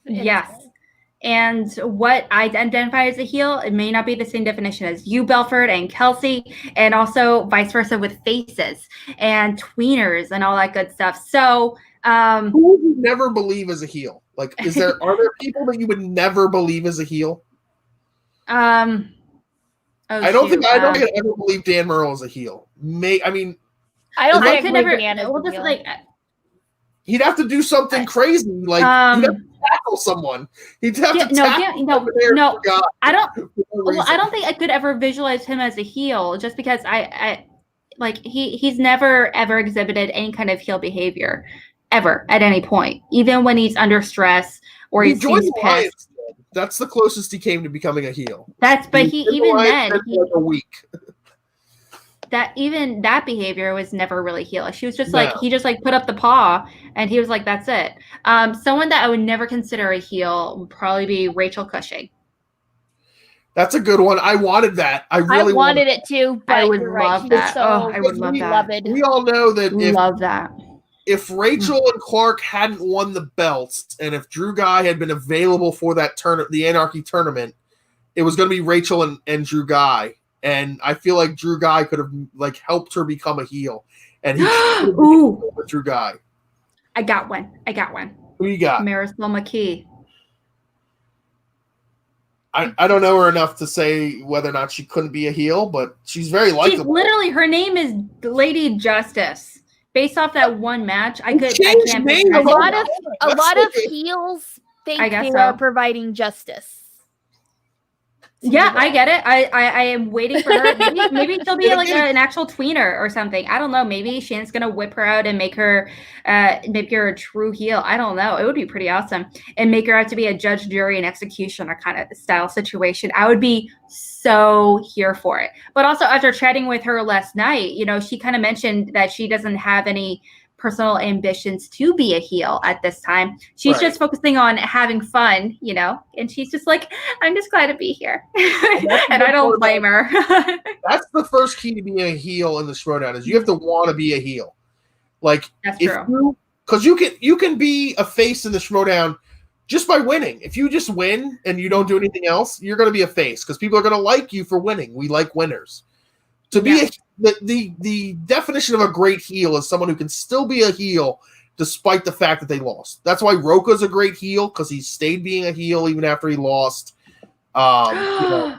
[SPEAKER 2] area.
[SPEAKER 1] Yes. And what I identify as a heel, it may not be the same definition as you, Belford, and Kelsey, and also vice versa with faces and tweeners and all that good stuff. So
[SPEAKER 2] who would you never believe as a heel? Are there people that you would never believe as a heel? I don't think I could ever believe Dan Murrell as a heel.
[SPEAKER 3] I don't think I could never.
[SPEAKER 2] He'd have to do something crazy, he'd have to tackle someone. He'd have to tackle
[SPEAKER 1] no. I don't think I could ever visualize him as a heel, just because he's never ever exhibited any kind of heel behavior. Ever at any point, even when he's under stress or he seems pissed.
[SPEAKER 2] That's the closest he came to becoming a heel.
[SPEAKER 1] A week. That behavior was never really heel. She was just he just put up the paw and he was like, that's it. Someone that I would never consider a heel would probably be Rachel Cushing.
[SPEAKER 2] That's a good one. I wanted that. I really
[SPEAKER 3] wanted it too, but
[SPEAKER 1] I would
[SPEAKER 3] you're right.
[SPEAKER 1] love
[SPEAKER 3] She's
[SPEAKER 1] that.
[SPEAKER 3] so
[SPEAKER 1] I would love that.
[SPEAKER 3] beloved.
[SPEAKER 2] We all know that
[SPEAKER 1] Love that.
[SPEAKER 2] if Rachel and Clark hadn't won the belts, and if Drew Guy had been available for that the Anarchy tournament, it was going to be Rachel and Drew Guy. And I feel like Drew Guy could have helped her become a heel, and he
[SPEAKER 1] Ooh,
[SPEAKER 2] with Drew Guy.
[SPEAKER 1] I got one.
[SPEAKER 2] Who you got?
[SPEAKER 1] Marisol McKee.
[SPEAKER 2] I don't know her enough to say whether or not she couldn't be a heel, but she's very likable.
[SPEAKER 1] She's literally, her name is Lady Justice. Based off that one match, I can't
[SPEAKER 2] name
[SPEAKER 3] a lot of heels think they are providing justice.
[SPEAKER 1] Yeah, I get it. I am waiting for her. Maybe she'll be like an actual tweener or something. I don't know. Maybe Shane's gonna whip her out and make her a true heel. I don't know. It would be pretty awesome. And make her out to be a judge, jury, and executioner kind of style situation. I would be so here for it. But also, after chatting with her last night, she kind of mentioned that she doesn't have any personal ambitions to be a heel at this time. She's just focusing on having fun, and she's just like, I'm just glad to be here. And I don't blame her.
[SPEAKER 2] That's the first key to being a heel in the Schmodown is you have to want to be a heel. That's true. Because you can be a face in the Schmodown just by winning. If you just win and you don't do anything else, you're going to be a face because people are going to like you for winning. We like winners. To be the definition of a great heel is someone who can still be a heel despite the fact that they lost. That's why Roka's a great heel because he stayed being a heel even after he lost. Andrew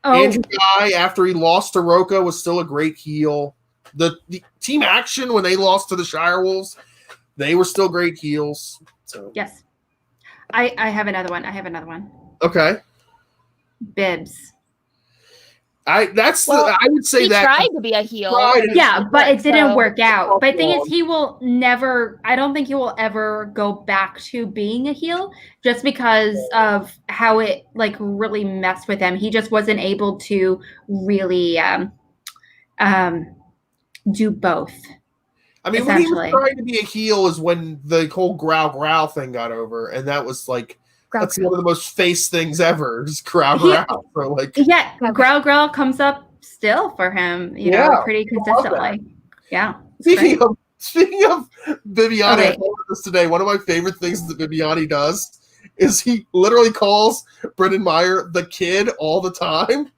[SPEAKER 2] Guy, after he lost to Roka, was still a great heel. The Team Action, when they lost to the Shire Wolves, they were still great heels. So
[SPEAKER 1] yes. I have another one.
[SPEAKER 2] Okay.
[SPEAKER 1] Bibbs.
[SPEAKER 2] I would say
[SPEAKER 3] he
[SPEAKER 2] that
[SPEAKER 3] tried to be a heel.
[SPEAKER 1] But it didn't work out. But the thing is, he will never. I don't think he will ever go back to being a heel, just because of how it really messed with him. He just wasn't able to really do both.
[SPEAKER 2] I mean, when he was trying to be a heel is when the whole growl thing got over, and that was that's one of the most face things ever. Just growl. So
[SPEAKER 1] growl comes up still for him. Pretty consistently. Yeah.
[SPEAKER 2] Speaking of Viviani, I thought this today. One of my favorite things that Viviani does is he literally calls Brendan Meyer the kid all the time.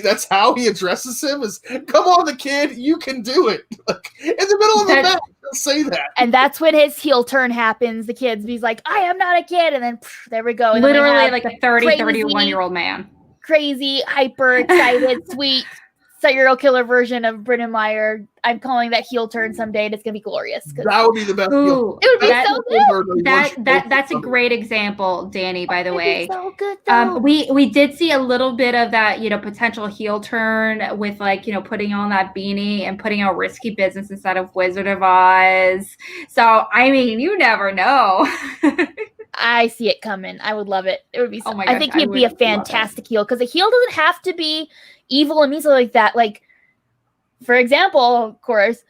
[SPEAKER 2] That's how he addresses him is, come on, the kid, you can do it. In the middle of the match, he'll say that.
[SPEAKER 3] And that's when his heel turn happens. The he's like, I am not a kid. And then there we go. And
[SPEAKER 1] literally like a 31-year-old man.
[SPEAKER 3] Crazy, hyper excited, sweet serial killer version of Brendan Meyer. I'm calling that heel turn someday, and it's gonna be glorious.
[SPEAKER 2] That would be the best.
[SPEAKER 3] It would be so
[SPEAKER 1] good. That's a great example, Danny. By the way,
[SPEAKER 3] so good. Though.
[SPEAKER 1] We did see a little bit of that, potential heel turn with putting on that beanie and putting out Risky Business instead of Wizard of Oz. So I mean, you never know.
[SPEAKER 3] I see it coming. I would love it. It would be. So,
[SPEAKER 1] oh my gosh,
[SPEAKER 3] I think he'd be a fantastic heel because a heel doesn't have to be evil and mean something like that. For example, of course,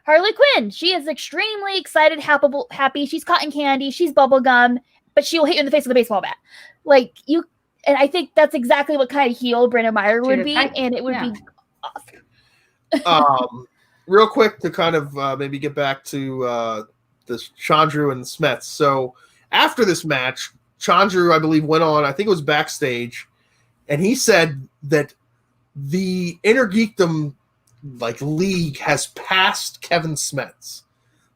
[SPEAKER 3] Harley Quinn, she is extremely excited, happy. She's cotton candy, she's bubblegum, but she will hit you in the face with a baseball bat. And I think that's exactly what kind of heel Brendan Meyer would be, and it would be
[SPEAKER 2] awesome. Real quick to kind of maybe get back to this Chandru and Smets. So after this match, Chandru, I believe, went on, I think it was backstage, and he said that the Innergeekdom league has passed Kevin Smets.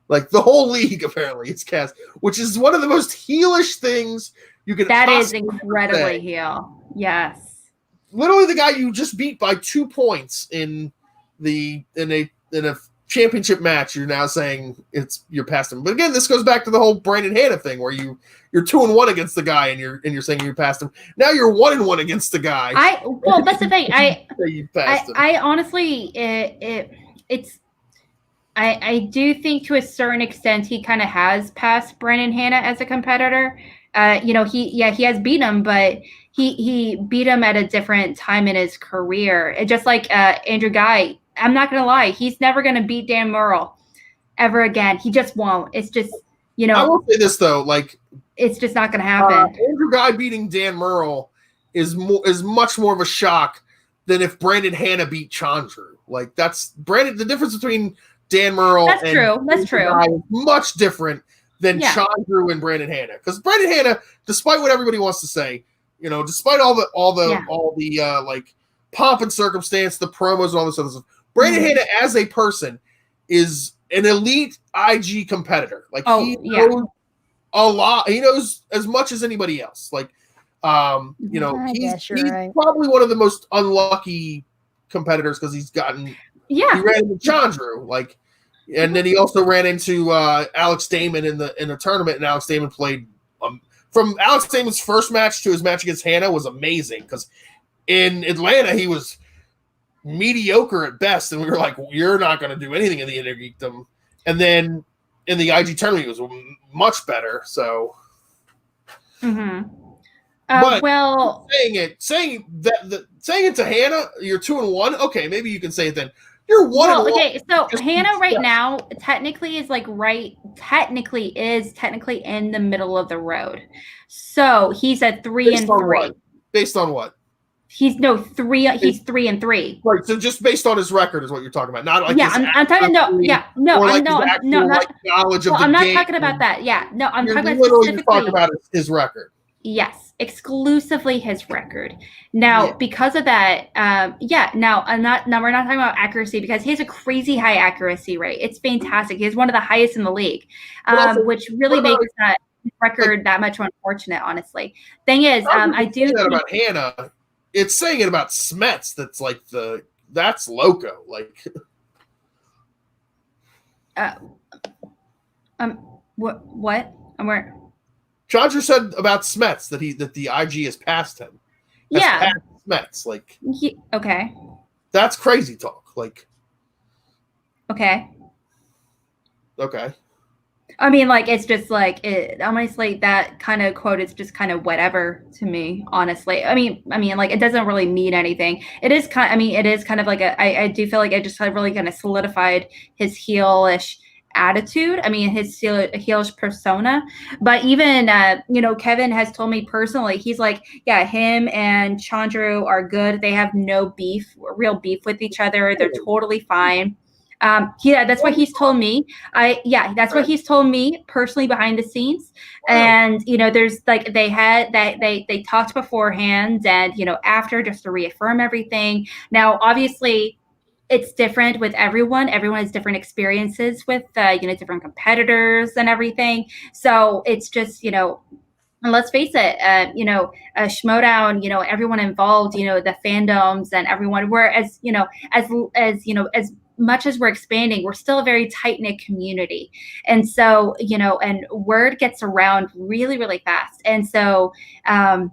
[SPEAKER 2] The whole league apparently is cast, which is one of the most heelish things you can.
[SPEAKER 1] That is incredibly heel. Yes.
[SPEAKER 2] Literally, the guy you just beat by 2 points in a championship match, you're now saying you're past him. But again, this goes back to the whole Brandon Hanna thing, where you're 2-1 against the guy, and you're saying you're past him. Now you're 1-1 against the guy.
[SPEAKER 1] That's the thing. I honestly, I do think to a certain extent he kind of has passed Brandon Hanna as a competitor. He has beat him, but he beat him at a different time in his career. Just like Andrew Guy. I'm not going to lie. He's never going to beat Dan Murrell ever again. He just won't. It's just,
[SPEAKER 2] I will say this, though.
[SPEAKER 1] It's just not going to happen.
[SPEAKER 2] Andrew Guy beating Dan Murrell is much more of a shock than if Brandon Hanna beat Chandru. Like that's Brandon. The difference between Dan Murrell
[SPEAKER 1] That's
[SPEAKER 2] and
[SPEAKER 1] true. That's true.
[SPEAKER 2] is much different than Chandru and Brandon Hanna. Because Brandon Hanna, despite what everybody wants to say, despite all the like pomp and circumstance, the promos and all this other stuff, Brandon Hanna as a person is an elite IG competitor. Like he knows a lot. He knows as much as anybody else. Like, he's right. Probably one of the most unlucky competitors because he's gotten. Yeah, he ran into Chandru, like, and then he also ran into Alex Damon in the tournament, and Alex Damon played. From Alex Damon's first match to his match against Hanna was amazing because in Atlanta he was mediocre at best, and we were like, "You're not going to do anything in the Innergeekdom," and then in the IG tournament he was much better. So.
[SPEAKER 1] But
[SPEAKER 2] saying it to Hanna, you're 2-1. Okay, maybe you can say it then. You're 1-1.
[SPEAKER 1] Okay, so Hanna right now technically is technically in the middle of the road. So he's at 3-3.
[SPEAKER 2] Based on what?
[SPEAKER 1] He's 3. He's 3-3.
[SPEAKER 2] Right. So just based on his record is what you're talking about. Not like
[SPEAKER 1] I'm talking knowledge of the game. I'm not talking about that. Yeah, no, I'm talking about specifically
[SPEAKER 2] talking about his record.
[SPEAKER 1] Yes, exclusively his record. Now, because of that, now we're not talking about accuracy because he has a crazy high accuracy rate. It's fantastic. He has one of the highest in the league, which really makes that record that much more unfortunate, honestly. Thing is, I do
[SPEAKER 2] that about Hanna. It's saying it about Smets. That's like that's loco. Like,
[SPEAKER 1] what? Where?
[SPEAKER 2] Chandru said about Smets that the IG has passed him. Passed Smets, like.
[SPEAKER 1] Okay.
[SPEAKER 2] That's crazy talk. Like.
[SPEAKER 1] Okay.
[SPEAKER 2] Okay.
[SPEAKER 1] I mean, like, it's just like honestly, that kind of quote is just kind of whatever to me, honestly. I mean, like, it doesn't really mean anything. It is kind of like I do feel like it just really kind of solidified his heelish attitude. I mean, his heelish persona. But even Kevin has told me personally, he's like, yeah, him and Chandru are good. They have no real beef with each other. They're totally fine. That's what he's told me. That's what he's told me personally behind the scenes. And there's like they talked beforehand and after, just to reaffirm everything. Now, obviously, it's different with everyone. Everyone has different experiences with different competitors and everything. So it's just and let's face it, Schmodown, everyone involved, the fandoms and everyone. Whereas as much as we're expanding, we're still a very tight-knit community. And so, and word gets around really, really fast. And so, thing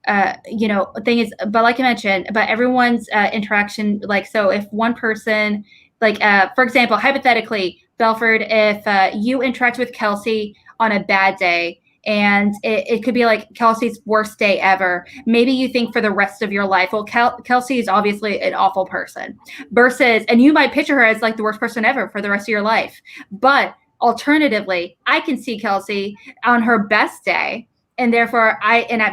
[SPEAKER 1] is, but like I mentioned, but everyone's interaction, like, so if one person, like, for example, hypothetically, Belford, if you interact with Kelsey on a bad day, and it could be like Kelsey's worst day ever. Maybe you think for the rest of your life, well, Kelsey is obviously an awful person and you might picture her as like the worst person ever for the rest of your life. But alternatively, I can see Kelsey on her best day. And therefore,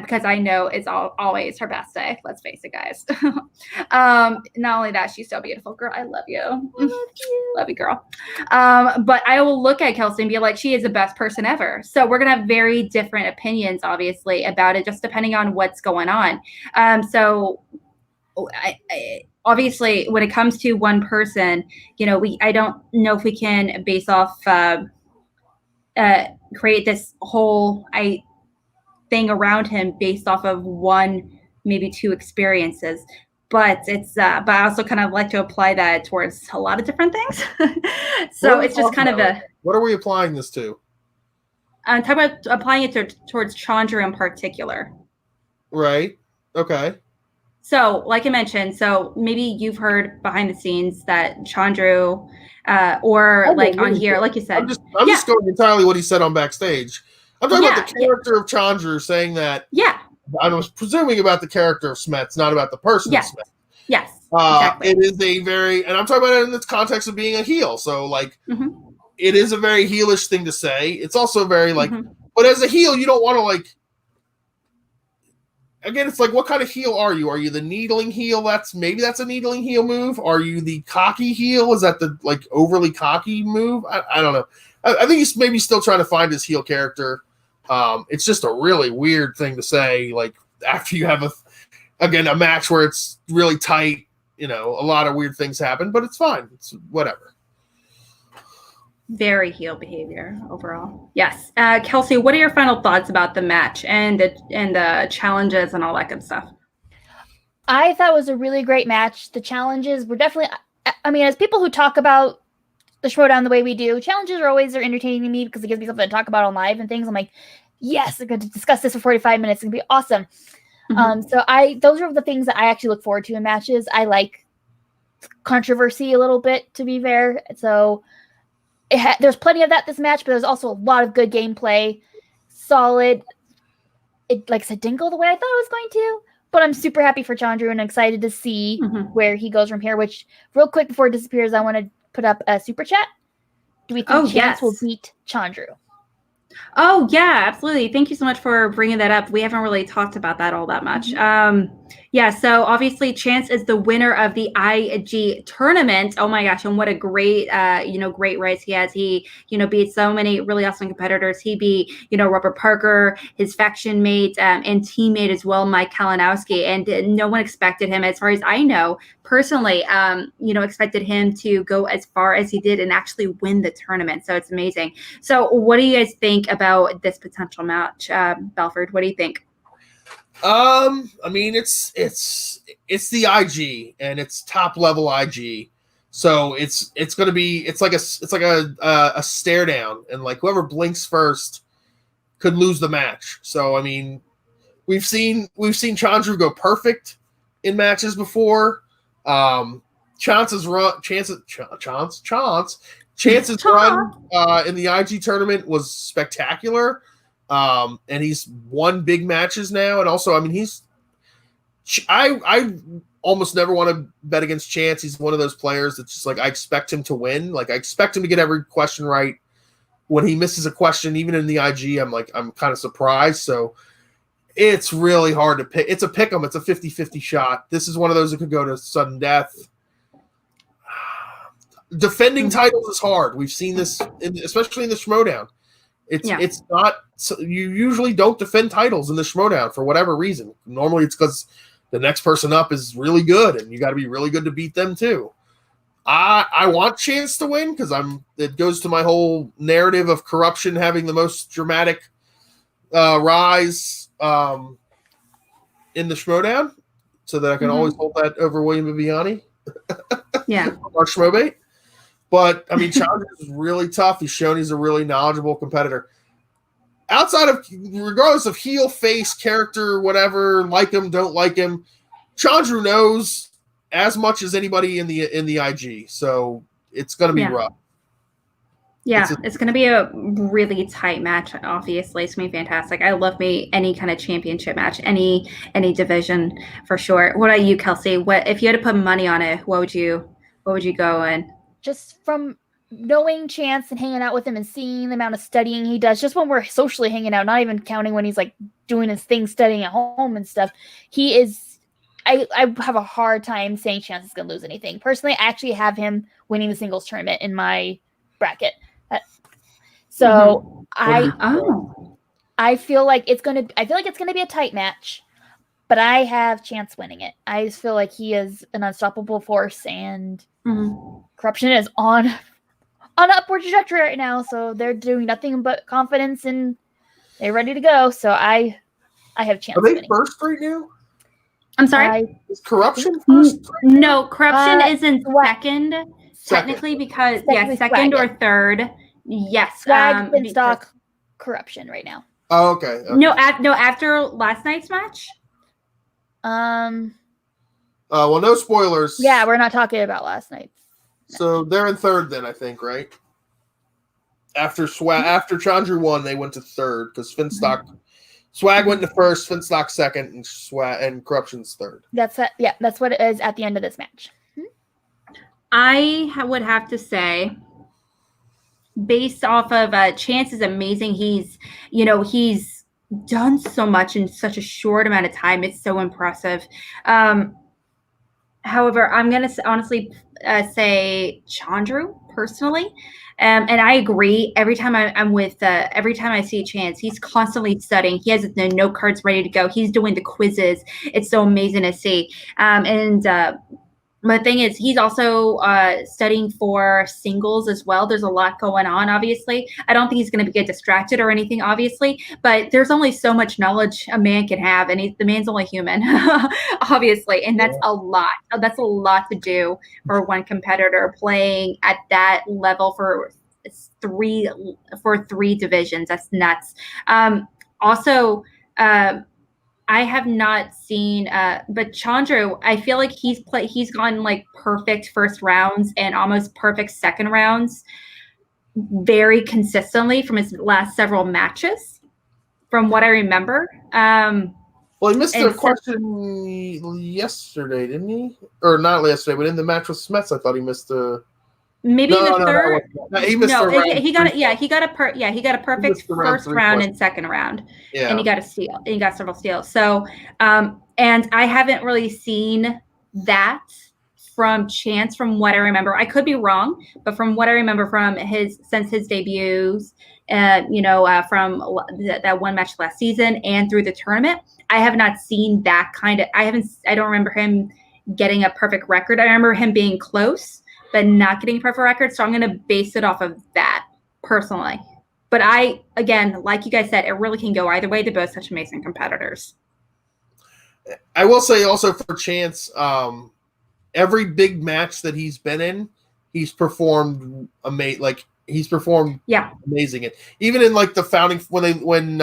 [SPEAKER 1] because I know it's always her best day. Let's face it, guys. Not only that, she's so beautiful, girl. I love you. Love you, girl. But I will look at Kelsey and be like, she is the best person ever. So we're gonna have very different opinions, obviously, about it, just depending on what's going on. So I obviously, when it comes to one person, I don't know if we can base off create this whole thing around him based off of one, maybe two experiences. But it's but I also kind of like to apply that towards a lot of different things. So it's just kind of
[SPEAKER 2] what are we applying this to?
[SPEAKER 1] I'm talking about applying it towards Chandru in particular.
[SPEAKER 2] Right. Okay.
[SPEAKER 1] So, like I mentioned, so maybe you've heard behind the scenes that Chandru, or like on here, like you said.
[SPEAKER 2] I'm just going entirely what he said on backstage. I'm talking about the character of Chandru saying that.
[SPEAKER 1] Yeah.
[SPEAKER 2] I was presuming about the character of Smets, not about the person of Smets.
[SPEAKER 1] Yes. Exactly.
[SPEAKER 2] It is a very, and I'm talking about it in the context of being a heel. So, like, it is a very heelish thing to say. It's also very, like, but as a heel, you don't want to, like, again, it's like, what kind of heel are you? Are you the needling heel? That's a needling heel move. Are you the cocky heel? Is that the like overly cocky move? I don't know. I think he's maybe still trying to find his heel character. It's just a really weird thing to say, like after you have a match where it's really tight. A lot of weird things happen, but it's fine. It's whatever.
[SPEAKER 1] Very heel behavior overall. Yes. Kelsey, what are your final thoughts about the match and the challenges and all that good stuff?
[SPEAKER 3] I thought it was a really great match. The challenges were definitely, as people who talk about the Schmodown the way we do, challenges are entertaining to me because it gives me something to talk about on live and things. I'm like, yes, I'm going to discuss this for 45 minutes. It's going to be awesome. So those are the things that I actually look forward to in matches. I like controversy a little bit, to be fair. So there's plenty of that this match, but there's also a lot of good gameplay, solid. It, like I said, didn't go the way I thought it was going to, but I'm super happy for Chandru and excited to see where he goes from here. Which, real quick before it disappears, I want to put up a super chat. Do we think Chance will beat Chandru?
[SPEAKER 1] Oh, yeah, absolutely. Thank you so much for bringing that up. We haven't really talked about that all that much. So obviously Chance is the winner of the IG tournament. Oh my gosh, and what a great, great race he has. He, beat so many really awesome competitors. He beat, Robert Parker, his faction mate and teammate as well, Mike Kalinowski, and no one expected him, as far as I know, personally, expected him to go as far as he did and actually win the tournament. So it's amazing. So what do you guys think about this potential match? Belford, what do you think?
[SPEAKER 2] It's the IG and it's top level IG. So it's like a stare down, and like whoever blinks first could lose the match. So we've seen Chandru go perfect in matches before. Chance's run in the IG tournament was spectacular. And he's won big matches now, and also, I almost never want to bet against Chance. He's one of those players that's just like, I expect him to win. Like, I expect him to get every question right. When he misses a question, even in the IG, I'm kind of surprised. So it's really hard to pick. It's a pick 'em. It's a 50-50 shot. This is one of those that could go to sudden death. Defending titles is hard. We've seen this, especially in the Schmodown. It's not. You usually don't defend titles in the Schmodown for whatever reason. Normally, it's because the next person up is really good, and you got to be really good to beat them too. I want Chance to win because it goes to my whole narrative of corruption having the most dramatic rise in the Schmodown, so that I can always hold that over William Viviani. Our Schmobait. But Chandru is really tough. He's shown he's a really knowledgeable competitor. Outside of, regardless of heel, face, character, whatever, like him, don't like him, Chandru knows as much as anybody in the IG. So it's going to be rough.
[SPEAKER 1] Yeah, it's going to be a really tight match. Obviously, it's going to be fantastic. I love any kind of championship match, any division for sure. What about you, Kelsey? What if you had to put money on it? What would you go in?
[SPEAKER 3] Just from knowing Chance and hanging out with him and seeing the amount of studying he does, just when we're socially hanging out, not even counting when he's like doing his thing, studying at home and stuff, he is. I have a hard time saying Chance is going to lose anything. Personally, I actually have him winning the singles tournament in my bracket. So I feel like it's going to be a tight match, but I have Chance winning it. I just feel like he is an unstoppable force, and corruption is on an upward trajectory right now. So they're doing nothing but confidence, and they're ready to go. So I have Chance.
[SPEAKER 2] Are they
[SPEAKER 3] winning.
[SPEAKER 2] First right now?
[SPEAKER 1] I'm sorry?
[SPEAKER 2] Is corruption first?
[SPEAKER 1] No, corruption is in second, technically, because second or third. Yes.
[SPEAKER 3] Swag, Finstock, corruption right now.
[SPEAKER 2] Oh, okay.
[SPEAKER 1] No, after last night's match.
[SPEAKER 2] Well, no spoilers.
[SPEAKER 3] Yeah, we're not talking about last night.
[SPEAKER 2] So they're in third then, I think, right? After Chandru won, they went to third because Swag went to first, Finstock second, and Corruption's third.
[SPEAKER 3] That's what it is at the end of this match.
[SPEAKER 1] I would have to say, based off of Chance is amazing. He's done so much in such a short amount of time. It's so impressive. However, I'm going to honestly say Chandru personally. And I agree. Every time every time I see Chance, he's constantly studying. He has the note cards ready to go. He's doing the quizzes. It's so amazing to see. The thing is, he's also studying for singles as well. There's a lot going on, obviously. I don't think he's going to get distracted or anything, obviously. But there's only so much knowledge a man can have, and the man's only human, obviously. And that's a lot. That's a lot to do for one competitor playing at that level for three divisions. That's nuts. Also, I have not seen, but Chandru, I feel like he's gone like perfect first rounds and almost perfect second rounds very consistently from his last several matches, from what I remember.
[SPEAKER 2] Well, he missed a question yesterday, didn't he? Or not yesterday, but in the match with Smets, I thought he missed a.
[SPEAKER 1] Maybe the third.
[SPEAKER 2] He missed
[SPEAKER 1] he got a perfect first round and second round, and he got a steal. And he got several steals. So, and I haven't really seen that from Chance, from what I remember. I could be wrong, but from what I remember from since his debuts, from that one match last season and through the tournament, I have not seen that kind of. I don't remember him getting a perfect record. I remember him being close, but not getting a perfect record. So I'm going to base it off of that personally. But again, like you guys said, it really can go either way. They're both such amazing competitors.
[SPEAKER 2] I will say also for Chance, every big match that he's been in, he's performed amazing. Like he's performed amazing. And even in like the founding, when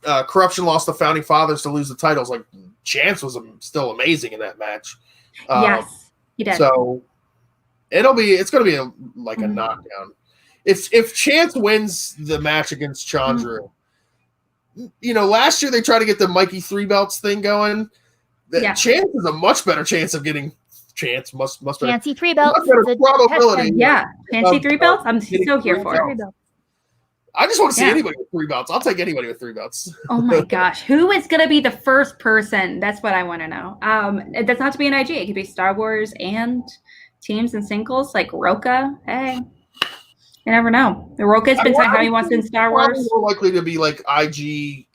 [SPEAKER 2] Corruption lost the Founding Fathers to lose the titles, like Chance was still amazing in that match.
[SPEAKER 1] Yes. He did.
[SPEAKER 2] So it's going to be a knockdown. If Chance wins the match against Chandru, last year they tried to get the Mikey 3 belts thing going. Chance is a much better chance of getting Chance.
[SPEAKER 3] Fancy 3 belts.
[SPEAKER 2] Much better probability.
[SPEAKER 1] Fancy 3 belts. I'm so here for it.
[SPEAKER 2] I just want to see anybody with 3 belts. I'll take anybody with 3 belts.
[SPEAKER 1] Oh my gosh. Who is going to be the first person? That's what I want to know. It doesn't have to be an IG. It could be Star Wars and teams and singles like Roka. Hey, you never know. Roka's been saying how he wants in Star Wars.
[SPEAKER 2] More likely to be like IG,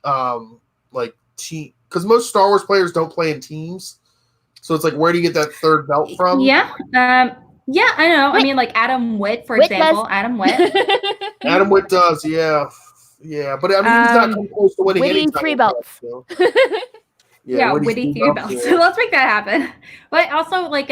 [SPEAKER 2] like team, because most Star Wars players don't play in teams. So it's like, where do you get that 3rd belt from?
[SPEAKER 1] Yeah. Yeah, I know. I mean, like Adam Witt, for example. Adam Witt.
[SPEAKER 2] Adam Witt does, yeah. But I mean, he's not close to winning any
[SPEAKER 3] 3 belts.
[SPEAKER 2] So.
[SPEAKER 1] Witty 3 belts. So let's make that happen. But also, like,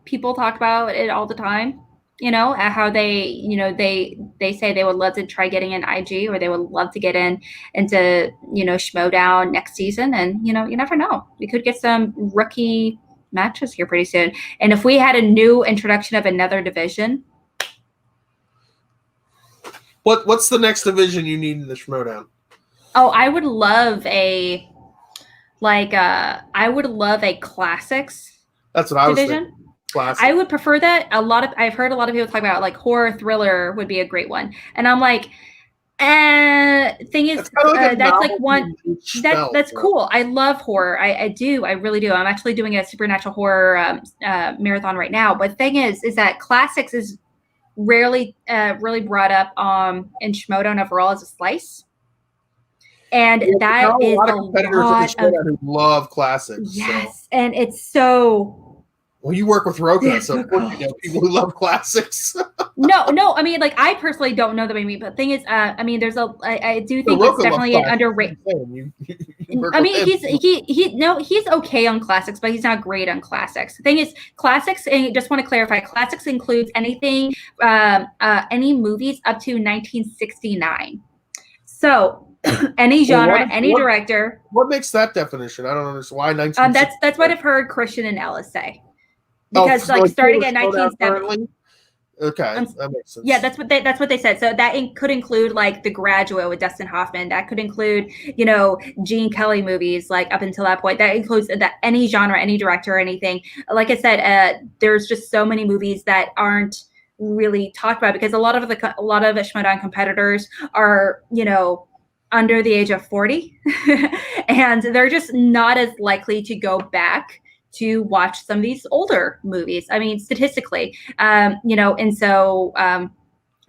[SPEAKER 1] people talk about it all the time. How they, they say they would love to try getting an IG, or they would love to get into Schmodown next season. And you never know. We could get some rookie matches here pretty soon. And if we had a new introduction of another division,
[SPEAKER 2] what's the next division you need in the Schmodown?
[SPEAKER 1] Oh, I would love a classics.
[SPEAKER 2] That's what I was
[SPEAKER 1] division.
[SPEAKER 2] thinking. Classic.
[SPEAKER 1] I would prefer that. I've heard a lot of people talk about like horror thriller would be a great one, and I'm like, thing is, that's like one that's cool. I love horror. I do. I really do. I'm actually doing a supernatural horror marathon right now. But the thing is that classics is rarely really brought up in Schmodown overall as a slice. And that is a lot of competitors
[SPEAKER 2] who love classics.
[SPEAKER 1] Yes, and it's so.
[SPEAKER 2] Well, you work with Roka, so of course you know people who love classics.
[SPEAKER 1] No. I mean, like, I personally don't know the many, but the thing is, I mean, I do think it's definitely an underrated. I mean, he's okay on classics, but he's not great on classics. The thing is, classics, and I just want to clarify, classics includes anything, any movies up to 1969. So any genre, any director.
[SPEAKER 2] What makes that definition? I don't understand why 1969.
[SPEAKER 1] That's what I've heard Christian and Ellis say. Because starting at 1970.
[SPEAKER 2] Okay, that makes sense.
[SPEAKER 1] Yeah, that's what they said. So that could include like The Graduate with Dustin Hoffman. That could include, Gene Kelly movies like up until that point. That includes any genre, any director, or anything. Like I said, there's just so many movies that aren't really talked about, because a lot of Schmoedown competitors are, you know, under the age of 40 and they're just not as likely to go back to watch some of these older movies. I mean, statistically, you know, and so I'm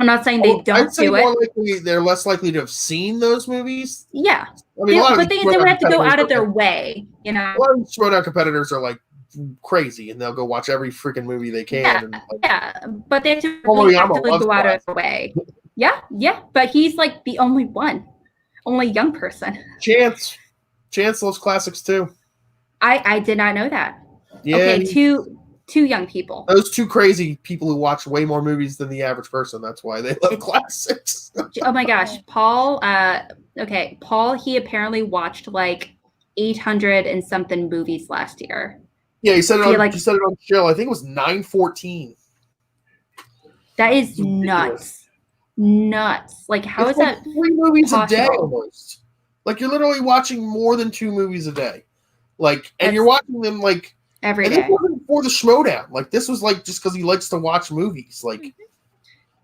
[SPEAKER 1] not saying they don't
[SPEAKER 2] I'd say
[SPEAKER 1] do
[SPEAKER 2] more
[SPEAKER 1] it.
[SPEAKER 2] likely, they're less likely to have seen those movies.
[SPEAKER 1] Yeah.
[SPEAKER 2] I mean,
[SPEAKER 1] But they would have to go out of their way, you know.
[SPEAKER 2] A lot of Schmoedown competitors are like crazy, and they'll go watch every freaking movie they can.
[SPEAKER 1] Yeah,
[SPEAKER 2] and, like,
[SPEAKER 1] yeah. But they have to
[SPEAKER 2] Although
[SPEAKER 1] really
[SPEAKER 2] Yama
[SPEAKER 1] actively
[SPEAKER 2] loves
[SPEAKER 1] go out of
[SPEAKER 2] classics.
[SPEAKER 1] their way. Yeah, yeah. But he's like the only young person.
[SPEAKER 2] Chance loves classics too.
[SPEAKER 1] I did not know that.
[SPEAKER 2] Yeah,
[SPEAKER 1] Okay, two young people.
[SPEAKER 2] those two crazy people who watch way more movies than the average person. That's why they love classics.
[SPEAKER 1] Oh my gosh, Paul. Okay, Paul. He apparently watched like 800 and something movies last year.
[SPEAKER 2] Yeah, he said it on the show. I think it was 914.
[SPEAKER 1] That is nuts. Nuts. Like, how is that
[SPEAKER 2] 3 movies
[SPEAKER 1] possible?
[SPEAKER 2] a day almost? Like, you're literally watching more than 2 movies a day. Like, and you're watching them like
[SPEAKER 1] every
[SPEAKER 2] day.
[SPEAKER 1] day.
[SPEAKER 2] This wasn't for the Schmoedown. Like, this was like just because he likes to watch movies. Like,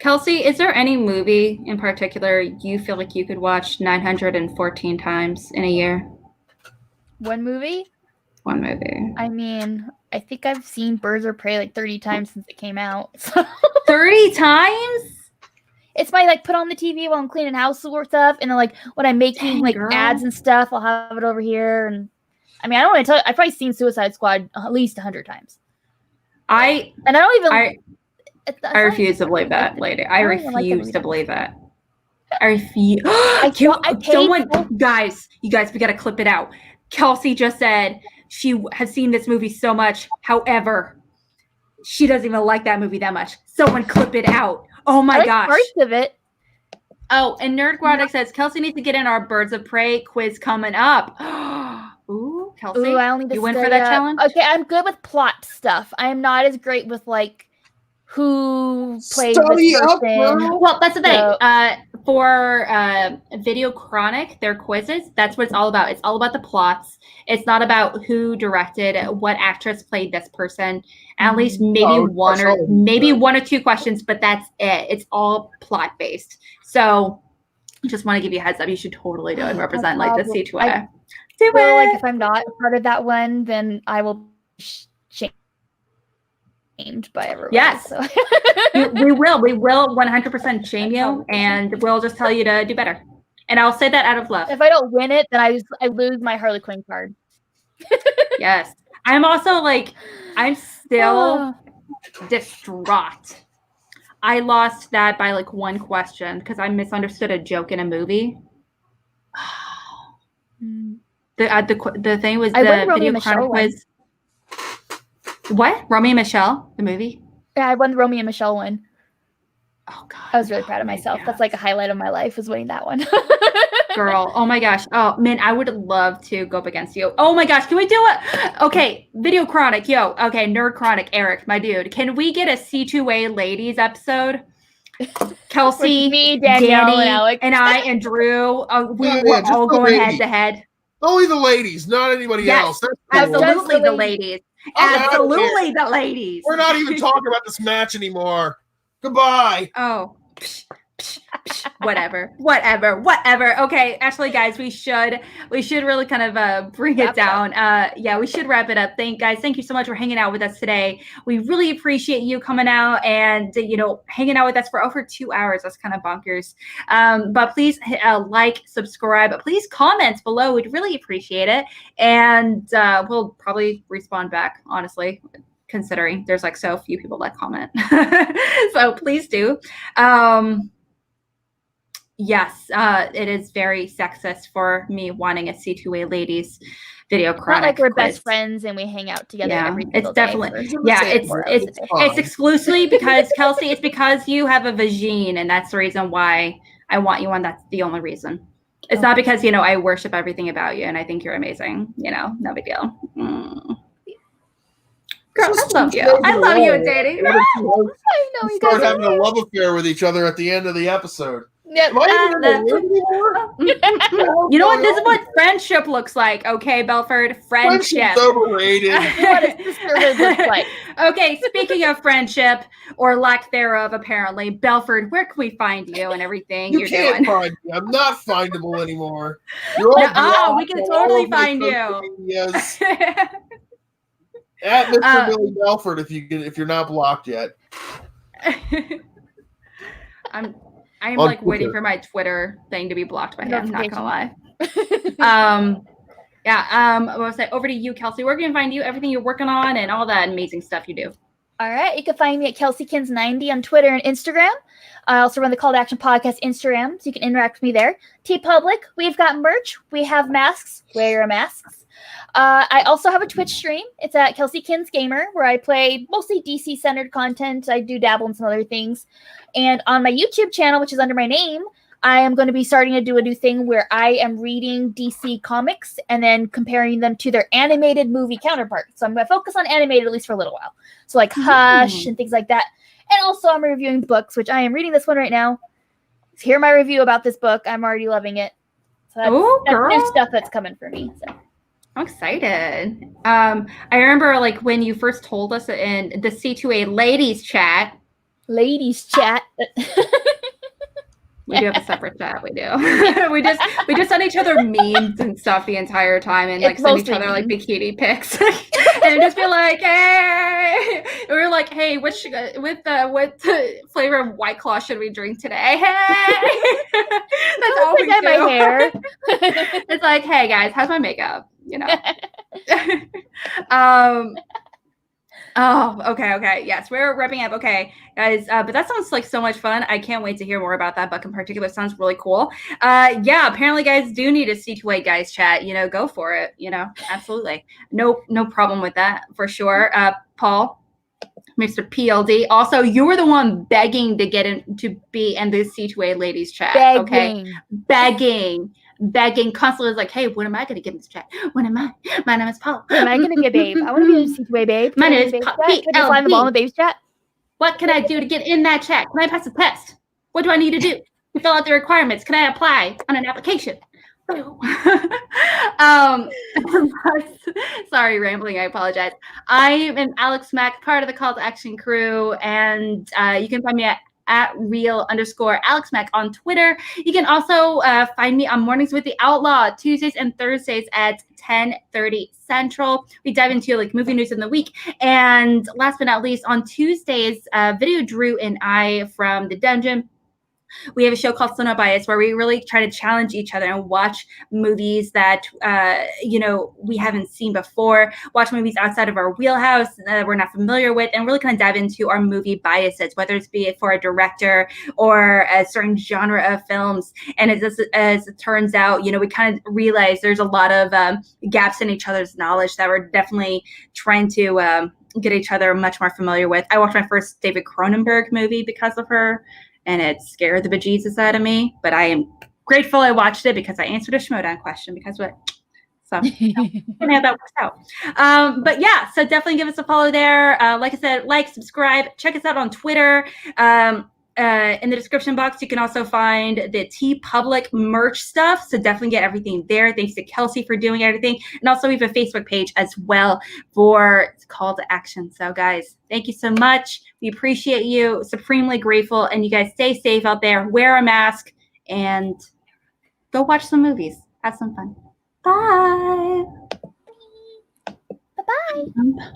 [SPEAKER 1] Kelsey, is there any movie in particular you feel like you could watch 914 times in a year?
[SPEAKER 3] One movie?
[SPEAKER 1] One movie.
[SPEAKER 3] I mean, I think I've seen Birds of Prey like 30 times since it came out.
[SPEAKER 1] 30 times?
[SPEAKER 3] It's my like put on the TV while I'm cleaning house or stuff, and then like when I'm making like ads and stuff, I'll have it over here. And I mean, I don't want to tell you, I've probably seen Suicide Squad at least 100 times. I
[SPEAKER 1] refuse to believe that, lady. I refuse to believe that. I refuse. Guys, we gotta clip it out. Kelsey just said she has seen this movie so much. However, she doesn't even like that movie that much. Someone clip it out. Oh my gosh.
[SPEAKER 3] Parts of it.
[SPEAKER 1] Oh, and Nerdguardic says Kelsey needs to get in our Birds of Prey quiz coming up. Ooh, Kelsey.
[SPEAKER 3] Ooh, I only
[SPEAKER 1] you win for that challenge?
[SPEAKER 3] Okay, I'm good with plot stuff. I am not as great with like who played this person.
[SPEAKER 1] Well, that's the thing. For Video Chronic, their quizzes, that's what it's all about. It's all about the plots. It's not about who directed, what actress played this person. At least maybe one or two questions, but that's it. It's all plot based. So just want to give you a heads up. You should totally do it and represent like the C2A.
[SPEAKER 3] Like if I'm not part of that one, then I will shamed by everyone.
[SPEAKER 1] Yes,
[SPEAKER 3] so.
[SPEAKER 1] we will 100% shame you, and we'll just tell you to do better. And I'll say that out of love.
[SPEAKER 3] If I don't win it, then I lose my Harley Quinn card.
[SPEAKER 1] Yes, I'm also like, I'm still distraught. I lost that by like one question because I misunderstood a joke in a movie. The thing was the Video Chronic quiz. What? Romeo and Michelle, the movie?
[SPEAKER 3] Yeah, I won the Romeo and Michelle one.
[SPEAKER 1] Oh god,
[SPEAKER 3] I was really proud of myself. That's like a highlight of my life, was winning that one.
[SPEAKER 1] Girl, oh my gosh. Oh man, I would love to go up against you. Oh my gosh, can we do it? Okay, Video Chronic, yo. Okay, Nerd Chronic, Eric, my dude. Can we get a C2A ladies episode? Kelsey,
[SPEAKER 3] me, Danielle,
[SPEAKER 1] Danny,
[SPEAKER 3] and Alex,
[SPEAKER 1] and I, and Drew. We're all going head to head.
[SPEAKER 2] Only the ladies, not anybody else. That's
[SPEAKER 1] absolutely the ladies. Absolutely the ladies.
[SPEAKER 2] We're not even talking about this match anymore. Goodbye.
[SPEAKER 1] Oh, whatever. Okay, actually, guys, we should really kind of bring it down. Yeah, we should wrap it up. Thank you so much for hanging out with us today. We really appreciate you coming out and hanging out with us for over 2 hours. That's kind of bonkers. But please like, subscribe. Please comment below. We'd really appreciate it, and we'll probably respond back. Honestly, considering there's like so few people that comment. So please do. Yes, it is very sexist for me wanting a C2A ladies Video Chronic.
[SPEAKER 3] Not like we're
[SPEAKER 1] quiz.
[SPEAKER 3] best friends and we hang out together every
[SPEAKER 1] it's
[SPEAKER 3] single
[SPEAKER 1] definitely
[SPEAKER 3] day.
[SPEAKER 1] It's exclusively because Kelsey, it's because you have a vagine, and that's the reason why I want you on. That's the only reason. It's not because I worship everything about you and I think you're amazing. No big deal. Girl, I love you. I love you, Danny.
[SPEAKER 2] I know you guys start having a love affair with each other at the end of the episode.
[SPEAKER 3] Yeah,
[SPEAKER 1] You know what? This is what friendship looks like. Okay, Belford, friendship.
[SPEAKER 2] Friendship's overrated.
[SPEAKER 3] What a sisterhood looks like.
[SPEAKER 1] Okay, speaking of friendship or lack thereof, apparently, Belford, where can we find you and everything
[SPEAKER 2] You
[SPEAKER 1] you're
[SPEAKER 2] can't
[SPEAKER 1] doing?
[SPEAKER 2] find me. I'm not findable anymore. You're all
[SPEAKER 1] No, we
[SPEAKER 2] blocked
[SPEAKER 1] can
[SPEAKER 2] on all
[SPEAKER 1] totally
[SPEAKER 2] of my
[SPEAKER 1] find
[SPEAKER 2] social
[SPEAKER 1] you.
[SPEAKER 2] medias. At Mr. Billy Belford, if you're not blocked yet.
[SPEAKER 1] I'm
[SPEAKER 2] On
[SPEAKER 1] like
[SPEAKER 2] Twitter.
[SPEAKER 1] waiting for my Twitter thing to be blocked by him. Not gonna lie. What was I? Over to you, Kelsey. Where can we find you? Everything you're working on and all that amazing stuff you do.
[SPEAKER 3] All right, you can find me at KelseyKins90 on Twitter and Instagram. I also run the Call to Action podcast Instagram, so you can interact with me there. TeePublic, we've got merch. We have masks. Wear your masks. I also have a Twitch stream. It's at Kelsey Kins Gamer, where I play mostly DC-centered content. I do dabble in some other things. And on my YouTube channel, which is under my name, I am going to be starting to do a new thing where I am reading DC comics and then comparing them to their animated movie counterparts. So I'm going to focus on animated at least for a little while. So like Hush and things like that. And also I'm reviewing books, which I am reading this one right now. Hear my review about this book. I'm already loving it. So that's new stuff that's coming for me. So.
[SPEAKER 1] I'm excited. I remember like when you first told us in the C2A ladies chat.
[SPEAKER 3] Ladies chat.
[SPEAKER 1] We do have a separate chat. We do. we just send each other memes and stuff the entire time, and like
[SPEAKER 3] It's
[SPEAKER 1] send each other like bikini pics, and just be like, "Hey," we were like, "Hey, what flavor of White Claw should we drink today?" Hey, that's all we do.
[SPEAKER 3] My hair.
[SPEAKER 1] It's like, "Hey guys, how's my makeup?" You know. Oh, okay. Yes, we're wrapping up. Okay, guys, but that sounds like so much fun. I can't wait to hear more about that book in particular. Sounds really cool. Yeah, apparently guys do need a C2A guys chat. You know, go for it. You know, absolutely. No problem with that for sure. Paul, Mr. PLD. Also, you were the one begging to get in to be in the C2A ladies chat.
[SPEAKER 3] Begging.
[SPEAKER 1] Okay, begging constantly, like, hey, when am I going to get in this chat? When am I? My name is Paul.
[SPEAKER 3] When am I going to be a babe? I want to be a C2A babe.
[SPEAKER 1] My name is Paul.
[SPEAKER 3] Can you fly the ball in the babes chat?
[SPEAKER 1] What can I do to get in that chat? Can I pass the test? What do I need to do to fill out the requirements? Can I apply on an application? Sorry, rambling. I apologize. I am Alex Mack, part of the Call to Action crew, and you can find me at real_Alex Mack on Twitter. You can also find me on Mornings with the Outlaw, Tuesdays and Thursdays at 10:30 Central. We dive into like movie news in the week. And last but not least, on Tuesdays, Video Drew and I from the Dungeon, we have a show called Sono Bias where we really try to challenge each other and watch movies that, we haven't seen before, watch movies outside of our wheelhouse that we're not familiar with, and really kind of dive into our movie biases, whether it's be it for a director or a certain genre of films. And as it turns out, we kind of realize there's a lot of gaps in each other's knowledge that we're definitely trying to get each other much more familiar with. I watched my first David Cronenberg movie because of her, and it scared the bejesus out of me. But I am grateful I watched it because I answered a Schmodown question because what? So that works out. But yeah, so definitely give us a follow there. Like I said, subscribe, check us out on Twitter. In the description box, you can also find the TeePublic merch stuff. So definitely get everything there. Thanks to Kelsey for doing everything. And also we have a Facebook page as well for Call to Action. So guys, thank you so much. We appreciate you. Supremely grateful. And you guys stay safe out there. Wear a mask and go watch some movies. Have some fun. Bye.
[SPEAKER 3] Bye-bye.